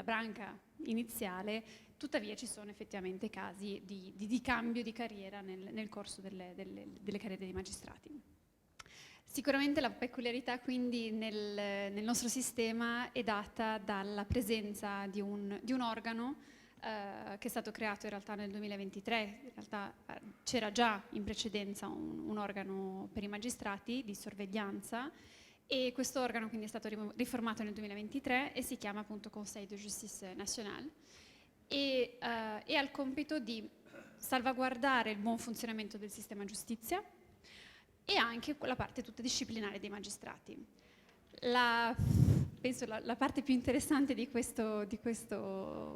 branca iniziale. Tuttavia ci sono effettivamente casi di cambio di carriera nel corso delle carriere dei magistrati. Sicuramente la peculiarità quindi nel nostro sistema è data dalla presenza di un organo che è stato creato in realtà nel 2023, in realtà c'era già in precedenza un organo per i magistrati di sorveglianza e questo organo quindi è stato riformato nel 2023 e si chiama appunto Conseil de Justice Nationale e ha il compito di salvaguardare il buon funzionamento del sistema giustizia e anche la parte tutta disciplinare dei magistrati. Penso la parte più interessante di questo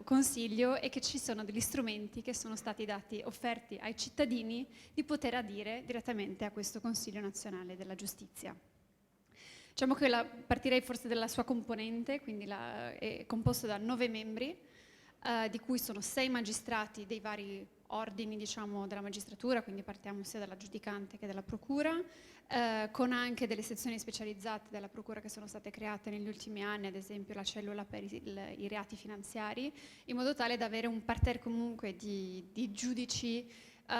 consiglio è che ci sono degli strumenti che sono stati offerti ai cittadini di poter adire direttamente a questo Consiglio nazionale della giustizia. Diciamo che partirei forse dalla sua componente, quindi è composto da 9 membri, di cui sono 6 magistrati dei vari ordini diciamo, della magistratura, quindi partiamo sia dalla giudicante che dalla procura, con anche delle sezioni specializzate della procura che sono state create negli ultimi anni, ad esempio la cellula per i reati finanziari, in modo tale da avere un parterre comunque di giudici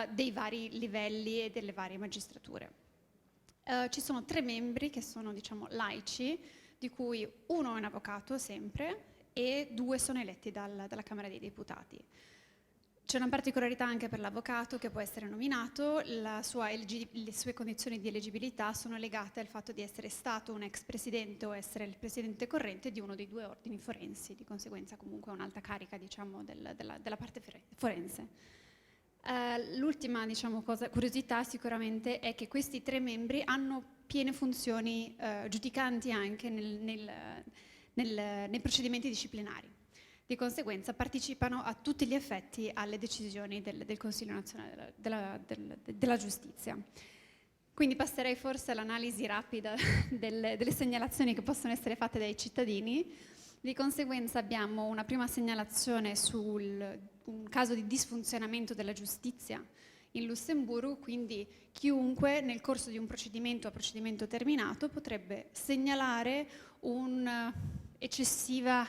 dei vari livelli e delle varie magistrature. Ci sono 3 membri che sono diciamo, laici, di cui uno è un avvocato sempre e 2 sono eletti dalla Camera dei Deputati. C'è una particolarità anche per l'avvocato che può essere nominato, le sue condizioni di eleggibilità sono legate al fatto di essere stato un ex presidente o essere il presidente corrente di uno dei 2 ordini forensi, di conseguenza comunque un'alta carica diciamo, della parte forense. L'ultima diciamo, curiosità sicuramente è che questi 3 membri hanno piene funzioni giudicanti anche nei procedimenti disciplinari. Di conseguenza partecipano a tutti gli effetti alle decisioni del Consiglio nazionale della giustizia. Quindi passerei forse all'analisi rapida delle segnalazioni che possono essere fatte dai cittadini. Di conseguenza abbiamo una prima segnalazione su un caso di disfunzionamento della giustizia in Lussemburgo, quindi chiunque nel corso di un procedimento a procedimento terminato potrebbe segnalare un'eccessiva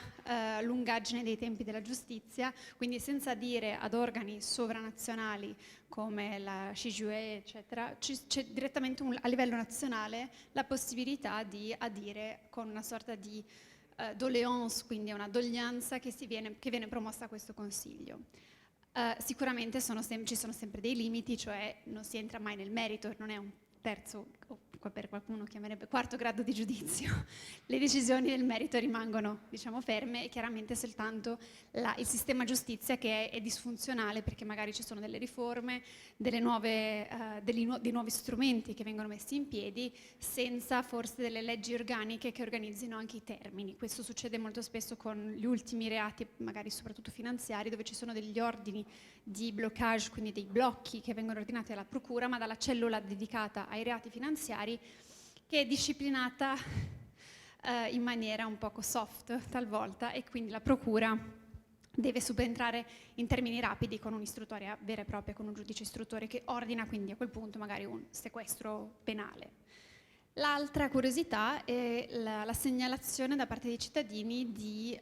lungaggine dei tempi della giustizia, quindi senza dire ad organi sovranazionali come la CJUE, eccetera, c'è direttamente a livello nazionale la possibilità di adire con una sorta di doléance, quindi una doglianza che viene promossa a questo Consiglio. Sicuramente ci sono sempre dei limiti, cioè non si entra mai nel merito, non è un terzo, o per qualcuno chiamerebbe quarto grado di giudizio. Le decisioni del merito rimangono, diciamo, ferme, e chiaramente soltanto il sistema giustizia che è disfunzionale, perché magari ci sono delle riforme, dei nuovi strumenti che vengono messi in piedi senza forse delle leggi organiche che organizzino anche i termini. Questo succede molto spesso con gli ultimi reati, magari soprattutto finanziari, dove ci sono degli ordini di bloccage, quindi dei blocchi che vengono ordinati dalla procura, ma dalla cellula dedicata ai reati finanziari, che è disciplinata in maniera un poco soft talvolta, e quindi la procura deve subentrare in termini rapidi con un'istruttoria vera e propria, con un giudice istruttore che ordina quindi a quel punto magari un sequestro penale. L'altra curiosità è la segnalazione da parte dei cittadini di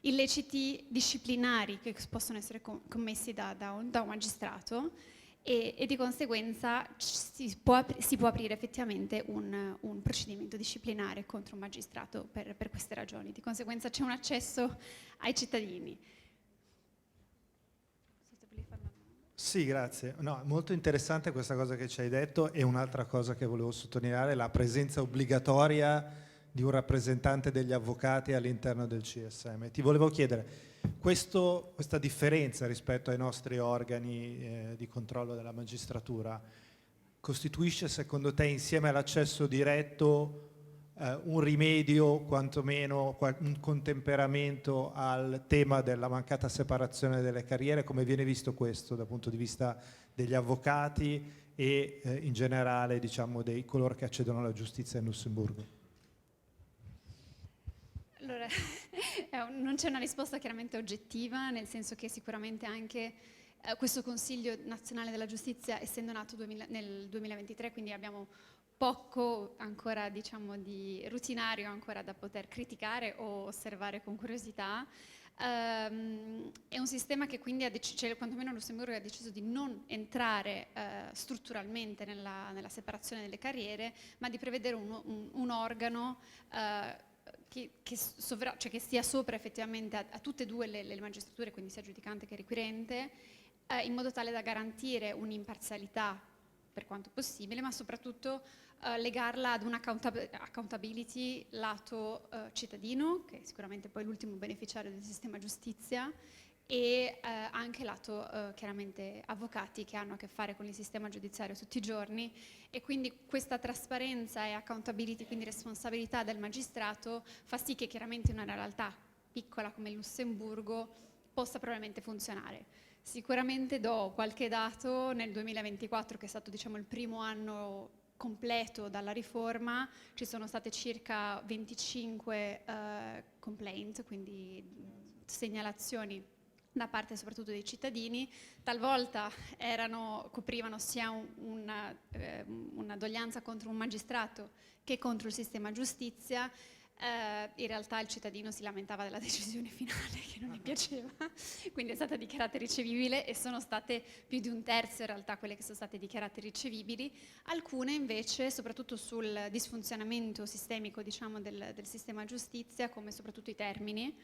illeciti disciplinari che possono essere commessi da un magistrato, e di conseguenza si può aprire effettivamente un procedimento disciplinare contro un magistrato per queste ragioni. Di conseguenza c'è un accesso ai cittadini. Sì, grazie. No, molto interessante questa cosa che ci hai detto, e un'altra cosa che volevo sottolineare è la presenza obbligatoria di un rappresentante degli avvocati all'interno del CSM. Ti volevo chiedere, questa differenza rispetto ai nostri organi di controllo della magistratura costituisce secondo te, insieme all'accesso diretto, un rimedio, quantomeno un contemperamento al tema della mancata separazione delle carriere? Come viene visto questo dal punto di vista degli avvocati e in generale, diciamo, dei coloro che accedono alla giustizia in Lussemburgo? Allora, non c'è una risposta chiaramente oggettiva, nel senso che sicuramente anche questo Consiglio nazionale della giustizia, essendo nato nel 2023, quindi abbiamo poco ancora, diciamo, di rutinario ancora da poter criticare o osservare con curiosità. È un sistema che quindi quantomeno Lussemburgo ha deciso di non entrare strutturalmente nella separazione delle carriere, ma di prevedere un organo che stia sopra effettivamente a tutte e due le magistrature, quindi sia giudicante che requirente, in modo tale da garantire un'imparzialità per quanto possibile, ma soprattutto legarla ad una accountability lato cittadino, che è sicuramente poi l'ultimo beneficiario del sistema giustizia, e anche lato chiaramente avvocati che hanno a che fare con il sistema giudiziario tutti i giorni, e quindi questa trasparenza e accountability, quindi responsabilità del magistrato, fa sì che chiaramente in una realtà piccola come il Lussemburgo possa probabilmente funzionare. Sicuramente do qualche dato: nel 2024, che è stato, diciamo, il primo anno completo dalla riforma, ci sono state circa 25 complaint, quindi segnalazioni da parte soprattutto dei cittadini. Talvolta coprivano sia una doglianza contro un magistrato che contro il sistema giustizia. In realtà il cittadino si lamentava della decisione finale che non gli piaceva, quindi è stata dichiarata ricevibile, e sono state più di un terzo in realtà quelle che sono state dichiarate ricevibili. Alcune invece, soprattutto sul disfunzionamento sistemico, diciamo, del sistema giustizia, come soprattutto i termini,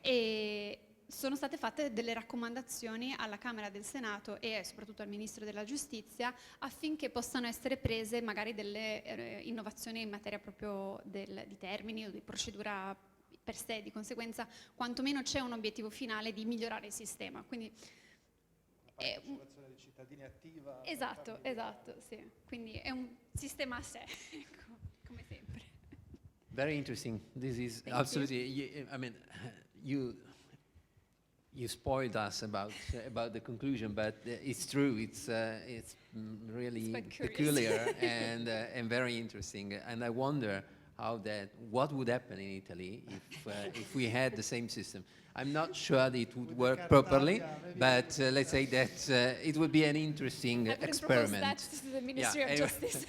e sono state fatte delle raccomandazioni alla Camera del Senato e soprattutto al Ministro della Giustizia, affinché possano essere prese magari delle innovazioni in materia proprio di termini o di procedura per sé. Di conseguenza quantomeno c'è un obiettivo finale di migliorare il sistema. Quindi è partecipazione dei cittadini attiva. Esatto, sì. Quindi è un sistema a sé, ecco, come sempre. Very interesting. This is absolutely, I mean, you spoiled us about the conclusion, but it's true. It's really peculiar and very interesting. And I wonder what would happen in Italy if we had the same system. I'm not sure that it would work properly, but let's say that it would be an interesting experiment. That to the Ministry of Justice.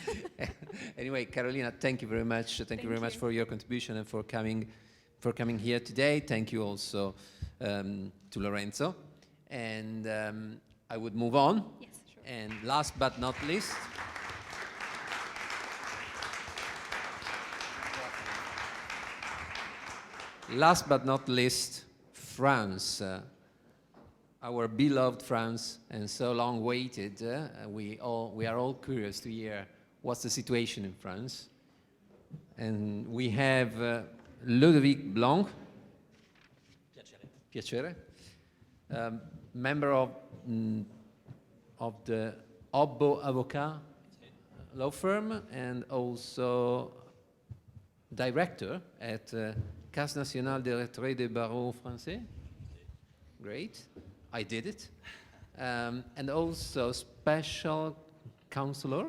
Anyway, Carolina, thank you very much. Thank you very much for your contribution and for coming here today. Thank you also to Lorenzo. And I would move on. Yes, sure. And last but not least, France. our beloved France and so long waited. We are all curious to hear what's the situation in France. And we have Ludovic Blanc, piacere, member of the Obbo Avocat law firm and also director at Caisse Nationale des Retraits des Barreaux Français. Great, I did it. And also special counselor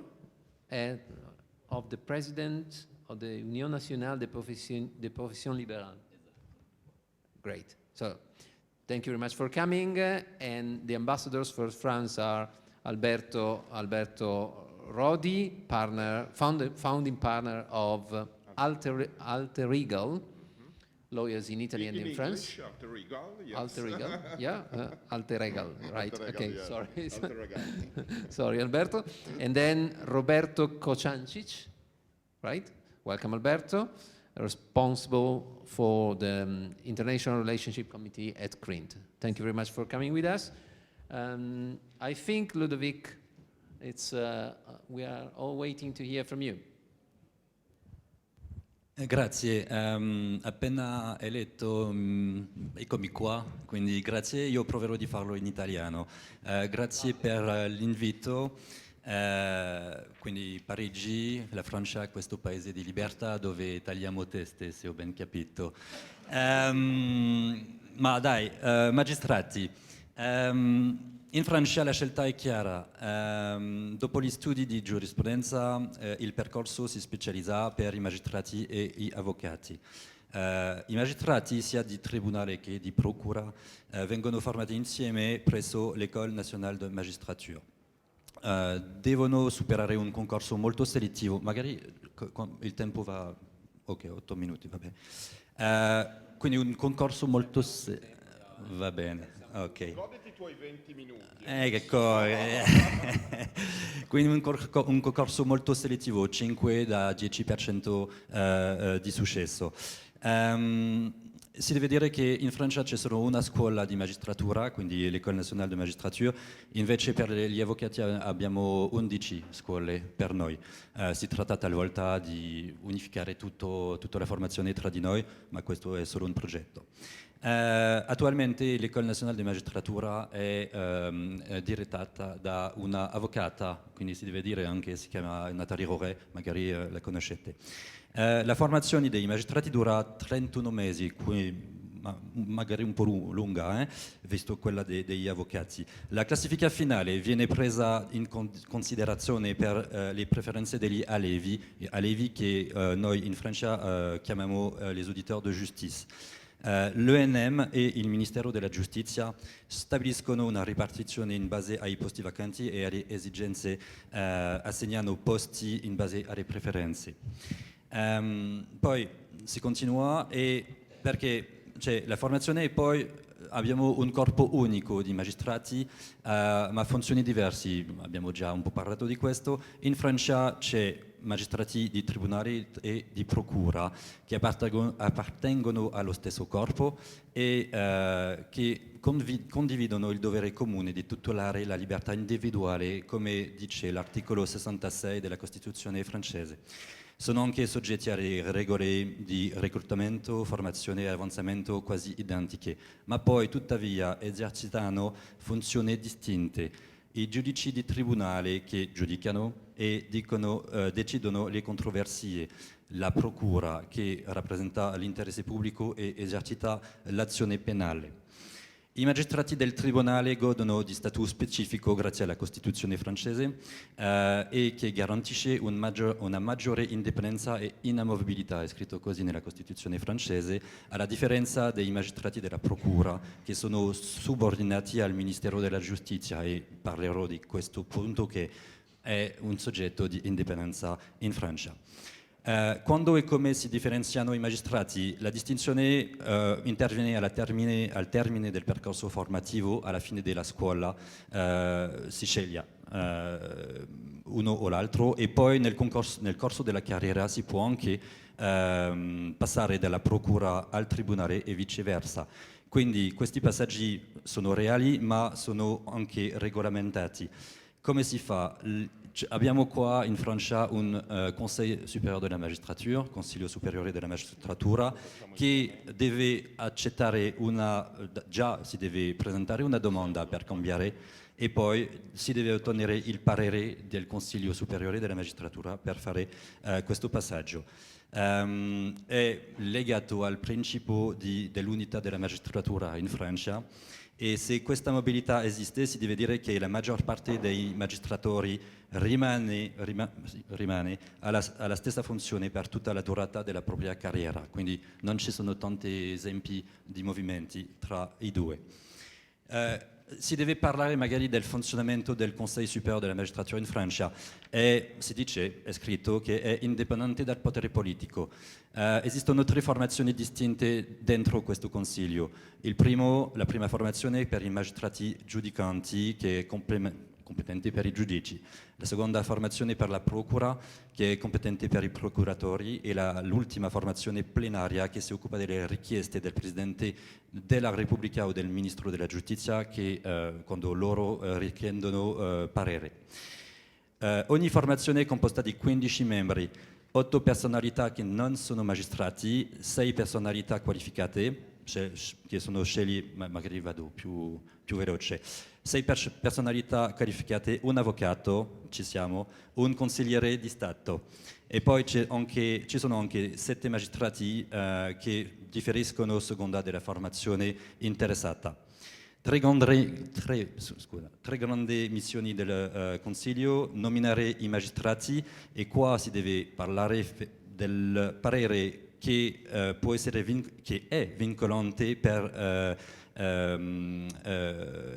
of the president of the Union Nationale des Professions Libérales. Great. So, thank you very much for coming. And the ambassadors for France are Alberto Rodi, founding partner of Alter Eagle, lawyers in Italy and in France. Alter Eagle, yes. Alter Eagle, yeah, Alter Eagle, right? Alter Eagle, Okay, yeah. sorry. Alter Eagle. Sorry, Alberto. And then Roberto Kocancic, right? Welcome, Alberto. Responsible for the International Relationship Committee at Crint. Thank you very much for coming with us. I think, Ludovic, we are all waiting to hear from you. Grazie, appena eletto, eccomi qua, quindi grazie, io proverò di farlo in italiano. Grazie per l'invito, quindi Parigi, la Francia, questo paese di libertà dove tagliamo teste, se ho ben capito. Ma dai, magistrati, in Francia la scelta è chiara. Dopo gli studi di giurisprudenza il percorso si specializza per i magistrati e gli avvocati. I magistrati sia di tribunale che di procura vengono formati insieme presso l'École nationale de magistrature. Devono superare un concorso molto selettivo, magari il tempo va, ok, 8 minuti, va bene. Quindi un concorso molto va bene, ok. Goditi i tuoi 20 minuti. Quindi un concorso molto selettivo, 5 da 10% di successo. Si deve dire che in Francia c'è solo una scuola di magistratura, quindi l'École nationale de magistrature, invece per gli avvocati abbiamo 11 scuole per noi. Si tratta talvolta di unificare tutta la formazione tra di noi, ma questo è solo un progetto. Attualmente l'École nationale de magistratura è direttata da una avvocata, quindi si deve dire anche, si chiama Nathalie Roret, magari la conoscete. La formazione dei magistrati dura 31 mesi, magari un po' lunga, visto quella degli avvocati. La classifica finale viene presa in considerazione per le preferenze degli allevi che noi in Francia chiamiamo les auditeurs de justice. L'ENM e il Ministero della Giustizia stabiliscono una ripartizione in base ai posti vacanti e alle esigenze, assegnano posti in base alle preferenze. Poi si continua perché c'è la formazione e poi abbiamo un corpo unico di magistrati, ma funzioni diverse. Abbiamo già un po' parlato di questo. In Francia c'è magistrati di tribunale e di procura che appartengono allo stesso corpo e che condividono il dovere comune di tutelare la libertà individuale, come dice l'articolo 66 della Costituzione francese. Sono anche soggetti alle regole di reclutamento, formazione e avanzamento quasi identiche, ma poi tuttavia esercitano funzioni distinte. I giudici di tribunale che giudicano e decidono le controversie, la procura che rappresenta l'interesse pubblico e esercita l'azione penale. I magistrati del tribunale godono di statuto specifico grazie alla Costituzione francese e che garantisce una maggiore indipendenza e inamovibilità, è scritto così nella Costituzione francese, alla differenza dei magistrati della procura che sono subordinati al Ministero della Giustizia, e parlerò di questo punto che è un soggetto di indipendenza in Francia. Quando e come si differenziano i magistrati? La distinzione interviene al termine del percorso formativo, alla fine della scuola si sceglie uno o l'altro, e poi nel corso della carriera si può anche passare dalla procura al tribunale e viceversa. Quindi questi passaggi sono reali, ma sono anche regolamentati. Come si fa? Abbiamo qua in Francia un Conseil supérieur de la magistrature, Consiglio superiore della magistratura, che deve accettare già si deve presentare una domanda per cambiare e poi si deve ottenere il parere del Consiglio superiore della magistratura per fare questo passaggio. È legato al principio dell'unità della magistratura in Francia e se questa mobilità esiste si deve dire che la maggior parte dei magistratori rimane alla stessa funzione per tutta la durata della propria carriera, quindi non ci sono tanti esempi di movimenti tra i due. Si deve parlare magari del funzionamento del Conseil supérieur della magistratura in Francia e si dice, è scritto, che è indipendente dal potere politico. Esistono 3 formazioni distinte dentro questo Consiglio. La prima formazione è per i magistrati giudicanti, che è competente per i giudici. La seconda formazione per la procura, che è competente per i procuratori, e l'ultima formazione plenaria che si occupa delle richieste del Presidente della Repubblica o del Ministro della Giustizia quando loro richiedono parere. Ogni formazione è composta di 15 membri, 8 personalità che non sono magistrati, 6 personalità qualificate, che sono scegli, magari vado più veloce, 6 personalità qualificate, un avvocato, ci siamo, un consigliere di Stato e poi ci sono anche 7 magistrati che differiscono a seconda della formazione interessata. 3 grandi missioni del Consiglio: nominare i magistrati, e qua si deve parlare del parere che è vincolante per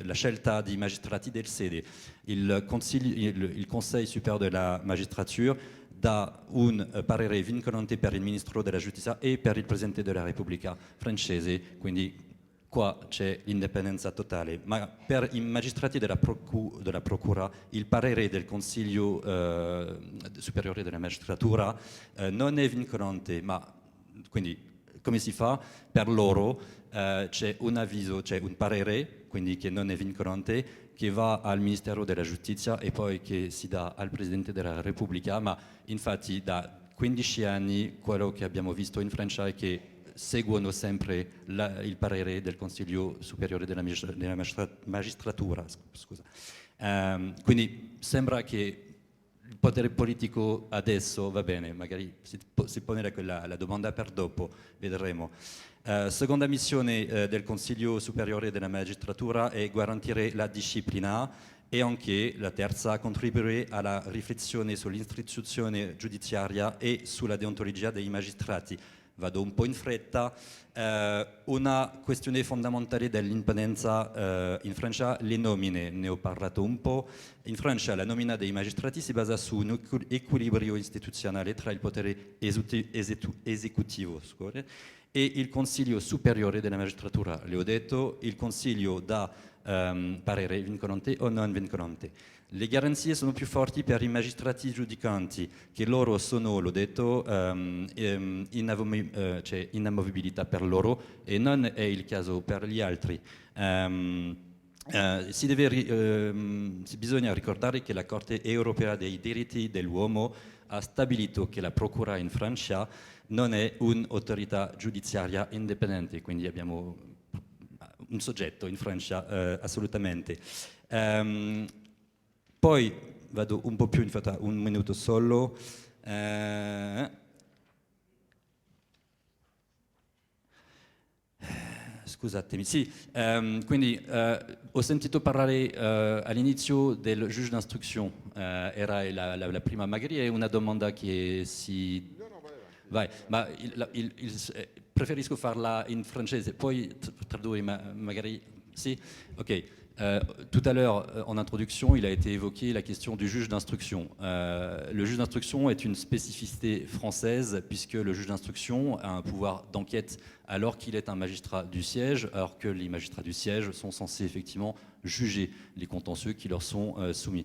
la scelta di magistrati del sede. Il Conseil supérieur de la magistrature dà un parere vincolante per il Ministro della Giustizia e per il Presidente della Repubblica francese, quindi qua c'è indipendenza totale, ma per i magistrati della Procura il parere del Consiglio superiore della magistratura non è vincolante, ma quindi come si fa? Per loro c'è un avviso, c'è un parere, quindi che non è vincolante, che va al Ministero della Giustizia e poi che si dà al Presidente della Repubblica, ma infatti da 15 anni quello che abbiamo visto in Francia è che seguono sempre il parere del Consiglio superiore della magistratura. Scusa. Quindi sembra che il potere politico adesso va bene, magari si pone la domanda per dopo, vedremo. Seconda missione del Consiglio superiore della magistratura è garantire la disciplina e anche la terza, contribuire alla riflessione sull'istituzione giudiziaria e sulla deontologia dei magistrati. Vado un po' in fretta. Una questione fondamentale dell'indipendenza in Francia, le nomine, ne ho parlato un po'. In Francia la nomina dei magistrati si basa su un equilibrio istituzionale tra il potere esecutivo e il Consiglio superiore della magistratura. Le ho detto, il Consiglio dà parere vincolante o non vincolante. Le garanzie sono più forti per i magistrati giudicanti, che loro sono, l'ho detto, c'è inamovibilità per loro e non è il caso per gli altri. Bisogna ricordare che la Corte europea dei diritti dell'uomo ha stabilito che la Procura in Francia non è un'autorità giudiziaria indipendente, quindi abbiamo un soggetto in Francia assolutamente. Poi vado un po' più in fretta, un minuto solo. Scusatemi, sì, quindi ho sentito parlare all'inizio del juge d'instruction, era la prima, magari è una domanda che si... Vai, ma preferisco farla in francese, poi tradurre magari... Sì? Ok. Tout à l'heure, en introduction, il a été évoqué la question du juge d'instruction. Le juge d'instruction est une spécificité française puisque le juge d'instruction a un pouvoir d'enquête alors qu'il est un magistrat du siège, alors que les magistrats du siège sont censés effectivement juger les contentieux qui leur sont soumis.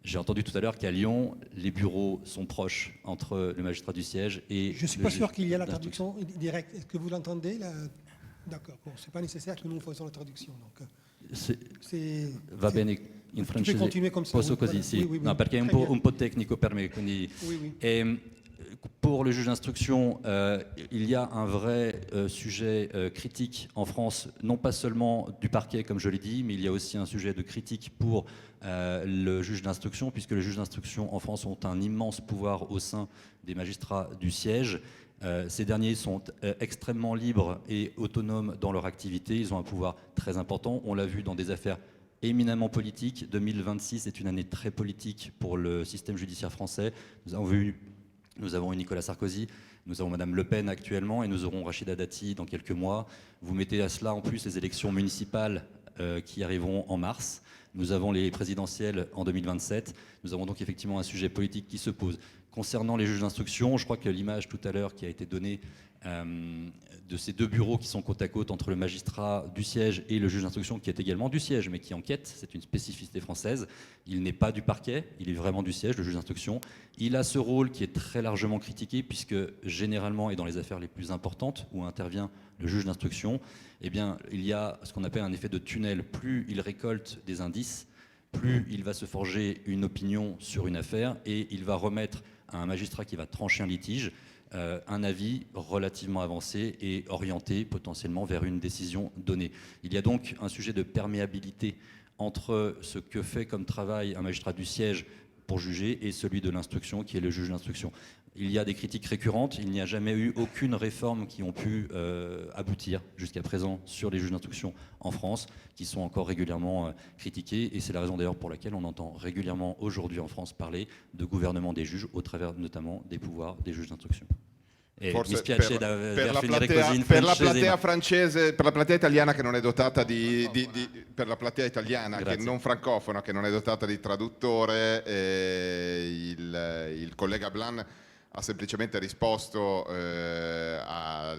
J'ai entendu tout à l'heure qu'à Lyon, les bureaux sont proches entre le magistrat du siège et... Je ne suis pas sûr qu'il y ait la traduction directe. Est-ce que vous l'entendez là? D'accord, bon, c'est pas nécessaire que nous fassions la traduction. Donc, Va bene in francese? continuer comme ça, Posso oui, così, voilà. sì. Oui, oui, oui. No, perché è Très bien. un po' tecnico per me, quindi... Oui, oui. Pour le juge d'instruction, il y a un vrai sujet critique en France, non pas seulement du parquet, comme je l'ai dit, mais il y a aussi un sujet de critique pour le juge d'instruction, puisque les juges d'instruction en France ont un immense pouvoir au sein des magistrats du siège. Ces derniers sont extrêmement libres et autonomes dans leur activité. Ils ont un pouvoir très important. On l'a vu dans des affaires éminemment politiques. 2026 est une année très politique pour le système judiciaire français. Nous avons eu Nicolas Sarkozy, nous avons Madame Le Pen actuellement et nous aurons Rachida Dati dans quelques mois. Vous mettez à cela en plus les élections municipales qui arriveront en mars. Nous avons les présidentielles en 2027. Nous avons donc effectivement un sujet politique qui se pose. Concernant les juges d'instruction, je crois que l'image tout à l'heure qui a été donnée de ces deux bureaux qui sont côte à côte entre le magistrat du siège et le juge d'instruction qui est également du siège mais qui enquête, c'est une spécificité française. Il n'est pas du parquet, il est vraiment du siège, le juge d'instruction. Il a ce rôle qui est très largement critiqué puisque généralement et dans les affaires les plus importantes où intervient le juge d'instruction, eh bien, il y a ce qu'on appelle un effet de tunnel. Plus il récolte des indices, plus il va se forger une opinion sur une affaire et il va remettre à un magistrat qui va trancher un litige un avis relativement avancé et orienté potentiellement vers une décision donnée. Il y a donc un sujet de perméabilité entre ce que fait comme travail un magistrat du siège pour juger et celui de l'instruction qui est le juge d'instruction. Il y a des critiques récurrentes, il n'y a jamais eu aucune réforme qui ont pu aboutir jusqu'à présent sur les juges d'instruction en France, qui sont encore régulièrement critiqués, et c'est la raison d'ailleurs pour laquelle on entend régulièrement aujourd'hui en France parler de gouvernement des juges, au travers notamment des pouvoirs des juges d'instruction. E mi spiace per la finire platea, così in per la francese, platea ma- francese, per la platea italiana che non è dotata per la platea italiana che Grazie. non francofona, che non è dotata di traduttore, il collega Blan ha semplicemente risposto alla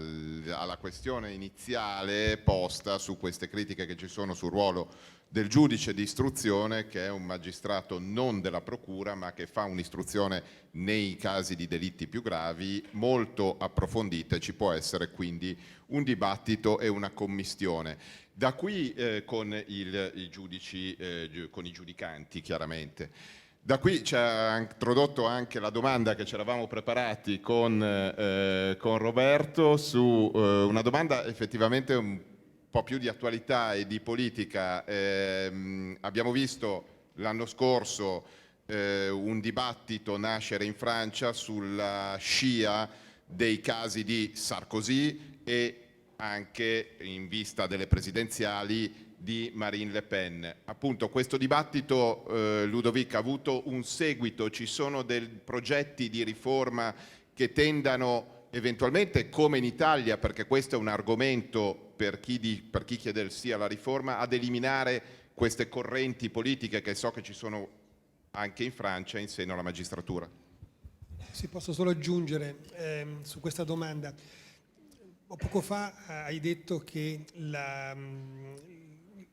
questione iniziale posta su queste critiche che ci sono sul ruolo del giudice di istruzione, che è un magistrato non della procura ma che fa un'istruzione nei casi di delitti più gravi molto approfondita, e ci può essere quindi un dibattito e una commistione. Da qui con i giudici, con i giudicanti chiaramente. Da qui ci ha introdotto anche la domanda che ci eravamo preparati con Roberto su una domanda effettivamente un po' più di attualità e di politica. Abbiamo visto l'anno scorso un dibattito nascere in Francia sulla scia dei casi di Sarkozy e anche in vista delle presidenziali di Marine Le Pen. Appunto questo dibattito, Ludovic, ha avuto un seguito, ci sono dei progetti di riforma che tendano eventualmente, come in Italia, perché questo è un argomento per chi chiede il sì alla riforma, ad eliminare queste correnti politiche che so che ci sono anche in Francia in seno alla magistratura. Se posso solo aggiungere su questa domanda. Poco fa hai detto che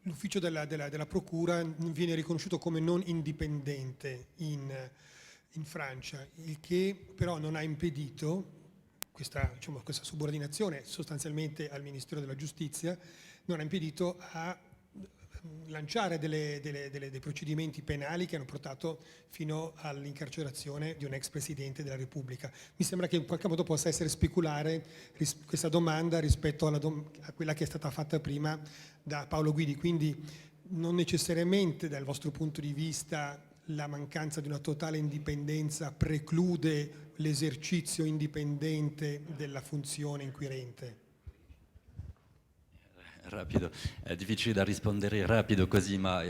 l'ufficio della procura viene riconosciuto come non indipendente in Francia, il che però non ha impedito questa subordinazione sostanzialmente al Ministero della Giustizia, non ha impedito a lanciare dei procedimenti penali che hanno portato fino all'incarcerazione di un ex Presidente della Repubblica. Mi sembra che in qualche modo possa essere speculare questa domanda rispetto a quella che è stata fatta prima da Paolo Guidi, quindi non necessariamente dal vostro punto di vista la mancanza di una totale indipendenza preclude l'esercizio indipendente della funzione inquirente. Rapido, è difficile da rispondere rapido così, ma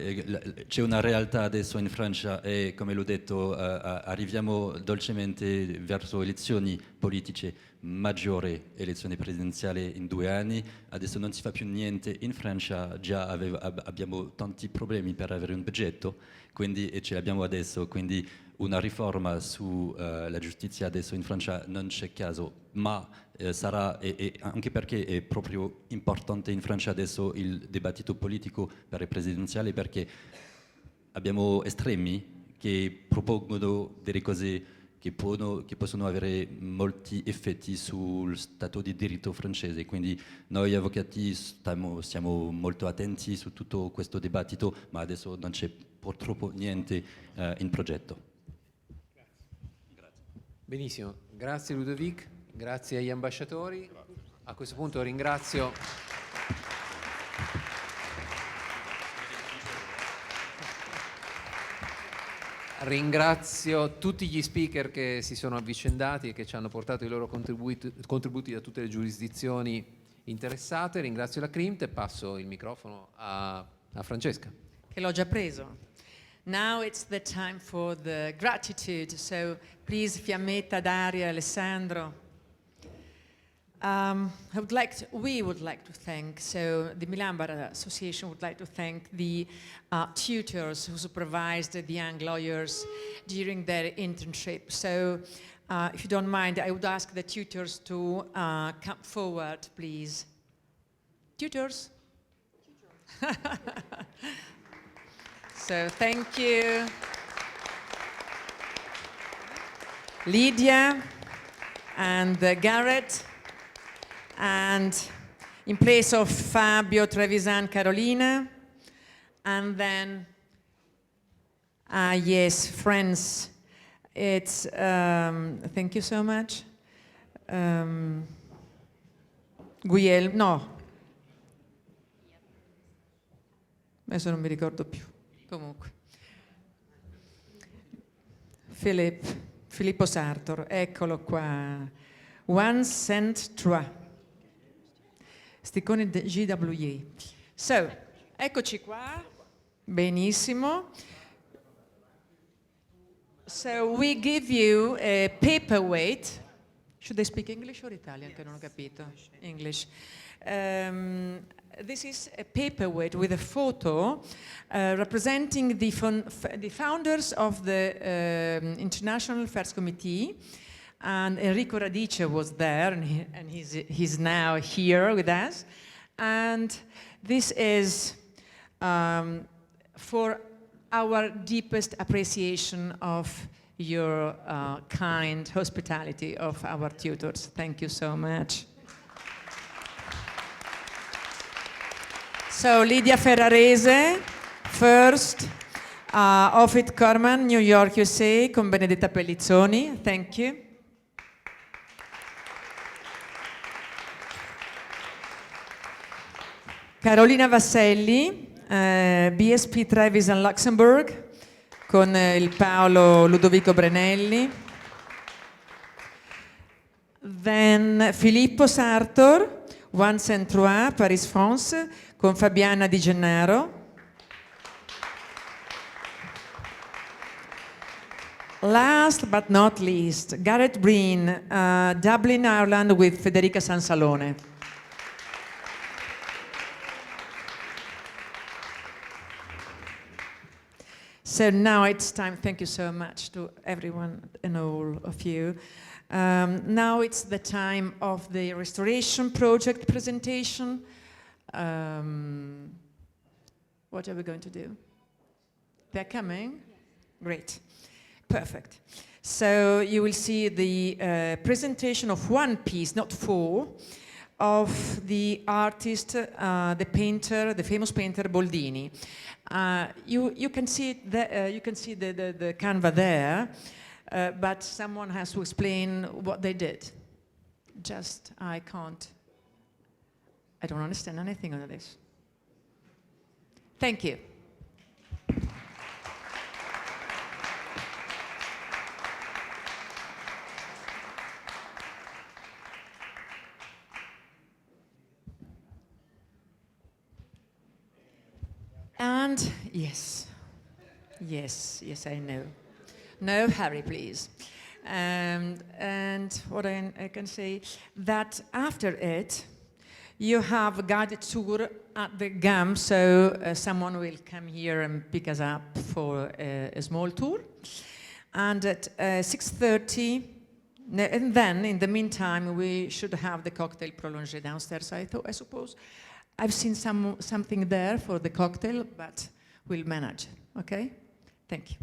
c'è una realtà adesso in Francia e, come l'ho detto, arriviamo dolcemente verso elezioni politiche maggiori, elezioni presidenziali in 2 anni. Adesso non si fa più niente in Francia, già abbiamo tanti problemi per avere un budgetto, quindi, e ce l'abbiamo adesso, quindi una riforma sulla giustizia adesso in Francia non c'è caso, ma sarà, e anche perché è proprio importante in Francia adesso il dibattito politico per le presidenziali, perché abbiamo estremi che propongono delle cose che possono avere molti effetti sul Stato di diritto francese. Quindi noi avvocati siamo molto attenti su tutto questo dibattito, ma adesso non c'è purtroppo niente in progetto. Benissimo, grazie Ludovic, grazie agli ambasciatori. A questo punto ringrazio tutti gli speaker che si sono avvicendati e che ci hanno portato i loro contributi da tutte le giurisdizioni interessate. Ringrazio la Crint e passo il microfono a Francesca. Che l'ho già preso. Now it's the time for the gratitude. So please, Fiammetta, Daria, Alessandro. We would like to thank, so the Milan Bar Association would like to thank the tutors who supervised the young lawyers during their internship. So if you don't mind, I would ask the tutors to come forward, please. Tutors? So thank you. Lydia and Garrett. And in place of Fabio, Trevisan, Carolina. And then, yes, friends, it's, thank you so much. Guglielmo, no. Adesso non mi ricordo più. Comunque. Filippo Sartor, eccolo qua. One cent trois. Sticcone GWA. So, eccoci qua. Benissimo. So we give you a paperweight. Should I speak English or Italian? Che non ho capito. English. This is a paperweight with a photo representing the founders of the International Affairs Committee. And Enrico Radice was there, and he's now here with us. And this is for our deepest appreciation of your kind hospitality of our tutors. Thank you so much. So Lydia Ferrarese, first, Ofit Corman, New York, USA, con Benedetta Pellizzoni. Thank you. Carolina Vasselli, BSP Trevisan Luxembourg, con il Paolo Ludovico Brenelli. Then Filippo Sartor, One Cent Trois, Paris, France, con Fabiana Di Gennaro. Last but not least, Gareth Breen, Dublin, Ireland, with Federica Sansalone. So now it's time, thank you so much to everyone and all of you. Now it's the time of the restoration project presentation. What are we going to do? They're coming? Great, perfect. So you will see the presentation of one piece, not four, of the artist, the painter, the famous painter Boldini. You can see the canvas there, but someone has to explain what they did. Just, I don't understand anything on this. Thank you. And yes, I know. No hurry, please. And what I can say, that after it, you have a guided tour at the GAM, so someone will come here and pick us up for a small tour. And at 6:30, and then in the meantime, we should have the cocktail prolongé downstairs, I suppose. I've seen something there for the cocktail, but we'll manage, okay? Thank you.